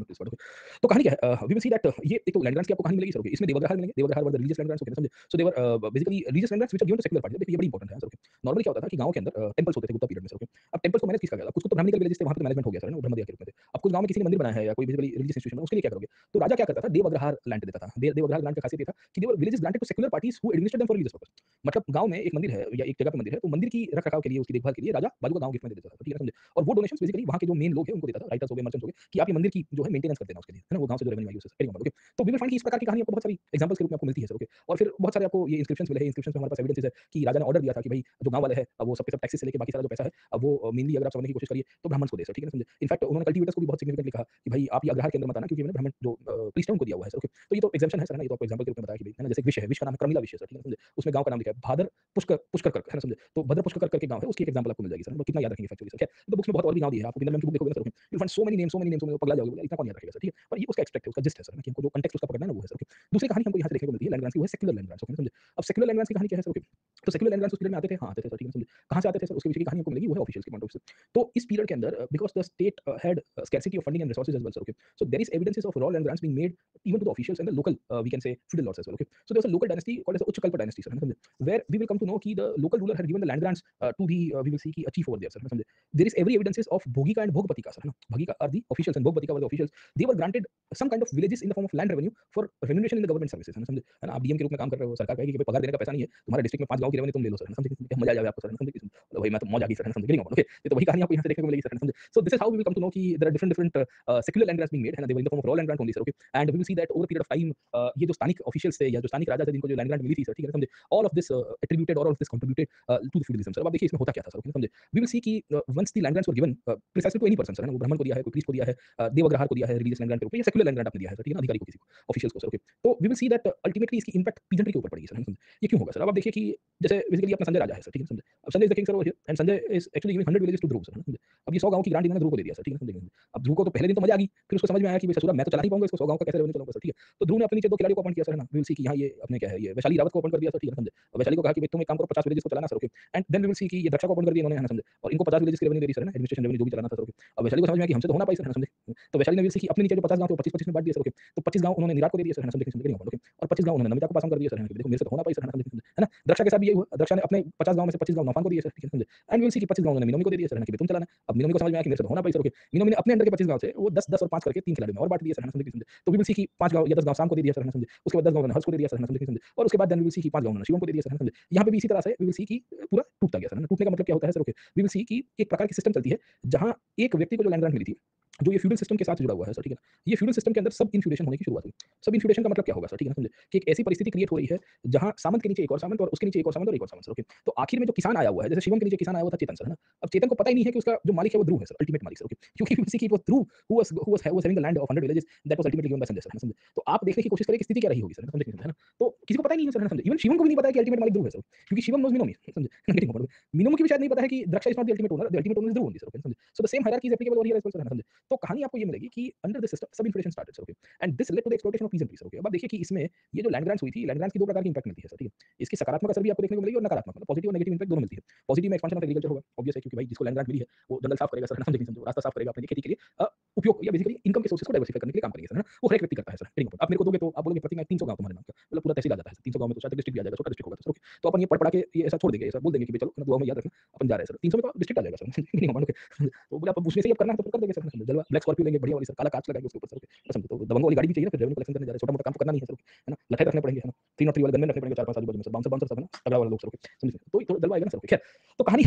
तो कहानी क्या है? वी विल सी दैट ये एक तो लैंड ग्रांट्स की आपको कहानी मिलेगी सर, ओके। इसमें देवग्रहार मिलेंगे, devagrahara were the religious land grants, okay, समझे? So they were basically religious land grants which are given to secular party. देखिए ये बड़ी इंपॉर्टेंट है सर, ओके। नॉर्मली क्या होता था कि गाँव के अंदर टेम्पल्स होते थे गुप्ता पीरियड में सर, ओके। अब टेम्पल्स को मैनेज किसका गया था? कुछ तो ब्राह्मणिकल विलेजेस थे, वहाँ पे तो मैनेजमेंट हो गया सर, है ना, वो ब्रह्मदेव के रूप में थे। अब कुछ गाँव में किसी ने मंदिर बनाया है या कोई बेसिकली रिलीजियस इंस्टीट्यूशन है, उसके लिए क्या करोगे? तो राजा क्या करता था? देवग्रहार लैंड देता था। देवग्रहार लैंड का खासियत ये था कि they were villages granted to secular parties who administered them for religious purpose. मतलब गाँव में एक मंदिर है या एक जगह पे मंदिर है, तो मंदिर की रख-रखाव के लिए, उसकी देखभाल के लिए राजा बाजू का गाँव गिफ्ट में दे देता था, ठीक है ना, समझे? और वो डोनेशंस बेसिकली वहाँ के जो मेन लोग हैं उनको देता था, राइटर्स हो गए, मर्चेंट्स हो गए, कि आप ये मंदिर की जो है मेंटेनेंस कर देना उसके लिए, है ना, वो गाँव से जो रेवेन्यू आई उससे, वेरी इंपॉर्टेंट, ओके। तो वी विल फाइंड कि इस प्रकार की कहानी आपको बहुत सारी एग्जांपल्स के रूप में आपको मिलती है सर, ओके। और फिर बहुत सारे आपको ये इंस्क्रिप्शंस मिले हैं, इंस्क्रिप्शंस में हमारे पास एविडेंसेस है कि राजा ने ऑर्डर दिया था कि भाई जो गाँव वाले हैं अब वो सबके सब टैक्सेस से लेके बाकी सारा जो पैसा है अब वो मेनली अगर आप समझने की कोशिश करिए तो ब्राह्मण्स को दे सर, ठीक है ना, समझे? इनफैक्ट उन्होंने कल्टीवेटर्स को भी बहुत सिग्निफिकेंटली कहा कि भाई आप ये अग्रहार के अंदर मत आना क्योंकि मैंने ब्राह्मण जो प्रीस्ट है उनको दिया हुआ है सर, ओके। तो ये तो एग्जम्पशन है सर, है ना, ये तो आपको एग्जांपल के रूप में बताया कि भाई, है ना, जैसे एक विषय है, विष का नाम है क्रमिला विषय सर, ठीक है ना, समझे? उसमें गाँव का नाम लिखा है भादर पुष्कर पुष्कर कर, है ना, समझे? तो भद्र पुष्कर करके गाँव है, उसकी एक एग्जांपल आपको मिल जाएगी सर, मतलब कितना याद रखेंगे फैक्चुअली सर, खैर तो बुक्स में बहुत और भी गाँव दिए हैं, आप गोविंद मैम की बुक देखोगे ना sir, you find so many names, so पगला जाओगे, इतना कौन याद रखेगा सर, ठीक है? पर ये उसका एक्सट्रैक्ट है, उसका जिस्ट है सर, कि हमको जो कॉन्टेक्स्ट उसका पकड़ना है ना वो है सर, ओके। दूसरी कहानी हमको यहाँ से देखने को मिलती है लैंड ग्रांट्स की, वो है सेक्युलर लैंड ग्रांट्स, ओके, समझे? अब सेक्युलर लैंड ग्रांट्स की कहानी क्या है सर, ओके। तो सेक्युलर लैंड ग्रांट्स उस पीरियड में आते थे, हाँ, आते थे सर, ठीक है, समझे? कहाँ से आते थे सर, उसके पीछे की कहानी हमको मिलेगी, वो है ऑफिशियल्स के पॉइंट ऑफ व्यू से। तो इस पीरियड के अंदर because the state had scarcity of funding and resources as well sir, okay. So there is evidences of raw land grants being made even to the officials and the local we can say feudal lords as well, okay. So there was a local dynasty called as the Uchkalpa dynasty sir, है ना, समझे? Where we will come to know कि the local ruler had given the land grants to the we will see कि a chief over there sir, है ना, समझे? There is every evidences of Bhogika and Bhogpatika sir, है ना? Bhogika are the officials and Bhogpatika were the officials. They were granted some kind of villages in the form of land revenue for remuneration in the government services, है ना, समझे? है ना, आप डीएम के रूप में काम कर रहे हो, सरकार कहेगी कि भाई पगार देने का पैसा नहीं है, तुम्हारे डिस्ट्रिक्ट में 5 गाँव की रेवेन्यू तुम ले लो सर, है ना, समझे? मजा आ जाएगा आपको सर, है ना, समझे? मतलब भाई मैं तो मौज आ गई सर, है ना, समझे? ओके, ये तो वही कहानी आपको यहाँ से देखने को मिलेगी सर, है ना, समझे? So this is how we will come to know कि there are different secular land grants being made, है ना, they were in the form of raw land grant only sir, okay. And we will see that over a period of time ये जो स्थानिक ऑफिशियल्स थे या जो स्थानिक राजा थे जिनको जो लैंड ग्रांट मिली थी सर, ठीक है ना, समझे? ऑल ऑफ दिस एट्रिब्यूटेड और all of this contributed to the feudalism sir. अब आप देखिए इसमें होता क्या था सर, ओके, समझे? समझे? वी विल सी कि once the land grants were given precisely to any person, sir, है ना? वो ब्राह्मण को दिया है, कोई प्रीस्ट को दिया है, देवअग्रहार को दिया है, रिलीजियस लैंड ग्रांट के ऊपर, या सेक्युलर लैंड ग्रांट आपने दिया है, सर, ठीक है ना? अधिकारी को, किसी को, ऑफिशियल्स को, सर, ओके। तो we will see that ultimately इसकी इंपैक्ट पीजेंट्री के ऊपर पड़ेगी, सर, है ना? समझे? ये क्यों होगा, सर? अब आप देखिए कि जैसे बेसिकली अपना संजय राजा है, सर, ठीक है, समझे? अब Sanjay is the king, sir, over here, and Sanjay is actually giving 100 villages to Dhruv, sir, है ना? समझे? अब ये 100 गाँव की ग्रांट इन्होंने ध्रुव को दे दिया, सर, ठीक है, समझे? अब ध्रुव को तो पहले दिन तो मजा आ गई, फिर उसको समझ में आया कि भाई ससुरा मैं तो चला नहीं पाऊंगा इसको, 100 गाँव का कैसे रेवेन्यू चलाऊंगा, सर, ठीक है? तो ध्रुव ने अपने नीचे 2 खिलाड़ियों को अपॉइंट किया, सर, है ना? वी विल सी कि यहाँ ये अपने क्या है, ये वैशाली रावत को अपॉइंट कर दिया, सर, ठीक है, समझे? और वैशाली को कहा कि भाई तुम एक काम करो, 50 विलेजेस को चलाना, sir, okay. And then we will see कि ये दक्षा को अपॉइंट कर दिया इन्होंने, है ना? समझे? और इनको 50 विलेजेस की रेवेन्यू दे दी, सर, है ना? एडमिनिस्ट्रेशन रेवेन्यू जो भी चलाना था, सर, ओके। अब वैशाली को समझ में आया कि हमसे तो हो ना पाई, सर, है ना? समझे? तो वैशाली ने वी विल सी कि अपने नीचे जो 50 गाँव थे, वो 25-25 में बाँट दिए, सर, ओके। तो 25 गाँव उन्होंने निराट को दे दिए, सर, है ना? समझे? समझे नहीं होगा, ओके। और 25 गाँव उन्होंने नमिता को पास ऑन कर दिया, सर, है ना? देखो मेरे से तो हो ना पाई, सर, है ना? समझे? है ना? दक्षा के साथ भी यही हुआ, दक्षा ने अपने 50 गाँव में से 25 गाँव नौफान को दिए, सर, ठीक है, समझे? एंड वी विल सी कि 25 गाँव उन्होंने मिनोमी को दे दिए, सर, है ना? कि भाई तुम चलाना। अब मिनोमी को समझ में आया कि मेरे से तो हो ना पाई, सर, ओके। मिनोमी ने अपने अंडर के 25 गाँव से वो 10-10 और 5 करके 3 खिलाड़ियों में और बाँट दिए, सर, है ना? समझे? समझे? तो वी विल सी कि 5 गाँव या 10 गाँव शाम को दे दिया, सर, है ना? समझे? उसके बाद 10 गाँव उन्होंने हर्ष को दे दिया, सर, है ना? समझे? समझे? और उसके बाद देन वी विल सी कि 5 गाँव उन्होंने शिवम को दे दिया, सर, है ना? समझे? यहाँ पे भी इसी तरह से वी विल सी कि पूरा टूटता गया, सर, है ना? टूटने का मतलब क्या होता है, sir, okay. We will see कि एक प्रकार की सिस्टम चलती है, जहाँ एक व्यक्ति को जो लैंड ग्रांट मिली थी, जो ये फ्यूडल सिस्टम के साथ जुड़ा हुआ है, सर, ठीक है ना? ये फ्यूडल सिस्टम के अंदर सब इन्फ्यूडेशन होने की शुरुआत हुई। सब इन्फ्यूडेशन का मतलब क्या होगा, सर, ठीक है ना? समझे? कि एक ऐसी परिस्थिति क्रिएट हो रही है, जहाँ सामंत के नीचे एक और सामंत, और उसके नीचे एक और सामंत, और एक और सामंत, सर, ओके। तो आखिर में जो किसान आया हुआ है, जैसे शिवम के नीचे किसान आया हुआ था चेतन, सर, है ना? अब चेतन को पता ही नहीं है कि उसका जो मालिक है वो ध्रुव है, सर, अल्टीमेट मालिक, सर, ओके। क्योंकि उसी की वो Dhruv who was having the land of 100 villages that was ultimately given by Sanjay, sir, है ना? समझे? तो आप देखने की कोशिश करें कि स्थिति क्या रही होगी, सर, समझे? है ना? तो किसी को पता ही नहीं है, सर, है ना? समझे? इवन शिवम को भी नहीं पता है कि अल्टीमेट मालिक ध्रुव है, सर, क्योंकि शिवम नोज़ मिनोमी, समझे? Getting point? मिनोमी को भी शायद नहीं पता है कि Draksha is not the ultimate owner, the ultimate owner is Dhruv only, sir, okay, समझे? So the same hierarchy is applicable over here as well, sir, है ना? समझे? तो कहानी आपको ये मिलेगी कि under the system subinfeudation started, sir, okay. And this led to the exploitation of peasantry, sir, okay. अब आप देखिए कि इसमें ये जो लैंड ग्रांट्स हुई थी, लैंड ग्रांट्स की 2 प्रकार की इंपैक्ट मिलती है, सर, ठीक है? इसकी सकारात्मक असर भी आपको देखने को मिलेगी और नकारात्मक, मतलब पॉजिटिव और नेगेटिव इंपैक्ट दोनों मिलती है। पॉजिटिव में एक्सपांशन ऑफ एग्रीकल्चर होगा, ऑब्वियस है, क्योंकि भाई जिसको लैंड ग्रांट मिली है, वो जंगल साफ करेगा, सर, है ना? समझे? रास्ता साफ करेगा अपने लिए, खेती के लिए उपयोग या बेसिकली इनकम के सोर्सेस को डाइवर्सिफाई करने के लिए काम करेंगे, सर, है ना? वो हर एक व्यक्ति करता है, सर, गेटिंग पॉइंट? आप मेरे को दोगे तो आप बोलोगे प्रतीक मैं 300 गाँव तुम्हारे नाम का, मतलब पूरा तहसील आ जाता है, 300 गाँव में तो शायद डिस्ट्रिक्ट भी आ जाएगा, छोटा डिस्ट्रिक्ट होगा, सर, ओके। तो अपन ये पढ़-पढ़ा के ये ऐसा छोड़ देंगे, सर, बोल देंगे कि भई चलो ना दुआ में याद रखना, अपन जा रहे हैं, सर, 300 में तो डिस्ट्रिक्ट आ जाएगा, सर, गेटिंग पॉइंट? ओके। तो बोले आप उसमें से ही अब करना है तो फिर कर देंगे, सर, जलवा ब्लैक स्कॉर्पियो लेंगे बढ़िया वाली, सर, काला कांच लगाएंगे उसके ऊपर, सर, ओके। समझे? तो दबंगों वाली गाड़ी भी चाहिए ना, फिर रेवेन्यू कलेक्शन करने जा रहे हैं, छोटा-मोटा काम तो करना नहीं है, सर, है ना? लठे रखने पड़ेंगे, है ना? 303 वाले गनमैन रखने पड़ेंगे 4-5 आजू-बाजू में, सर, बाउंसर बाउंसर सब, है ना? तगड़ा वाला लोग, सर, ओके। समझे? तो जलवा आएगा ना, सर, ओके। खैर, तो कहानी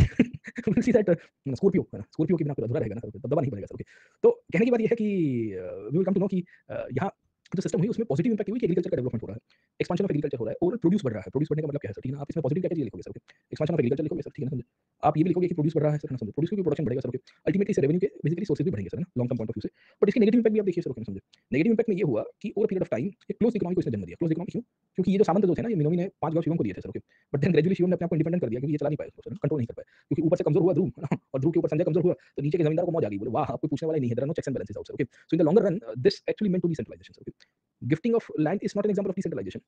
विल सी दैट स्कॉर्पियो, है ना? स्कॉर्पियो के बिना फिर अधूरा रहेगा ना, सर, दबदबा नहीं बनेगा, सर, ओके। तो कहने की बात ये है कि we will come to know कि यहाँ जो सिस्टम हुई उसमें पॉजिटिव इंपैक्ट हुई कि एग्रीकल्चर का डेवलपमेंट हो रहा है, एक्सपेंशन ऑफ एग्रीकल्चर हो रहा है, ओवरऑल प्रोड्यूस बढ़ रहा है। प्रोड्यूस बढ़ने का मतलब क्या है, सर, ठीक है ना? आप इसमें पॉजिटिव क्या चीज़ लिखोगे, sir, okay? Expansion of agriculture लिखोगे, सर, ठीक है ना? समझे? आप ये भी लिखोगे कि प्रोड्यूस बढ़ रहा है, सर, है ना? समझे? प्रोड्यूस क्योंकि प्रोडक्शन बढ़ेगा, सर, ओके। अल्टीमेटली से रेवेन्यू के बेसिकली सोर्सेस भी बढ़ेंगे, सर, है ना? Long term point of view से। बट इसके नेगेटिव इंपैक्ट भी आप देखिए, सर, ओके, समझे? नेगेटिव इंपैक्ट में ये हुआ कि ओवर पीरियड ऑफ टाइम एक क्लोज़ इकोनॉमी को इसने जन्म दिया। क्लोज़ इकोनॉमी क्यों? क्योंकि ये जो सामंत जो थे ना, ये मिनोमी ने 5 गाँव शिवम को दिए थे, sir, okay. But then gradually Shivam ने अपने आप को इंडिपेंडेंट कर दिया क्योंकि ये चला नहीं पाया उसको, सर, कंट्रोल नहीं कर पाया। क्योंकि ऊपर से कमज़ोर हुआ ध्रुव, है ना? और ध्रुव के ऊपर संजय कमज़ोर हुआ, तो नीचे के ज़मींदारों को मौज आ गई। बोले, वाह! अब कोई पूछने वाला ही नहीं है, there are no checks and balances outside, okay. So in the longer run this actually meant to decentralization, okay. Gifting of land is not an example of decentralization,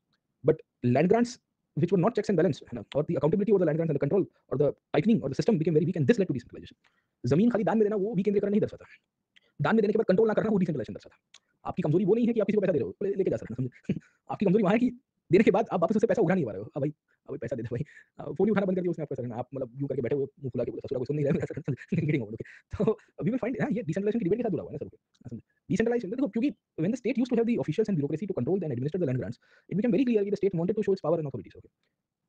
but land grants which were not checks and balance, है ना? और the accountability over the land grants and the control or the tightening or the system became very weak and this led to decentralization. जमीन खाली दान में देना वो विकेंद्रीकरण नहीं दर्शाता। दान में देने के बाद कंट्रोल ना करना वो डिसेंट्रलाइजेशन दर्शाता। आपकी कमजोरी वो नहीं है कि आप किसी को पैसा दे रहे हो, लेके जा सकते हैं, समझे? आपकी कमजोरी वहाँ है कि देने के बाद आप वापस उससे पैसा उठा नहीं पा रहे हो। भाई भाई पैसा दे दे भाई। फ़ोन ही उठाना बंद कर दिया उसने आपका, सर, आप मतलब यूँ करके बैठे हुए मुँह फुला के बोले ससुरा कोई सुन नहीं रहा है मेरा, सर, गेटिंग ओवर, ओके। तो वी विल फाइंड, हाँ, ये डिसेंट्रलाइजेशन की डिबेट के साथ जुड़ा हुआ है ना, सर, ओके। समझे? डिसेंट्रलाइजेशन देखो, क्योंकि when the state used to have the officials and bureaucracy to control and administer the land grants, it became very clear कि the state wanted to show its power and authorities, okay.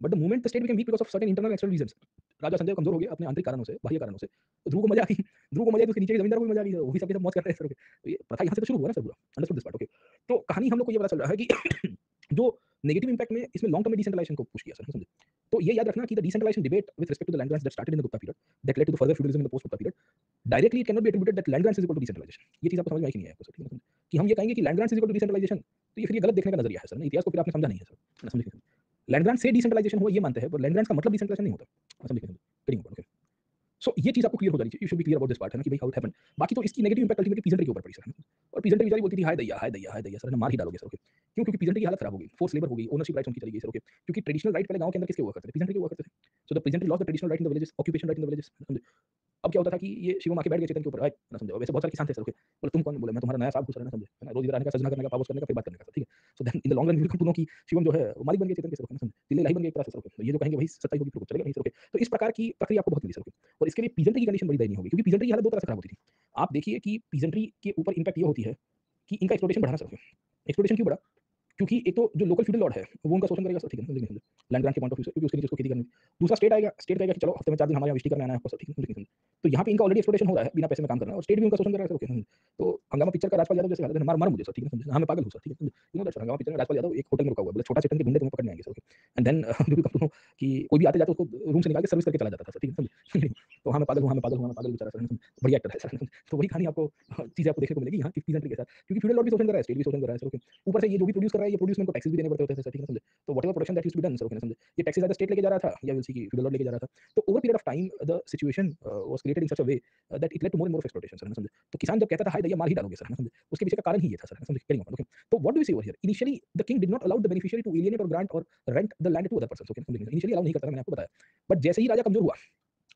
But the moment the state became weak because of certain internal external reasons, Raja Sanjay कमजोर हो गया अपने आंतरिक कारणों से, बाह्य कारणों से। तो ध्रुव को मजा आ गई, ध्रुव को मजा आई तो उसके नीचे के जमींदारों को भी मजा आ गई, वो भी सबके सब मौज कर रहे हैं, सर, ओके। तो ये प्रथा यहाँ से तो शुरू हुआ ना, सर, पूरा। Understood this part, okay. तो कहानी हम लोग को ये पता चल रहा है कि जो नेगेटिव इंपैक्ट में इसमें लॉन्ग टर्म में डिसेंट्रलाइजेशन को पुश किया, सर, समझे? तो ये याद रखना कि the decentralization debate with respect to the land grants that started in the Gupta period that led to the further feudalism in the post Gupta period, directly it can not be attributed that land grants is equal to decentralization. ये चीज़ आपको समझ में आई कि नहीं आई आपको, सर, ठीक है ना? कि हम ये कहेंगे कि land grants is equal to decentralization, तो ये फिर ये गलत देखने का नजरिया है, सर, ना? इतिहास को फिर आपने समझा नहीं है, सर, है ना? समझे? लैंड ग्रांट से डिसेंट्रलाइजेशन हुआ ये मानते हैं, पर लैंड ग्रांट्स का मतलब डिसेंट्रलाइजेशन नहीं होता। समझे? करेंगे, ओके। सो ये चीज़ आपको क्लियर हो जानी चाहिए, you should be clear about this part, है ना, कि भाई हाउ इट हैपेंड। बाकी तो इसकी नेगेटिव इंपैक्ट अल्टीमेटली पीजेंट्री के ऊपर पड़ी, सर, है ना? और पीजेंट्री बेचारी बोलती थी, हाय दैया, हाय दैया, हाय दैया, सर, है ना, मार ही डालोगे, सर, ओके। क्यों? क्योंकि पीजेंट्री की हालत खराब हो गई, फोर्स लेबर हो गई, ओनरशिप राइट्स उनकी चली गई, सर, ओके। क्योंकि ट्रेडिशनल राइट पहले गाँव के अंदर किसके हुआ करते थे? पीजेंट्री के हुआ करते थे। So the peasantry lost the traditional right in the villages, occupation right in the villages, समझे? अब क्या होता था कि ये शिवम आके बैठ गए चेतन के ऊपर, भाई, ना समझे? और वैसे बहुत सारे किसान थे, सर, ओके। बोले तुम कौन? बोले मैं तुम्हारा नया साहब हूँ, सर, है ना, समझे? है ना? रोज इधर आने का, सजना करने का, पावोस करने का, फिर बात करने का, सर, ठीक है। So then in the long run we will come to know कि शिवम जो है वो मालिक बन गए चेतन के, सर, है ना, समझे? तिल्ले इलाही बन गए एक तरह से, सर, ओके। तो ये जो कहेंगे भाई सच्चाई होगी फिर चलेगा नहीं, सर, ओके। तो इस प्रकार की प्रक्रिया आपको बहुत मिली, सर, ओके। और इसके लिए पीजेंट्री की कंडीशन बड़ी दयनीय होगी, क्योंकि पीजेंट्री की हालत दो तरह से खराब होती थी। आप देखिए कि पीजेंट्री के ऊपर इंपैक्ट ये होती है कि इनका एक्सप्लॉइटेशन बढ़ा ना, सर, ओके। एक्सप्लॉइटेशन क्यों बढ़ा? क्योंकि एक तो जो लोकल फीडर लॉर्ड है वो उनका शोषण करेगा सर, ठीक है ना, लैंड ग्रांट के पॉइंट ऑफ व्यू से, क्योंकि उसके नीचे उसको खेती करनी। दूसरा स्टेट आएगा, स्टेट कहेगा कि चलो हफ्ते में 4 दिन हमारे यहाँ विजिट करने आना है आपको सर, ठीक है। तो यहाँ पे इनका ऑलरेडी एक्सप्लोटेशन हो रहा है बिना पैसे में काम करना, और स्टेट भी उनका शोषण कर रहा है सर, ओके। तो हंगामा पिक्चर का राजपाल यादव जैसे हालत है, मार मार मुझे सर, ठीक है, हाँ मैं पागल हूँ सर, ठीक है। यू नो दैट सर, हंगामा पिक्चर में राजपाल यादव एक होटल में रुका हुआ है, बोले छोटा चेतन के गुंडे तुम्हें पकड़ने आएंगे sir, okay. And then you become to know कि कोई भी आते जाते उसको रूम से निकाल के सर्विस करके चला जाता था सर, ठीक है। तो हाँ मैं पागल हूँ, हाँ मैं पागल हूँ, हाँ मैं पागल बेचारा सर, बढ़िया एक्टर है सर। तो वही कहानी आपको चीज़ें आपको देखने को मिलेगी यहाँ किस सीजन के साथ, क्योंकि फ्यूडल लॉर्ड भी शोषण कर रहा है, स्टेट भी शोषण कर रहा है सर, ओके। ऊपर से ये जो भी प्रोड्यूस कर रहा है, ये प्रोड्यूसमेंट को टैक्सेस भी देने पड़ते होते हैं सर, ठीक है, समझे। तो whatever production that used to be done sir, okay, समझे। ये टैक्सेस आइदर स्टेट लेके जा रहा था या विल सी की फ्यूडल लॉर्ड लेके जा रहा था। तो over period of time the situation was created in such a way that it led to more and more exploitation sir, समझे। तो किसान जब कहता था हाय दैया मार ही डालोगे सर, समझे, उसके पीछे का कारण ही ये था सर, समझे, करिंग ओके। तो what do we see over here, initially the king did not allow the beneficiary to alienate और ग्रांट और rent the land to other persons, okay, initially allow नहीं करता था, मैंने आपको बताया। बट जैसे ही राजा कमजोर हुआ,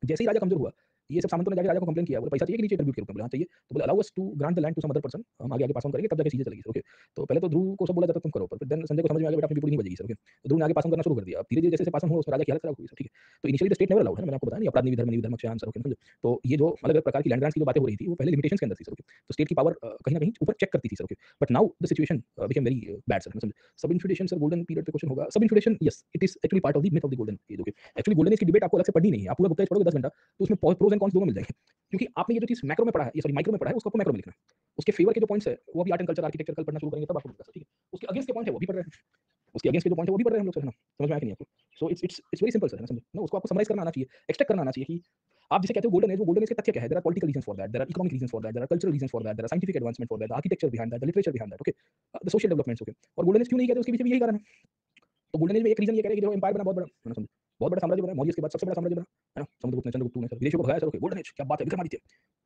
जैसे ही राजा कमजोर हुआ, ये सब सामंतों ने जाके राजा को कंप्लेन किया, बोले पैसा चाहिए कि नीचे ट्रिब्यूट के रूप में, बोला हाँ चाहिए। तो बोले allow us to grant the land to some other person, हम आगे आगे पास ऑन करेंगे तब जाके चीजें चलेगी, ओके। तो पहले तो ध्रुव को सब बोला जाता तुम करो, पर देन संजय को समझ में आ गया बेटा अपनी पूरी नहीं बजेगी सर, ओके। तो ध्रुव ने आगे पास ऑन करना शुरू कर दिया। अब धीरे धीरे जैसे पास ऑन हुआ उसमें राजा की हालत खराब हुई सर, ठीक है। तो initially the state never allowed है ना, मैंने आपको बताया नहीं, अपराध नहीं विधर्म क्षयान सर, ओके। तो ये जो अलग अलग प्रकार की लैंड ग्रांट्स की जो बातें हो रही थी वो पहले लिमिटेशंस के अंदर थी सर, ओके। तो स्टेट की पावर कहीं ना कहीं ऊपर चेक करती थी sir, okay. But now the situation became very bad sir, समझ। Subinfeudation sir, golden period पे क्वेश्चन होगा। Subinfeudation, yes it is actually part of the myth of the golden age, okay. Actually golden age की डिबेट आपको अलग से पढ़नी नहीं है, आप पूरा बुक पढ़ोगे 10 घंटा तो उसमें प्रोज एंड कॉन्स दोनों मिल जाएंगे। क्योंकि आपने ये जो चीज़ मैक्रो में पढ़ा है, ये सॉरी माइक्रो में पढ़ा है, उसको आपको मैक्रो में लिखना है। उसके फेवर के जो पॉइंट्स है वो भी आर्ट एंड कल्चर आर्किटेक्चर कल पढ़ना शुरू करेंगे तब आपको मिलेगा, ठीक है। उसके अगेंस्ट के पॉइंट है वो भी पढ़ रहे हैं, उसके अगेंस्ट के जो पॉइंट है वो भी पढ़ रहे हैं हम लोग सर, है ना। समझ में आया कि नहीं आपको। So it's very simple sir, है ना, समझे ना। उसको आपको समराइज करना आना चाहिए, एक्सट्रैक्ट करना आना चाहिए कि आप जिसे कहते हो गोल्डन एज, वो गोल्डन एज के तथ्य क्या है। There are political reasons for that, there are economic reasons for that, there are cultural reasons for that, there are scientific advancement for that, architecture behind that, the literature behind that, okay, the social developments, okay. और गोल्डन एज क्यों नहीं कहते उसके पीछे भी यही कारण है। तो गोल्डन एज में एक रीजन ये कह रहे हैं कि देखो एम्पायर बना बहुत बड़ा, है ना, समझे। बहुत बड़ा साम्राज्य बना, मौर्य के बाद सबसे बड़ा साम्राज्य बना, है ना। समुद्रगुप्त ने, चंद्रगुप्त ने सर विदेशियों को भगाया सर, ओके, गोल्डन एज क्या बात है, विक्रमादित्य।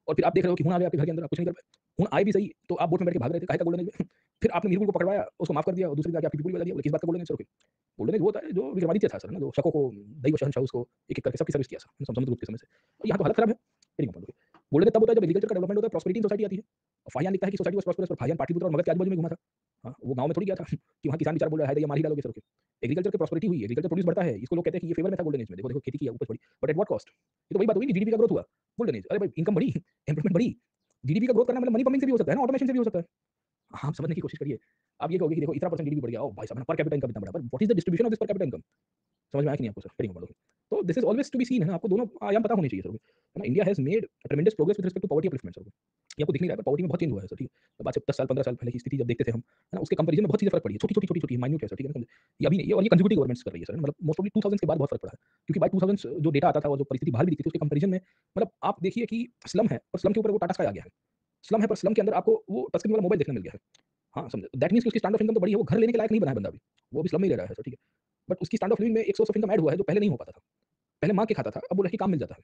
और फिर आप देख रहे हो कि हुन आ गया आपके घर के अंदर, आप कुछ नहीं कर पाए। हुन आए भी सही तो आप बोट में बैठ के भाग रहे थे, काहे का गोल्डन एज में। फिर आपने नीलकुल को पकड़वाया, उसको माफ कर दिया और दूसरी जाके आपकी पीपुल बजा दिया, बोले किस बात का golden age sir, okay. Golden age वो होता है जो विक्रमादित्य था सर, ना, जो शकों को दैव शहंशाह उसको एक-एक करके सबकी सर्विस किया सर, समुद्रगुप्त के समय से। और यहाँ तो हालत खराब है, करिंग ओके। गोल्डन एज तब होता है जब एग्रीकल्चर का डेवलपमेंट होता है, प्रॉस्पेरिटी इन सोसाइटी आती है। और फाहियान लिखता है कि सोसाइटी वाज प्रॉस्पेरस, और फाहियान पाटलिपुत्र और मगध के आजू-बाजू में घूमा था। हाँ, वो गाँव में थोड़ी गया था कि वहाँ किसान बेचारा बोल रहा है, "हाय दैया मार ही डालोगे सर", ओके। एग्रीकल्चर की प्रॉस्पेरिटी हुई, एग्रीकल्चर प्रोड्यूस बढ़ता है, इसको लोग कहते हैं कि ये फेवर में था गोल्डन एज में, देखो देखो खेती किया, उपज बढ़ी, बट एट व्हाट कॉस्ट। ये तो वही बात हुई कि जीडीपी का ग्रोथ हुआ, गोल्डन एज, अरे भाई इनकम बढ़ी, एम्प्लॉयमेंट बढ़ी। जीडीपी का ग्रोथ करना मतलब मनी पम्पिंग से भी हो सकता है ना, ऑटोमेशन से भी हो सकता है। हाँ, आप समझने की कोशिश करिए। आप ये कहोगे कि देखो इतना परसेंट जीडीपी बढ़ गया, ओह भाई साहब पर कैपिटा इनकम इतना बढ़ा, पर what is the distribution of this per capita income? समझ में आया कि नहीं आपको सर? करिंग ओके। तो this is always to be seen, है ना, आपको दोनों आयाम पता होने चाहिए सर, ओके। है ना, India has made tremendous progress with respect to poverty upliftment sir, okay. ये आपको दिख नहीं रहा है, पर पॉवर्टी में बहुत चेंज हुआ है सर, ठीक है। अब आज से 10 साल 15 साल पहले की स्थिति जब देखते थे हम, है ना, उसके कंपैरिजन में बहुत चीज़ें फ़र्क पड़ी है, छोटी-छोटी, छोटी-छोटी माइन्यूट है सर, ठीक है ना, ये अभी नहीं, ये और ये कंसेक्यूटिव गवर्नमेंट्स कर रही है सर, मतलब मोस्ट ऑफली 2000 के बाद बहुत फ़र्क पड़ा है। क्योंकि बाय 2000 जो डेटा आता था और जो परिस्थिति बाहर भी दिखती थी उसके कंपैरिजन में, मतलब आप देखिए कि स्लम है और स्लम के ऊपर वो टाटा स्काई आ गया है। स्लम है पर स्लम के अंदर आपको वो टच स्क्रीन वाला मोबाइल देखने मिल गया है। हाँ, समझे। दैट मीन्स कि उसकी स्टैंडर्ड ऑफ इनकम तो बढ़ी है, वो घर लेने के लायक नहीं बना है बंदा अभी। वो अभी स्लम में ही रह रहा है सर, ठीक है। बट उसकी स्टैंडर्ड ऑफ लिविंग में एक सोर्स ऑफ इनकम ऐड हुआ है जो पहले नहीं हो पाता था। पहले माँ के खाता था, अब वो रह के काम मिल जाता है।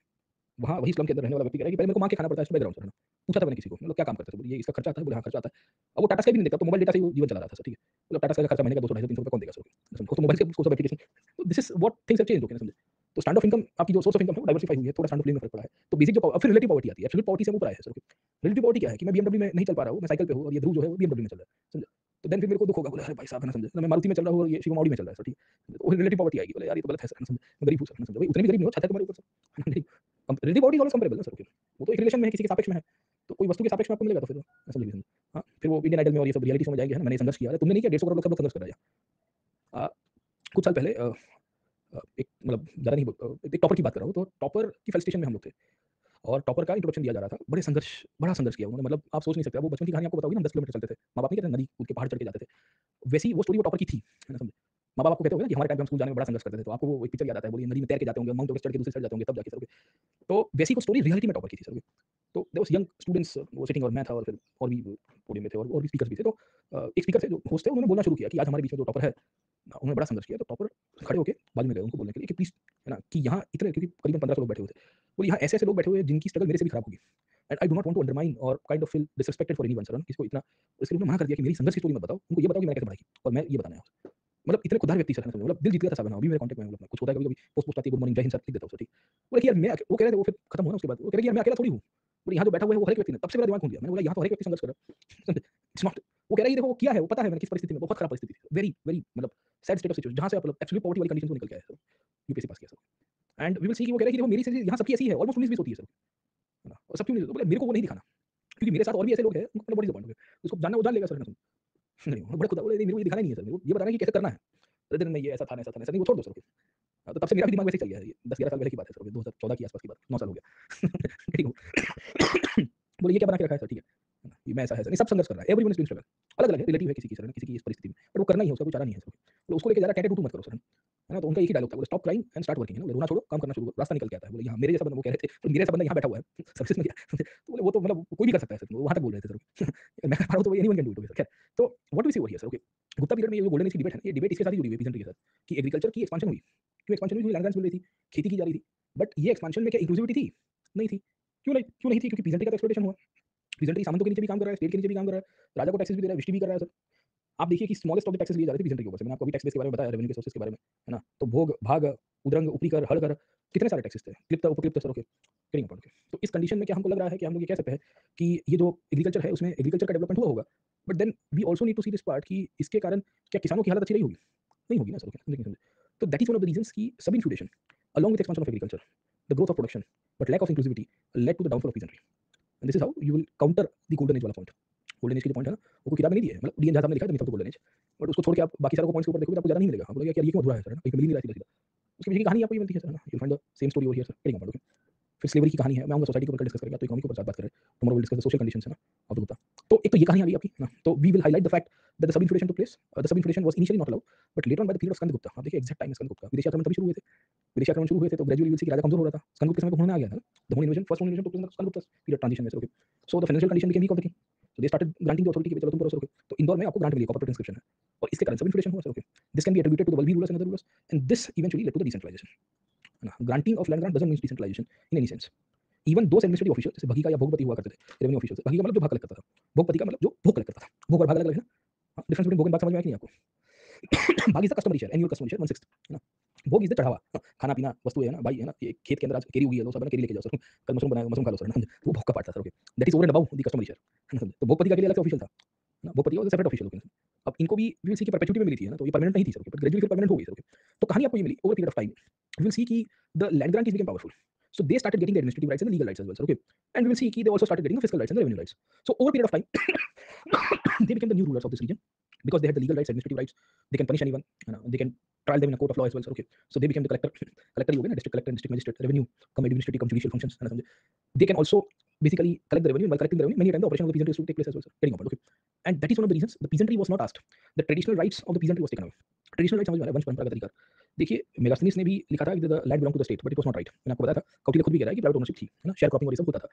वहाँ वही स्लम के अंदर रहने वाला व्यक्ति कह रहा है कि पहले मेरे को माँग के खाना पड़ता है, इसका बैकग्राउंड सर, है ना। पूछा था मैंने किसी को, मतलब क्या काम करते थे? बोले ये इसका खर्चा आता है, बोले हाँ खर्चा आता है। अब वो टाटा स्काई भी नहीं देखता, तो मोबाइल डेटा से ही वो जीवन चला रहा था सर, ठीक है। मतलब टाटा स्काई का खर्चा महीने का 200 ₹250 300 कौन देगा सर? समझो, तो मोबाइल से उसको सब एप्लीकेशन, तो this is what things have changed, okay ना, समझे। तो स्टैंड ऑफ इनकम आपकी जो सोर्स ऑफ इनकम है वो डाइवर्सिफाई हुई है, थोड़ा स्टैंड ऑफ लिविंग में फ़र्क पड़ा है। तो बेसिक जो फिर रिलेटिव पॉवर्टी आती है, एब्सोल्यूट पॉवर्टी से ऊपर आया है सर, ओके। रिलेटिव पॉवर्टी क्या है कि मैं बीएमडब्ल्यू में नहीं चल पा रहा हूँ, मैं साइकिल पे हूँ और ये ध्रुव जो है वो बीएमडब्ल्यू में चल रहा है, समझे। तो देन फिर मेरे को दुःख होगा, बोले अरे भाई साहब, है ना, समझे। ना मैं मारुति में चल रहा हूँ और ये शिवम ऑडी में चल रहा है सर, ठीक है। तो रिलेटिव पॉवर्टी आएगी, बोले यार ये तो गलत है सर, है ना, समझे। मैं गरीब हूँ सर, है ना, समझे। भाई उतने भी गरीब नहीं हो, छत है तुम्हारे ऊपर sir. Relative poverty is always comparable ना सर, ओके। वो तो एक रिलेशन में है, किसी के सापेक्ष में है। तो कोई वस्तु के सापेक्ष में आपको मिलेगा तो फिर ऐसा नहीं है। हाँ, फिर वो इंडियन आइडल में और ये सब रियलिटी शो में जाएँगे, है ना, मैंने संघर्ष किया। अरे तुमने नहीं किया, 150 करोड़ लोग सब लोग संघर्ष कर रहे हैं। कुछ साल पहले एक मतलब ज़्यादा नहीं एक टॉपर की बात कर रहा हूँ, तो टॉपर की फेलिसिटेशन में हम लोग थे और टॉपर का इंट्रोडक्शन दिया जा रहा था। बड़ा संघर्ष किया उन्होंने, मतलब आप सोच नहीं सकते। वो बचपन की कहानी आपको बताऊँगी ना, हम 10 किलोमीटर चलते थे। माँ-बाप नहीं कहते नदी कूद के पहाड़ चढ़ के जाते थे। वैसी वो स्टोरी वो टॉपर की थी, है ना, समझे। माँ-बाप आपको कहते होंगे ना कि हमारे टाइम पे हम स्कूल जाने में बड़ा संघर्ष करते थे, तो आपको वो एक पिक्चर याद आता है, बोलिए नदी में तैर के जाते होंगे, माउंट एवरेस्ट चढ़ के दूसरी साइड जाते होंगे तब जाके सर, ओके। तो वैसी कोई स्टोरी रियलिटी में टॉपर की थी सर, ओके। तो देयर वाज़ यंग स्टूडेंट्स वो सिटिंग, और मैं था और फिर और भी पोडियम में थे और भी स्पीकर्स भी थे। तो एक स्पीकर थे जो होस्ट थे, उन्होंने बोलना शुरू किया कि आज हमारे बीच में जो टॉपर है, उन्होंने बड़ा संघर्ष किया। तो टॉपर खड़े होके बाजू में गए उनको बोलने के लिए कि प्लीज़, है ना, कि यहाँ इतने, क्योंकि करीबन 1500 लोग बैठे हुए थे। बोले यहाँ ऐसे-ऐसे लोग बैठे हुए हैं जिनकी स्ट्रगल मेरे से भी खराब होगी। And I do not want to undermine और kind of feel disrespected for anyone sir, किसी को इतना। इसके लिए उन्होंने मना कर दिया कि मेरी संघर्ष की स्टोरी मत बताओ, उनको ये बताओ कि मैंने कैसे पढ़ाई की और मैं ये बताने आया हूँ। मतलब इतने खुददार व्यक्ति सर, है ना, मतलब दिल जीत गया था साहब, अभी मेरे कॉन्टैक्ट में है, मतलब कुछ होता है कभी-कभी, पोस्ट आती है, गुड मॉर्निंग, जय हिंद सर, लिख देता हूँ सर, ठीक। बोले कि यार मैं वो कह रहे थे, वो फिर खत्म हुआ ना उसके बाद, वो कह रहे कि यार मैं अकेला थोड़ी हूँ। बोले यहाँ जो बैठा हुआ है वो हर एक व्यक्ति ने, तब से मेरा दिमाग घूम गया। मैंने बोला यहाँ तो हर एक व्यक्ति संघर्ष कर रहा है। इट्स नॉट, वो कह रहा है ये देखो वो किया है, वो पता है मैंने किस परिस्थिति में, बहुत खराब परिस्थिति थी। वेरी वेरी मतलब सैड स्टेट ऑफ सिचुएशन, जहाँ से आप मतलब एब्सोल्यूट पॉवर्टी वाली कंडीशन से निकल के आए सर, यूपीएससी पास किया sir. And we will see कि वो कह रहे हैं कि देखो मेरी स्थिति यहाँ सबकी ऐसी है, ऑलमोस्ट 19-20 होती है सर, है ना, और सब क्यों नहीं, तो बोले मेरे को वो नहीं दिखाना, क्योंकि मेरे साथ और भी ऐसे लोग हैं, उनको व्हाट इज़ द पॉइंट, उसको जानना वो जान लेगा सर, है ना। नहीं बड़े खुदा बोले, मेरे को ये दिखाना नहीं है सर, मेरे को ये बताना है कि कैसे करना है। अरे नहीं ये ऐसा था, ऐसा था, ऐसा नहीं, वो छोड़ दो सर। तो तब से मेरा भी दिमाग वैसे ही चल गया है, ये 10-11 साल पहले की बात है सर, 2014 की आस-पास की बात, 9 साल हो गया। ठीक है। बोले ये क्या बना के रखा है सर, ठीक है ना? ये मैं ऐसा है सर, नहीं सब संघर्ष कर रहा है, एवरीवन इज डूइंग स्ट्रगल। अलग-अलग है, रिलेटिव है किसी की सर, किसी की इस परिस्थिति में, बट वो करना ही है, उसका कोई चारा नहीं है सर। तो उसको लेके ज़्यादा टेंटे टू मत करो सर, है ना? तो उनका एक ही डायलॉग था, बोले stop crying and start working, है ना? रोना छोड़ो, काम करना शुरू करो, रास्ता निकल के आता है। बोले यहाँ मेरे जैसा बंदा, वो कह रहे थे, तो मेरे जैसा बंदा यहाँ बैठा हुआ है, सर्विसेज में गया। तो बोले वो तो मतलब कोई भी कर सकता है सर, वहाँ तक बोल रहे थे सर। मैं कर पा रहा हूँ तो anyone can do it sir. खैर, तो what we see over here sir, okay. Gupta period में ये जो गोल्डन एज की डिबेट है, ये डिबेट इसके साथ ही जुड़ी हुई है पीजेंट्री के साथ, कि एग्रीकल्चर की एक्सपांशन हुई। क्यों एक्सपांशन हुई? क्योंकि लैंड ग्रांट्स मिल रही थी, खेती की जा रही थी। बट ये एक्सपांशन में क्या इंक्लूसिविटी थी? नहीं थी। क्यों नहीं थी? क्योंकि पीजेंट्री का तो एक्सप्लॉइटेशन हुआ। पीजेंट्री सामंतों के नीचे भी काम कर रहा है, स्टेट के नीचे भी काम कर रहा है, राजा को टैक्सेस भी दे रहा है, विष्टि भी कर रहा है सर। आप देखिए कि स्मॉलेस्ट ऑफ द टैक्सेस लिए जा रहे थे पीजेंट्री के ऊपर से। मैंने आपको अभी टैक्स बेस के बारे में बताया, रेवेन्यू के सोर्सेस के बारे में, है ना? तो भोग, भाग, उद्रंग, उपरी कर, हड़ कर, कितने सारे टैक्सेस थे, क्लिप्त, उपक्लिप्त सर, ओके, करेंगे पढ़ के। तो इस कंडीशन में क्या हमको लग रहा है कि हम लोग ये कह सकते हैं कि ये जो एग्रीकल्चर है उसमें एग्रीकल्चर का डेवलपमेंट हुआ होगा, but then we also need to see this part कि इसके कारण क्या किसानों की हालत अच्छी रही होगी? नहीं होगी ना सर, ओके, समझे। तो that is one of the reasons कि सब inflation along with expansion of agriculture, the growth of production, but lack of inclusivity led to the downfall of peasantry. And this is how you will counter the golden age वाला point. गोल्डन एज की जो पॉइंट है ना, वो कोई किताब में नहीं दिया है, मतलब डीएन झा साहब ने लिखा है the myth of the golden as, but उसको छोड़ के आप बाकी सारे को पॉइंट्स के ऊपर देखोगे तो आपको ज़्यादा नहीं मिलेगा। आप बोलोगे यार ये क्यों अधूरा है सर, है ना? कहीं पे मिल नहीं रहा है सीधा-सीधा। उसके पीछे की कहानी आपको ये मिलती है सर, है ना? You find the same story over here sir, करेंगे हम लोग। फिर स्लेवरी की कहानी है, मैं आऊँगा सोसाइटी के ऊपर कल डिस्कस करेंगे, आप तो इकोनॉमी के ऊपर ज़्यादा बात कर रहे हैं। Tomorrow will discuss the social conditions, है ना, ऑफ द गुप्ता। तो एक तो ये कहानी आ गई आपकी, है ना? तो we will highlight the fact that the subinfeudation took place, the subinfeudation was initially not allowed, but later on by the period of Skandagupta. आप देखिए एग्जैक्ट टाइम स्कंदगुप्ता, विदेशी आक्रमण तभी शुरू हुए थे। विदेशी आक्रमण शुरू हुए थे तो ग्रेजुअली विल सी कि राजा कमजोर हो रहा था। स्कंदगुप्त के समय पे हुन आ गया था ना। The Hun invasion, first Hun invasion took place in the Skandagupta period transition में से, okay. So the financial condition became weak of the king. So they started granting the authority कि चलो तुम करो सर, ओके। तो इंदौर में आपको ग्रांट मिली, कॉर्पोरेट इंस्क्रिप्शन है, और इसके कारण सब इन्फ्लेशन हुआ sir, okay. This can be attributed to the Valabhi rulers and other rulers, and this eventually led to the decentralisation, है ना? Granting of land grant doesn't mean decentralisation in any sense. Even though administrative official जैसे भगीका या भोगपति हुआ करते थे, रेवेन्यू ऑफिशियल। भगीका मतलब जो भाग कलेक्ट करता था, भोगपति का मतलब जो भोग कलेक्ट करता था। भोग और भाग अलग-अलग है ना? हाँ, डिफरेंस बिटवीन भोग एंड भाग समझ में आया कि नहीं आपको? भाग is the customary share, annual customary share 1/6, है ना? भोग इज़ द चढ़ावा, खाना-पीना वस्तुएँ, है ना? भाई, है ना? ये खेत के अंदर आज केरी उगी है, लो सब है ना केरी लेके जाओ सर। कल मशरूम बनाया, मशरूम खा लो सर, है ना? वो भोग का पार्ट था sir, okay. That is over and above the customary share, है ना? तो भोगपति का के लिए अलग से ऑफिशियल था, है ना? भोगपति का सेपरेट ऑफिशियल, ओके। अब इनको भी वी विल सी की परपेचुइटी में मिली थी, है ना? तो ये परमानेंट नहीं थी सर, ओके, बट ग्रेजुअली फिर परमानेंट हो गई सर, ओके। तो कहानी आपको ये मिली over period of time. We will see कि the land grant is became powerful. So they started getting the administrative rights and the legal rights as well, sir, okay. And we will see कि they also started getting the fiscal rights and the revenue rights. So over a period of time, they became the new rulers of this region because they had the legal rights, administrative rights. They can punish anyone. They can trial them in a court of law as well, sir, okay. So they became the collector. Collector ही हो गए ना, district collector and district magistrate, revenue, come administrative, come judicial functions, है ना, समझे? They can also basically collect the revenue. While collecting the revenue, many times the operation of the peasantry used to take place as well, sir. Getting about, okay. And that is one of the reasons the peasantry was not asked. The traditional rights of the peasantry was taken away. Traditional right समझ में आ रहा है, वंश परंपरा का तरीका। देखिए मेगास्थनीज ने भी लिखा था कि the land belong to the state, but it was not right. मैंने आपको बताया था, कौटिल्य खुद भी कह रहा है कि प्राइवेट ओनरशिप थी, है ना? शेयर क्रॉपिंग और ये सब होता था।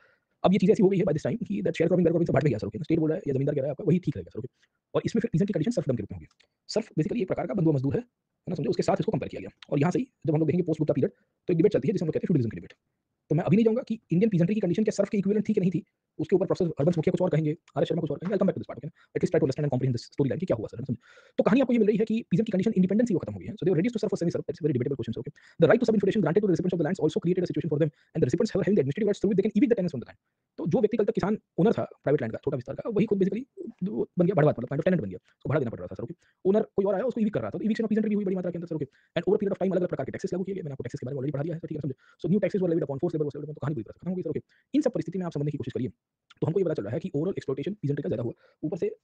अब ये चीज़ ऐसी हो गई है बाय दिस टाइम कि दैट शेयर क्रॉपिंग से बांट में गया सर, ओके। स्टेट बोल रहा है या जमींदार कह रहा है आपका वही ठीक रहेगा सर, ओके। और इसमें फिर पीजेंट की कंडीशन सर्फडम के रूप में होगी। सर्फ बेसिकली एक प्रकार का बंधुआ मजदूर है ना, समझे? उसके साथ इसको कंपेयर किया गया, और यहाँ से ही जब हम लोग देखेंगे पोस्ट गुप्ता पीरियड, तो एक डिबेट चलती है जिसे हम लोग कहते हैं फ्यूडलिज्म की डिबेट। तो मैं अभी नहीं जाऊँगा कि इंडियन पीजेंट्री की कंडीशन क्या सर्फ के इक्विवेलेंट थी कि नहीं थी। उसके ऊपर प्रोफेसर हरबंस मुखिया कुछ और कहेंगे, आर एस शर्मा कुछ और कहेंगे। I will come back to this part, okay. At least try to understand and comprehend this story line कि क्या हुआ सर, है ना, समझे? तो कहानी आपको ये मिल रही है कि पीजेंट की कंडीशन इंडिपेंडेंस ही वो खत्म हो गई है। So they were reduced to serf for semi serf, that's very debatable question, okay. The right to subinfeudation granted to the recipients of the lands also created a situation for them and the recipients have having the administrative rights through which they can evict the tenants from the land. तो जो व्यक्ति कल तक किसान ओनर था प्राइवेट लैंड का, छोटा विस्तार का, वही खुद बेसिकली बन गया बढ़वात, मतलब काइंड ऑफ टेनेंट बन गया। उसको भाड़ा देना पड़ रहा था सर, ओके। ओनर कोई और आया उसको इविक्ट कर रहा था, तो इविक्शन ऑफ पीजेंट्री भी हुई बड़ी मात्रा के अंदर sir, okay. And over period of time अलग-अलग प्रकार के टैक्सेस लागू किए गए। मैंने आपको टैक्सेस के बारे में ऑलरेडी पढ़ा दिया है सर, ठीक है, समझे? So new taxes were levied upon force labour was levied upon, तो कहानी पूरी तरह से खत्म हो गई सर, ओके। इन सब परिस्थिति में आप समझने की कोशिश करिए, तो हमको ये पता चल रहा है कि ओवरऑल एक्सप्लॉइटेशन पीजेंट्री का ज़्यादा हुआ। ऊपर से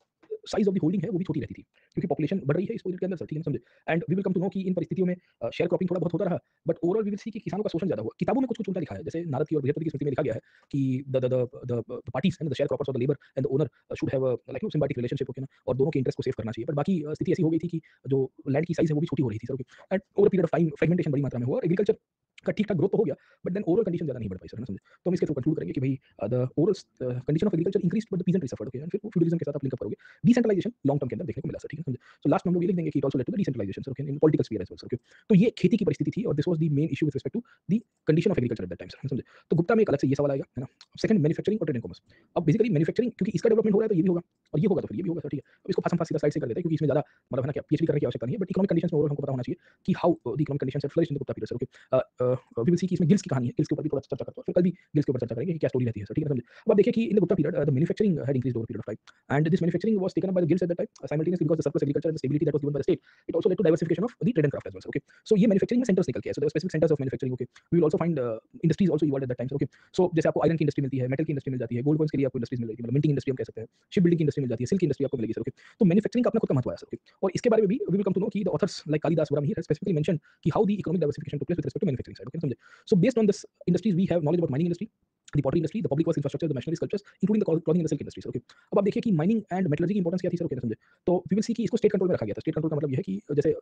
साइज़ ऑफ द होल्डिंग है वो भी छोटी रहती थी, क्योंकि पॉपुलेशन बढ़ रही है इस पीरियड के अंदर सर, ठीक है, समझे? And we will come to know कि इन परिस्थितियों में शेयर क्रॉपिंग थोड़ा बहुत होता रहा, but overall we will see कि किसानों का शोषण ज़्यादा हुआ। किताबों में कुछ-कुछ उल्टा लिखा है, जैसे नारद की और बृहस्पति की स्मृति में लिखा गया है कि the parties and the share croppers of the labour and the owner should have like no symbiotic relationship, okay ना, और दोनों के इंटरेस्ट को सेव करना चाहिए। बट बाकी स्थिति ऐसी हो गई थी कि जो लैंड की साइज़ है वो भी छोटी हो रही थी sir, okay. And over period of time fragmentation बड़ी मात्रा में हुआ और एग्रीकल्चर का ठीक-ठाक ग्रोथ तो हो गया, बट देन ओवरऑल कंडीशन ज़्यादा नहीं बढ़ पाई सर, है ना, समझे? तो हम इसके थ्रू कंक्लूड करेंगे कि भई the overall condition of agriculture increased but the peasantry suffered, okay. And फिर फ्यूडलिज्म के साथ आप लिंक अप करोगे, डिसेंट्रलाइजेशन लॉन्ग टर्म के अंदर देखने को मिला सर, ठीक है, समझे? सो लास्ट में हम लोग ये लिख देंगे कि it also led to the decentralization sir, okay, in political sphere as well sir, okay. तो ये खेती की परिस्थिति थी और this was the main issue with respect to the condition of agriculture at that time sir, समझे? तो गुप्ता में एक अलग से ये सवाल आएगा, है ना? सेकंड मैन्युफैक्चरिंग और ट्रेड एंड कॉमर्स। अब बेसिकली मैन्युफैक्चरिंग क्योंकि इसका डेवलपमेंट हो रहा है तो ये भी होगा, और ये होगा तो फिर ये भी होगा सर, ठीक है। अब इसको फास्ट हम फास्ट सीधा स्लाइड से कर लेते हैं क्योंकि इसमें ज़्यादा मतलब है ना क्या पीएचडी करने की आवश्यकता नहीं है, बट इकोनॉमिक कंडीशंस में ओवरऑल हमको पता होना चाहिए कि how the economic conditions have flourished in the Gupta period sir, okay. We will see कि इसमें गिल्स की कहानी है, गिल्स के ऊपर भी थोड़ा चर्चा करते हैं, फिर कल भी गिल्स के ऊपर चर्चा करेंगे कि क्या स्टोरी रहती है सर, ठीक है समझे। अब आप देखिए कि in the Gupta period the manufacturing had increased over period of time and this manufacturing was taken up by the guilds at that time simultaneously because the surplus agriculture and the stability that was given by the state it also led to diversification of the trade and craft as well okay. So ये मैन्युफैक्चरिंग में सेंटर्स निकल के आए, so there specific centres of manufacturing okay. We will also find industries also evolved at that time okay. So जैसे आपको आयरन की इंडस्ट्री मिलती है, मेटल की इंडस्ट्री मिल जाती है, गोल्ड कॉइन्स के लिए आपको इंडस्ट्रीज मिल जाती है, मतलब मिंटिंग इंडस्ट्री हम कह सकते हैं, शिप बिल्डिंग की इंडस्ट्री मिल जाती है, सिल्क की इंडस्ट्री आपको मिलेगी सर ओके। तो मैन्युफैक्चरिंग का अपना खुद का महत्व है सर ओके। और इसके बारे में भी we will come to know कि द ऑथर्स लाइक कालिदास वरम हियर स्पेसिफिकली मेंशन कि how the economic diversification took place with respect to manufacturing side okay समझे। So based on this industries, we have knowledge about mining industry, the pottery industry, the public works infrastructure, the machinery sculptures, including the clothing and the silk industries. Okay. अब आप देखिए कि माइनिंग एंड मेटलर्जी की इंपॉर्टेंस क्या थी सर ओके समझे। तो वी विल सी कि इसको स्टेट कंट्रोल में रखा गया था। स्टेट कंट्रोल का मतलब ये है कि जैसे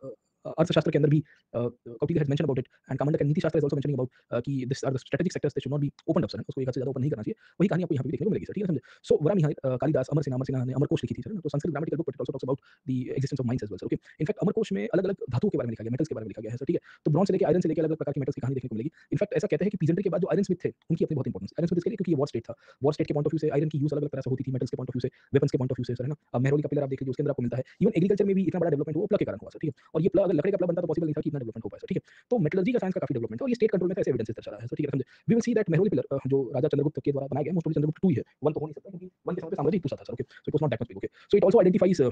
अर्थशास्त्र के अंदर भी Kautilya has mentioned about it and कमांडर का नीति शास्त्र इज आल्सो मेंशनिंग अबाउट कि this are the strategic sectors they should not be open up sir, उसको एक हद से ज्यादा ओपन नहीं करना चाहिए। वही कहानी आपको यहाँ पे भी देखने को मिलेगी सर, ठीक है समझे। सो वराम यहाँ कालिदास अमर सेना ने अमरकोश लिखी थी सर, तो Sanskrit grammatical book but it also talks about the existence of mines as well sir okay. In fact Amarkosha में अलग अलग धातुओं के बारे में लिखा गया, मेटल्स के बारे में लिखा गया है सर, ठीक है। तो ब्रॉन्ज से लेकर आयरन से लेकर अलग अलग प्रकार की मेटल्स की कहानी देखने को मिलेगी। इनफैक्ट ऐसा कहते हैं कि पीजेंट्री के बाद जो आयरन स्मिथ थे उनकी अपनी बहुत इंपॉर्टेंस आयरन स्मिथ इसके लिए क्योंकि ये वॉर स्टेट था, वॉर स्टेट के पॉइंट ऑफ व्यू से आयरन की यूज अलग अलग तरह से होती थी, मेटल्स के पॉइंट ऑफ व्यू से, वेपन्स के पॉइंट ऑफ व्यू से सर है ना। अब मेहरौली का पिलर आप देख लीजिए उसके अंदर आपको मिलता है। इवन एग्रीकल्चर में भी इतना बड़ा डेवलपमेंट हुआ प्ला के कारण हुआ सर, ठीक है। और ये प्ला अगर लकड़ी का प्ला बनता तो पॉसिबल नहीं था कि इतना डेवलपमेंट हो पाए सर, ठीक है। तो मेटलर्जी का साइंस का काफी डेवलपमेंट है और ये स्टेट कंट्रोल में था, ऐसे एविडेंसेस दर्शा रहा है सर, ठीक है समझे। We will see that Mehrauli pillar जो राजा चंद्रगुप्त के द्वारा बनाया गया, मोस्ट ऑफ चंद्रगुप्त 2 ही है, 1 तो हो नहीं सकता क्योंकि 1 के समय पे साम्राज्य ही दूसरा था sir okay. So it was not that much big okay. So it also identifies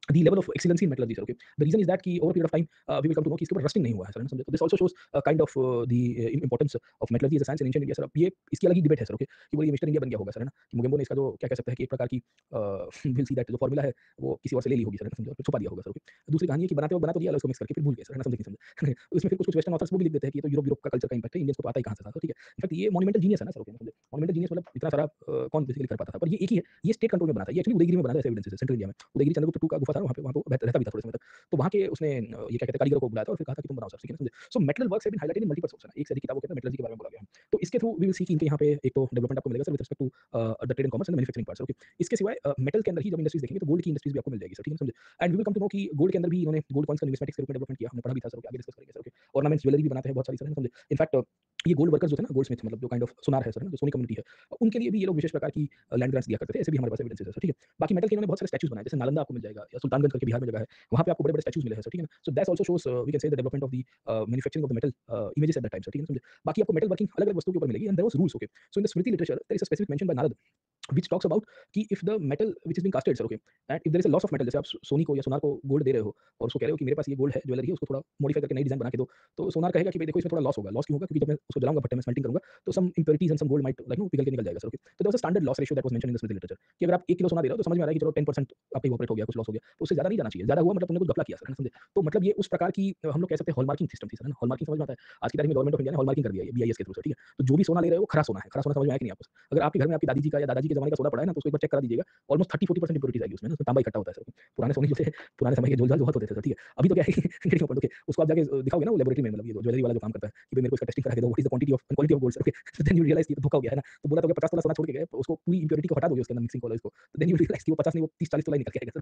the level of excellency in metallurgy sir okay. The reason is that कि over a period of time we will come to know कि इसके ऊपर रस्टिंग नहीं हुआ है सर समझे। तो this also shows kind of the importance of metallurgy as a science in ancient India sir. अब ये इसकी अलग ही डिबेट है सर ओके कि बोलिए मिस्टर इंडिया बन गया होगा सर है ना, कि मुगेम्बो ने इसका जो क्या कह सकते हैं कि एक प्रकार की विल सी दैट जो फॉर्मूला है वो किसी और से ले ली होगी सर समझे, फिर छुपा दिया होगा सर ओके। दूसरी कहानी है कि बनाते वक्त बना तो दिया, उसको मिक्स करके फिर भूल गए सर है ना, समझे नहीं समझे। उसमें फिर कुछ वेस्टर्न ऑथर्स वो भी लिख देते हैं कि ये तो यूरोप का कल्चर का इंपैक्ट है, इंडियंस को तो आता ही कहां से था, ठीक है। इनफैक्ट ये मॉन्यूमेंटल जीनियस है ना सर ओके समझे। मॉन्यूमेंटल जीनियस मतलब इतना सारा कौन बेसिकली कर पाता था, पर ये एक ही है, ये स्टेट कंट्रोल में बना था, ये एक्चुअली उदयगिरी में बना था, एविडेंस है सेंट्रल इंडिया में। उदयगिरी चंद्रगुप्त 2 का गुफा था, वहां पे रहता भी था थोड़े समय तक। तो वहां के उसने ये क्या कहते हैं कारीगरों को बुलाया था और फिर कहा था कि तुम बनाओ सर, ठीक है समझे। So metal works have been highlighted in multiple source है ना, एक से अधिक किताबों के अंदर मेटलर्जी के बारे में बोला गया है। तो इसके थ्रू वी विल सी कि इनके यहाँ पे एक तो डेवलपमेंट आपको मिलेगा sir with respect to the trade and commerce and manufacturing parts okay. इसके सिवाय मेटल के अंदर ही जब इंडस्ट्रीज देखेंगे तो गोल्ड की इंडस्ट्रीज भी आपको मिल जाएगी सर, ठीक है समझे। And we will come to know कि गोल्ड के अंदर भी इन्होंने गोल्ड कॉइन्स का न्यूमिस्मेटिक्स के रूप में डेवलपमेंट किया, हमने पढ़ा भी था सर, आगे डिस्कस करेंगे सर ओके। ऑर्नामेंट्स ज्वेलरी भी बनाते हैं बहुत सारी सर, समझे। इनफैक्ट ये गोल्ड वर्कर्स जो थे ना, गोल्ड स्मिथ मतलब जो काइंड ऑफ सुनार है सर, जो सोनी कम्युनिटी है, उनके लिए भी ये लोग विशेष प्रकार की लैंड ग्रांट्स दिया करते थे, ऐसे भी हमारे पास एविडेंसेस है सर, ठीक है। बाकी मेटल के इन्होंने बहुत सारे स्टैच्यूज बनाए, जैसे नालंदा आपको मिल जाएगा या सुल्तानगंज करके बिहार में जगह है, वहां पे आपको बड़े बड़े स्टैच्यूज मिले हैं सर, ठीक है ना। So that's also shows we can say the development of the manufacturing of the metal images at that time sir, ठीक है समझे। बाकी आपको मेटल वर्किंग अलग अलग वस्तुओं के ऊपर मिलेगी and there was rules okay. So in the Smriti literature there is a specific mention by Narada which talks about कि if the metal which is being casted sir okay and if there is a loss of metal, जैसे आप सोनी को या सोनार को गोल्ड दे रहे हो और उसको कह रहे हो कि मेरे पास ये गोल्ड है ज्वेलरी है, उसको थोड़ा मॉडिफाई करके नई डिजाइन बना के दो, तो सोनार कहेगा कि भाई देखो इसमें थोड़ा लॉस होगा। लॉस क्यों होगा? क्योंकि जब मैं उसको जलाऊंगा भट्टे में स्मेल्टिंग करूंगा तो some impurities and some gold might like no पिघल के निकल जाएगा सर ओके। तो there was a standard loss ratio that was mentioned in the Smriti literature कि अगर आप 1 किलो सोना दे रहे हो तो समझ में आ रहा है कि चलो 10% आपका इवोपरेट हो गया, कुछ लॉस हो गया, तो उससे ज्यादा नहीं जाना चाहिए। ज्यादा हुआ मतलब तुमने कुछ घपला किया सर, समझे। तो मतलब ये उस प्रकार की हम लोग कह सकते हैं हॉलमार्किंग सिस्टम थी सर, हॉलमार्किंग समझ में आता है। आज की तारीख में गवर्नमेंट ऑफ इंडिया ने हॉलमार्किंग कर दिया है बीआईएस के थ्रू सर, ठीक है। तो जो भी सोना ले रहे हो वो खरा सोना है, खरा सोना समझ में आया कि नहीं आपको? अगर आपके घर में आपकी दादी जी का या दादाजी के जमाने का सोना पड़ा है ना, तो उसको एक बार चेक करा दीजिएगा, ऑलमोस्ट 30-40% इंप्योरिटीज आएगी उसमें ना, उसमें तांबा इकट्ठा होता है सर। पुराने सोने जो थे, पुराने समय के जोलजाल जो होते थे सर, ठीक है। अभी तो क्या है कि खिड़कियों पर ओके, उसको आप जाके दिखाओगे ना वो लेबोरेटरी में, मतलब ये जो ज्वेलरी वाला जो काम करता है कि भाई मेरे को इसका टेस्टिंग करा के दो, what is the quantity of gold sir, okay. तो देन यू रियलाइज कि धोखा हो गया है ना। तो बोला तो कि 50 तोला सोना छोड़ के गए, उसको पूरी इंप्योरिटी को हटा दोगे उसके अंदर मिक्सिंग वाला इसको, तो देन यू रियलाइज कि वो 50 नहीं वो 30-40 तोला ही निकल के आएगा सर,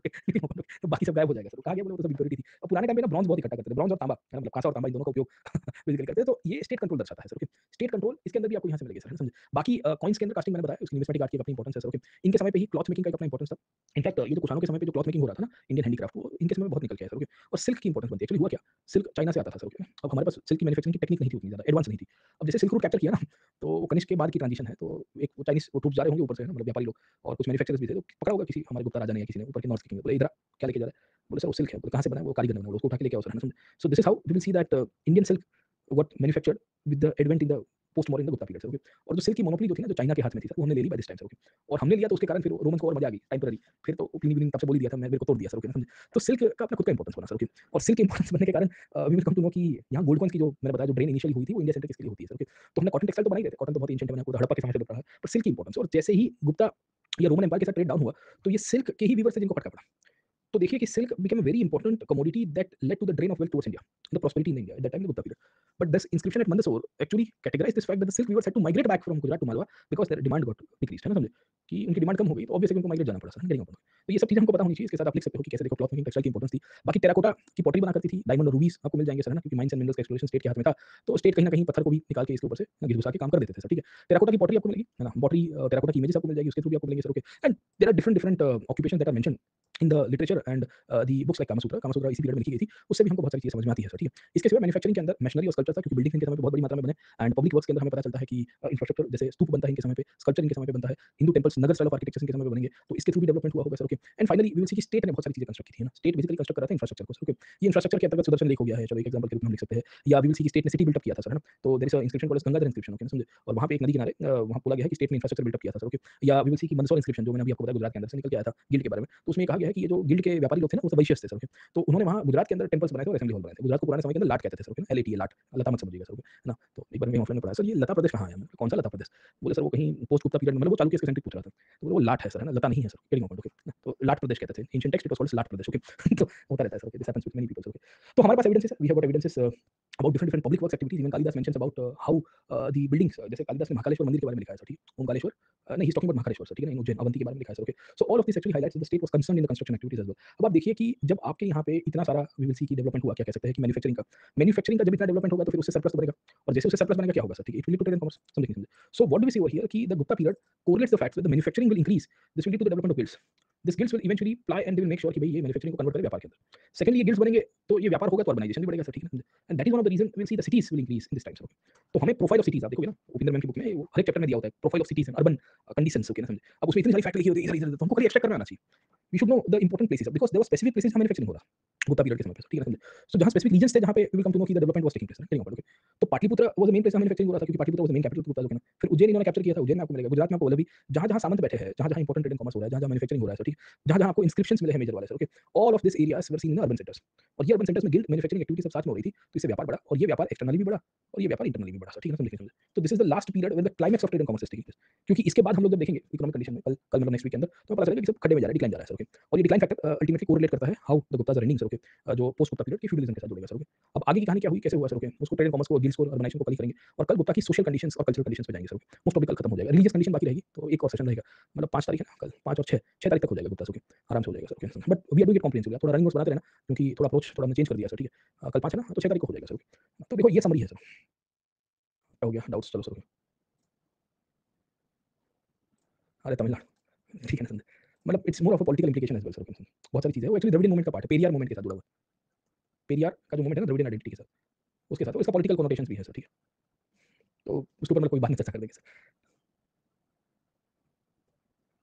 तो बाकी सब गायब हो जाएगा सर। कहाँ गया? बोले वो तो सब इंप्योरिटी थी। और पुराने टाइम में ना ब्रॉन्ज बहुत इकट्ठा करते थे, ब्रॉन्ज और तांबा, मतलब कांसा और तांबा इन दोनों का उपयोग बेसिकली करते हैं। तो ये स्टेट कंट्रोल दर्शाता है सर, ओके। स्टेट कंट्रोल इसके अंदर भी आपको यहाँ से मिलेगा सर, समझे। बाकी कॉइन्स के अंदर कास्टिंग मैंने बताया, उसकी न्यूमिस्मेटिक आर्ट की अपनी इंपॉर्टेंस है सर, ओके। इनके समय पे ही क्लॉथ मेकिंग का एक अपना इंपॉर्टेंस था। इनफैक्ट ये जो कुषाणों के समय पे जो क्लॉथ मेकिंग हो रहा था ना, इंडियन हैंडीक्राफ्ट, वो इनके समय में बहुत निकल के आया सर, ओके। और सिल्क की इंपॉर्टेंस बनती है। एक्चुअली हुआ क्या, सिल्क चाइना से आता था सर, ओके। अब हमारे पास सिल्क की मैन्युफैक्चरिंग की टेक्निक नहीं थी उतनी ज़्यादा एडवांस नहीं थी। अब जैसे सिल्क रूट कैप्चर किया ना, तो वो कनिष्क के बाद की ट्रांजिशन है, तो एक वो चाइनीज़ वो ट्रूप्स जा रहे होंगे ऊपर से, मतलब व्यापारी लोग और कुछ मैन्युफैक्चरर्स भी थे, तो पकड़ा होगा किसी हमारे गुप्ता राजा ने या किसी ने ऊपर के नॉर्थ किंग ने, बोले इधर आ, क्या लेके जा रहा है? बोले सर वो सिल्क है। बोले कहाँ से बना है? वो कारीगर ने बनाया, बोलो उसको उठा के लेके आओ सर, है ना? So this is how we will see that Indian silk got manufactured with the advent in the post modern in the Gupta period, okay। और जो सिल्क की मोनोपोली जो थी ना, जो चाइना के हाथ में थी सर, वो हमने ले ली by this time sir, okay. और हमने लिया तो उसके कारण फिर रोमन्स को और मजा आ गई टेम्पररी। फिर तो प्लिनी विलिनी तब से बोल ही दिया था, मैं मेरे को तोड़ दिया सर, ओके समझे। तो सिल्क का अपना खुद का इंपॉर्टेंस बना सर, ओके। और सिल्क इंपॉर्टेंस बनने के कारण we will come to know कि यहाँ गोल्ड कॉइन्स की जो मैंने बताया जो ब्रेन इनिशियली हुई थी वो इंडिया सेंटर किसके लिए होती है सर, ओके। तो हमने कॉटन टेक्सटाइल तो बना ही रहे थे, कॉटन तो बहुत एंशिएंट है, मैंने हड़प्पा के समय से बता रहा है, पर सिल्क की इंपॉर्टेंस और जैसे ही गुप्ता या रोमन एम्पायर के साथ ट्रेड डाउन हुआ तो ये सिल्क के ही वीवर्स थे जिनको फटका पड़ा। तो देखिए कि silk became a very important commodity that led to the drain of wealth towards India, the prosperity in India at that time the Gupta period. But this inscription at Mandsaur actually categorize this fact that the silk weavers had to migrate back from Gujarat to Malwa because their demand got decreased, है ना समझे। कि उनकी डिमांड कम हो गई तो ऑब्वियसली उनको माइग्रेट जाना पड़ा सर, गेटिंग पॉइंट। तो ये सब चीज़ें हमको पता होनी चाहिए, इसके साथ आप लिख सकते हो कि कैसे देखो क्लॉथ मेकिंग टेक्सटाइल की इंपॉर्टेंस थी। बाकी टेराकोटा की पॉटरी बना करती थी, डायमंड और रूबीज आपको मिल जाएंगे सर, है ना, क्योंकि माइंस एंड मिनरल्स का एक्सप्लोरेशन स्टेट के हाथ में था, तो स्टेट कहीं ना कहीं पत्थर को भी निकाल के इसके ऊपर से घिस घुसा के काम कर देते थे सर, ठीक है। टेराकोटा की पॉटरी आपको मिलेगी, है ना, पॉटरी टेराकोटा की इमेजेस आपको मिल जाएगी, उसके थ्रू भी आपको मिलेंगे sir, okay. And there are different different occupation that are mention in the literature and the books like Kama Sutra इसी पीरियड में लिखी गई थी, उससे भी हमको बहुत सारी चीजें समझ में आती है सर, ठीक है। इसके सिवा मैन्युफैक्चरिंग के अंदर मशीनरी और स्कल्पचर था, क्योंकि बिल्डिंग इनके समय पे बहुत बड़ी मात्रा में बने, एंड पब्लिक वर्क्स के अंदर हमें पता चलता है कि इंफ्रास्ट्रक्चर जैसे स्तूप बनता है इनके समय पे, स्कल्पचर इनके समय पे बनता है, Hindu temples Nagar style of architecture इनके समय पे बनेंगे, तो इसके थ्रू भी डेवलपमेंट हुआ होगा sir, okay. And finally we will see कि स्टेट ने बहुत सारी चीजें कंस्ट्रक्ट की थी, है ना, स्टेट बेसिकली कंस्ट्रक्ट कर रहा था इंफ्रास्ट्रक्चर को सर, ओके। ये इंफ्रास्ट्रक्चर के अंतर्गत सुदर्शन लेक हो गया है, चलो एक एग्जांपल के रूप में हम लिख सकते हैं, या वी विल सी कि स्टेट ने सिटी बिल्ट अप किया था सर, है ना, तो there is a inscription called as Gangadhar inscription, okay, समझे, और वहां पे एक नदी किनारे वहां बोला गया है कि स्टेट ने इंफ्रास्ट्रक्चर बिल्ट अप किया था सर, ओके। या वी विल सी कि मंदसौर इंस्क्रिप्शन जो मैंने अभी आपको बताया गुजरात के अंदर से निकल के आया था गिल्ड के बारे में, तो उसमें कहा गया है कि ये जो गिल्ड के व्यापारी लोग थे ना वो सब वैश्य थे सर, ओके। तो उन्होंने वहां गुजरात के अंदर टेंपल्स बनाए थे और असेंबली हॉल बनाए थे, गुजरात को पुराने समय के अंदर लाट कहते थे सर, ओके, LAT लाट, लता मत समझिएगा सर, ओके, है ना। तो एक बार मैं ऑफलाइन में पढ़ा सर, ये लता प्रदेश कहाँ है, मतलब कौन सा लता प्रदेश, बोले सर वो कहीं पोस्ट गुप्ता पीरियड में, मतलब वो चालुक्य के सेंट्रिक पूछ रहा था, तो बोले वो लाट है सर, है ना, लता नहीं है सर, गेटिंग पॉइंट, ओके। तो लाट प्रदेश कहते थे, ancient text it was called Lat Pradesh, okay. तो होता रहता है sir, okay, this happens with many people, okay. तो हमारे पास एविडेंस है sir, we have got evidences about different different public works activities, even Kalidas mentions about how the buildings, जैसे कालिदास ने महाकालेश्वर मंदिर के बारे में लिखा है सर, ठीक है, ओमकारेश्वर, नहीं ही is talking about Mahakaleshwar sir, ठीक है ना, इन उज्जैन अवंती के बारे में लिखा है sir, okay. So all of this actually highlights the state was concerned in the construction activities as well. अब आप देखिए कि जब आपके यहाँ पे इतना सारा वी विल सी की डेवलपमेंट हुआ, क्या कह सकते हैं कि मैन्युफैक्चरिंग का जब इतना डेवलपमेंट होगा तो फिर उससे सरप्लस बनेगा, और जैसे उससे सरप्लस बनेगा क्या होगा सर, ठीक है, it will to trade and commerce, समझिए। So what do we see over here कि the Gupta period correlates the facts that the manufacturing will increase, this will lead to the development of guilds, this guilds will eventually ply and they will make sure कि भाई ये मैन्युफैक्चरिंग को कन्वर्ट करे व्यापार के अंदर। सेकंडली ये गिल्ड्स बनेंगे तो ये व्यापार होगा तो अर्बनाइजेशन भी बढ़ेगा सर, ठीक है ना, and that is one of the reason we will see the cities will increase in this time sir. तो हमें प्रोफाइल ऑफ सिटीज आप देखोगे ना उपिंदर मैम की बुक में हर एक चैप्टर में दिया होता है profile of cities and urban conditions, okay ना, समझे। अब उसमें इतनी सारी फैक्ट लिखी होती है इधर इधर, तो हमको खाली एक्सट्रैक्ट करना आना चाहिए। We should know the important places because there were specific places जहां मैन्युफैक्चरिंग हो रहा गुप्ता पीरियड के समय पे, ठीक है ना, समझे। सो जहां स्पेसिफिक रीजंस थे जहां पे we will come to know कि the development was taking place, ठीक है, ओके। तो Pataliputra was the main place जहां मैन्युफैक्चरिंग हो रहा था, क्योंकि Pataliputra was the main capital Gupta, okay ना। फिर उज्जैन इन्होंने कैप्चर किया था, उज्जैन में आपको मिलेगा, गुजरात में आपको वल्लभी, जहां-जहां सामंत बैठे हैं, जहां-जहां इंपॉर्टेंट ट्रेड एंड कॉमर्स हो रहा है, जहां-जहां मैन्युफैक्चरिंग हो रहा है, ठीक है, जहां-जहां आपको इंस्क्रिप्शंस मिले हैं मेजर वाले sir, okay. All of this areas were seen in urban centres, और ये अर्बन सेंटर्स में गिल्ड मैन्युफैक्चरिंग एक्टिविटी सब साथ में हो रही थी, तो इससे व्यापार बढ़ा, और ये व्यापार एक्सटर्नली भी बढ़ा और ये व्यापार इंटरनली भी बढ़ा सर, ठीक है ना, समझिए। तो this is the last period when the climax of trade and commerce is taking place, क्योंकि इसके बाद हम लोग जब देखेंगे इकोनॉमिक कंडीशन में कल मतलब नेक्स्ट वीक के अंदर, तो पता चलेगा कि सब खड्डे में जा रहा है, डिक्लाइन जा रहा है सर, ओके। और ये डिक्लाइन फैक्टर अल्टीमेटली कोरिलेट करता है how the Guptas are running sir, okay, जो पोस्ट गुप्ता पीरियड के फ्यूडलिज्म के साथ जुड़ेगा सर, ओके। अब आगे की कहानी क्या हुई, कैसे हुआ सर, ओके, उसको ट्रेड एंड कॉमर्स को गिल्ड्स को अर्बनाइजेशन को कल ही करेंगे, और कल गुप्ता की सोशल कंडीशंस और कल्चरल कंडीशंस पे जाएंगे सर, ओके। मोस्ट ऑफ कल खत्म हो जाएगा, रिलीजियस कंडीशन बाकी रहेगी, तो एक और सेशन रहेगा, मतलब 5 तारीख है ना कल, 5 और 6 तारीख तक हो जाएगा गुप्ता, ओके, आराम से हो जाएगा sir, okay. But we are doing it comprehensively, थोड़ा रनिंग नोट्स बनाते रहना, क्योंकि थोड़ा अप्रोच थोड़ा हमने चेंज कर दिया सर, ठीक है। कल 5 है ना, तो 6 तारीख को हो जाएगा सर, ओके। तो देखो ये समरी है सर, क्या हो गया डाउट्स, चलो सर, ओके। अरे तमिलनाडु, ठीक है ना, समझे। मतलब it's more of a political implication as well sir, okay. बहुत सारी चीजें हैं, वो एक्चुअली द्रविडियन मूवमेंट का पार्ट है, पेरियार मूवमेंट के साथ जुड़ा हुआ है। पेरियार का जो मूवमेंट है ना द्रविडियन आइडेंटिटी के साथ, उसके साथ, तो इसका पॉलिटिकल कोनोटेशंस भी है सर, ठीक है। तो उसके ऊपर मतलब कोई बात नहीं चर्चा कर देंगे सर।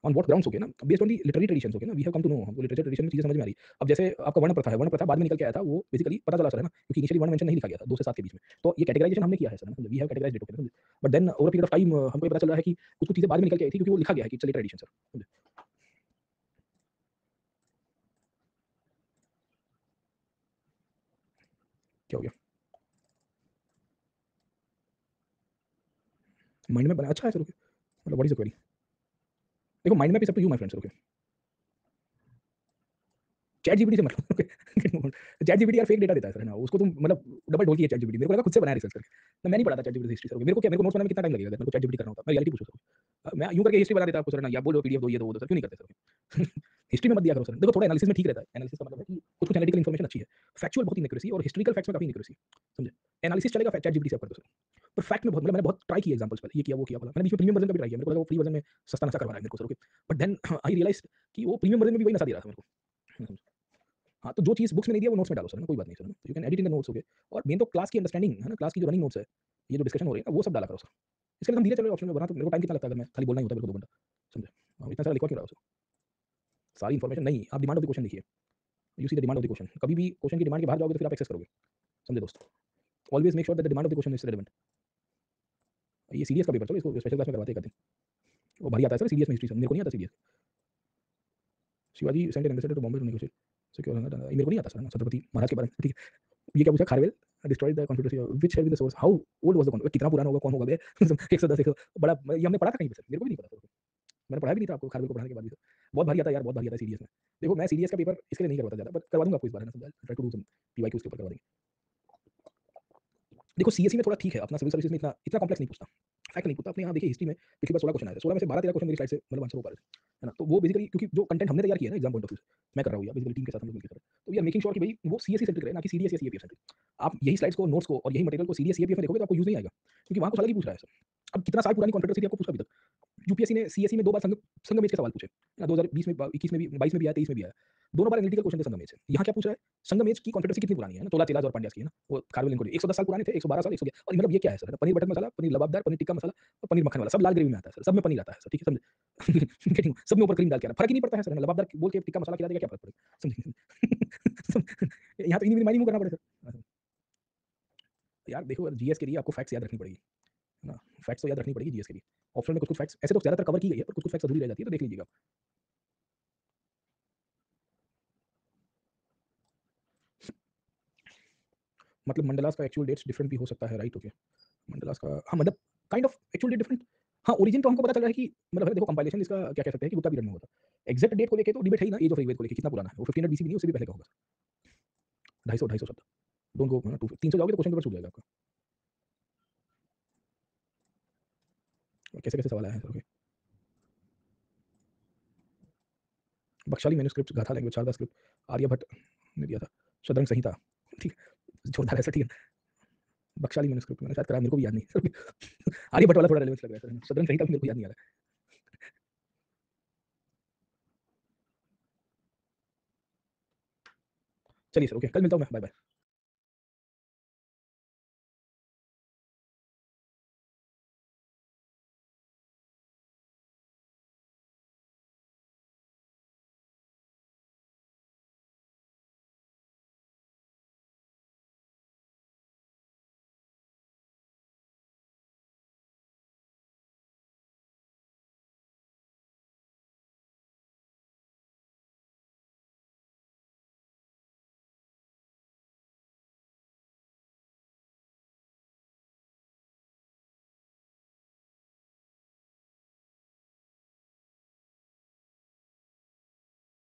ऑन व्हाट ग्राउंड्स, ओके ना, based on the literary traditions, okay ना, we have come to know, हमको लिटरेचर ट्रेडिशन में चीजें समझ में आ रही है। अब जैसे आपका वर्ण प्रथा है, वर्ण प्रथा बाद में निकल के आया था, वो बेसिकली पता चला सर, है ना, क्योंकि इनिशियली वर्ण मेंशन नहीं लिखा गया था 2 से 7 के बीच में, तो ये कैटेगराइजेशन हमने किया है sir, we have categorized it, okay. But then over period of time हमको ये पता चल रहा है कि कुछ कुछ चीजें बाद में निकल के आई थी, क्योंकि वो लिखा गया है कि चलिए ट्रेडिशन सर, समझे। क्या हो गया, माइंड में बना, अच्छा है सर, ओके। मतलब व्हाट इज द क्वेरी, देखो mind map is up to you my friends, okay. ChatGPT से मतलब, ओके। चैट जीपीटी यार फेक डेटा देता है सर, है ना, उसको तुम मतलब डबल ढोल की है चैट जीपीटी, मेरे को लगा खुद से बनाया रिसर्च करके ना, मैं नहीं पढ़ा था चैट जीपीटी हिस्ट्री सर, मेरे को क्या, मेरे को नोट्स बनाने में कितना टाइम लगेगा, मेरे को चैट जीपीटी करना होता, मैं रियलिटी पूछो सर, मैं यूं करके हिस्ट्री बता देता आपको सर, ना या बोलो पीडीएफ दो, ये दो वो दो सर, क्यों नहीं करते सर। हिस्ट्री में मत दिया करो सर, देखो थोड़ा एनालिसिस में ठीक रहता है, एनालिसिस का मतलब है कि कुछ कुछ एनालिटिकल इन्फॉर्मेशन अच्छी है, फैक्चुअल बहुत इनएक्यूरेसी और हिस्टोरिकल फैक्ट्स में काफी इनएक्यूरेसी, समझे। एनालिसिस चलेगा, चैट जीपीटी से आप कर दो सर, पर फैक्ट में बहुत, मतलब मैंने बहुत ट्राई किया एग्जांपल्स पहले, ये किया वो किया वाला, मैंने बीच में प्रीमियम वर्जन का भी ट्राई किया, मेरे को लगा वो फ्री वर्जन में सस्ता नशा करवा रहा है मेरे को sir, okay. But then I realized कि वो प्रीमियम वर्जन में भी वही नशा दे रहा था मेरे को। हाँ, तो जो चीज़ बुक्स में नहीं दिया वो नोट्स में डालो सर, है ना, कोई बात नहीं sir, you can edit in the notes, okay. और मेन तो क्लास की अंडरस्टैंडिंग है ना, क्लास की जो रनिंग नोट्स है, ये जो डिस्कशन हो रही है ना, वो सब डाला करो सर। इसके लिए हम धीरे चलो ऑप्शन में, वरना तो मेरे को टाइम कितना लगता है अगर मैं खाली बोलना ही होता है मेरे को 2 घंटा, समझे। इतना सारा लिखवा क्यों रहा हो सर, सारी इन्फॉर्मेशन नहीं, आप डिमांड ऑफ द क्वेश्चन लिखिए, you see the demand of the question, कभी भी क्वेश्चन की डिमांड के बाहर जाओगे तो फिर आप एक्सेस करोगे, समझे दोस्त। Always make sure that the demand of the question is relevant. ये सीडीएस का पेपर, चलो इसको स्पेशल क्लास में करवाते हैं एक दिन, वो भारी आता है सर सीडीएस में, हिस्ट्री सर, मेरे को नहीं आता CDS. Shivaji sent an ambassador to Bombay to negotiate secure, मेरे को नहीं आता सर छत्रपति महाराज के बारे में, ठीक है। ये क्या पूछा, Kharavela destroyed the constitution which help the source, how old was the constitution, कितना पुराना होगा, कौन होगा बे। 110 100 बड़ा, ये हमने पढ़ा था कहीं पे सर, मेरे को भी नहीं पता सर, मैंने पढ़ा भी नहीं था आपको खारवेल को पढ़ाने के बाद भी सर। बहुत भारी आता है यार, बहुत भारी आता है सीडीएस में। देखो मैं सीडीएस का पेपर इसके लिए नहीं करवाता ज्यादा, बट करवा दूंगा आपको इस बार, है ना, try to do some PYQ उसके ऊपर करवा देंगे। देखो सीएसई में थोड़ा ठीक है, अपना सिविल सर्विसेज में इतना इतना कॉम्प्लेक्स नहीं पूछता, फैक्ट नहीं पूछता। अपने यहाँ देखिए हिस्ट्री में पिछली बार 16 क्वेश्चन आए थे, 16 में से 12-13 क्वेश्चन मेरी स्लाइड से मतलब आंसर हो पा रहे थे, है ना? तो वो बेसिकली क्योंकि जो कंटेंट हमने तैयार किया है ना एग्जाम पॉइंट ऑफ व्यू से, मैं कर रहा हूँ या बेसिकली टीम के साथ हम लोग मिलकर कर रहे हैं, तो वी आर मेकिंग श्योर कि भाई वो सीएसई सेंट्रिक रहे, ना कि सीडीएस या सीएपीएफ सेंट्रिक। आप यही स्लाइड्स को, नोट्स को और यही मटेरियल को सीडीएस सीएपीएफ में देखोगे तो आपको यूज नहीं आएगा, क्योंकि वहाँ कुछ अलग ही पूछ रहा है सर। अब कितना साल पुरानी कॉन्फ्लिक्ट आपको पूछा अभी तक। यूपीएससी ने सीएसई में 2 बार संगमेश के सवाल पूछे, ना 2020 में, 21 में भी, 22 में भी आया, 23 में भी आया। दोनों बार एनालिटिकल क्वेश्चन थे संगमेश से। यहाँ क्या पूछ रहा है? संगमेश की कॉन्फ्लिक्ट कितनी पुरानी है ना, तोला चेलाज और पांड्यास की है ना, वो खारवेल इनको 110 साल पुराने थे, 112 साल, 111, और मतलब ये क्या है सर? पनीर बटर मसाला, पनीर लबाबदार, पनीर टिक्का मसाला और पनीर मक्खन वाला, सब लाल ग्रेवी में आता है सर, सब में पनीर आता है सर, ठीक है समझे? गेटिंग सब में ऊपर क्रीम डाल के आना, फर्क ही नहीं पड़ता है सर, लबाबदार बोल के टिक्का मसाला खिला देगा, क्या फर्क पड़ेगा? समझे? यहाँ तो इन्हीं माइनिंग करना पड़ेगा सर। यार देखो जीएस के लिए आपको फैक्ट्स याद रखनी पड़ेगी, है ना? फैक्ट्स तो याद रखनी पड़ेगी जीएस के लिए। ऑप्शन में कुछ-कुछ फैक्ट्स ऐसे तो ज़्यादातर कवर की गई है, पर कुछ-कुछ फैक्ट्स अधूरी रह जाती है, तो देख लीजिएगा। मतलब मंडलास का एक्चुअल डेट्स डिफरेंट भी हो सकता है, राइट? ओके। मंडलास का हाँ, मतलब kind of actual date different. हाँ, ओरिजिन तो हमको पता चल रहा है कि मतलब देखो कंपाइलेशन इसका क्या कह सकते हैं कि गुप्ता पीरियड में हुआ था। एग्जैक्ट डेट को लेके तो डिबेट है ही ना, एज ऑफ ऋग्वेद को लेके कितना पुराना है? वो 1500 बीसी भी नहीं, उससे भी पहले का होगा। 250 शब्द। डोंट गो 300 जाओगे तो क्वेश्चन पेपर छूट जाएगा आपका। कैसे-कैसे सवाल आए हैं सर? ओके। बख्शाली मैन्युस्क्रिप्ट, गाथा लैंग्वेज, शारदा स्क्रिप्ट, आर्यभट्ट ने दिया था। शतरंग संहिता, ठीक है, जोरदार है सर, ठीक है। बख्शाली मैन्युस्क्रिप्ट मैंने शायद कराया, मेरे को भी याद नहीं सर। आर्यभट्ट वाला थोड़ा रेलेवेंस लग रहा है सर, शतरंग संहिता भी मेरे को याद नहीं आ रहा है। चलिए सर, ओके, कल मिलता हूँ मैं, बाय बाय।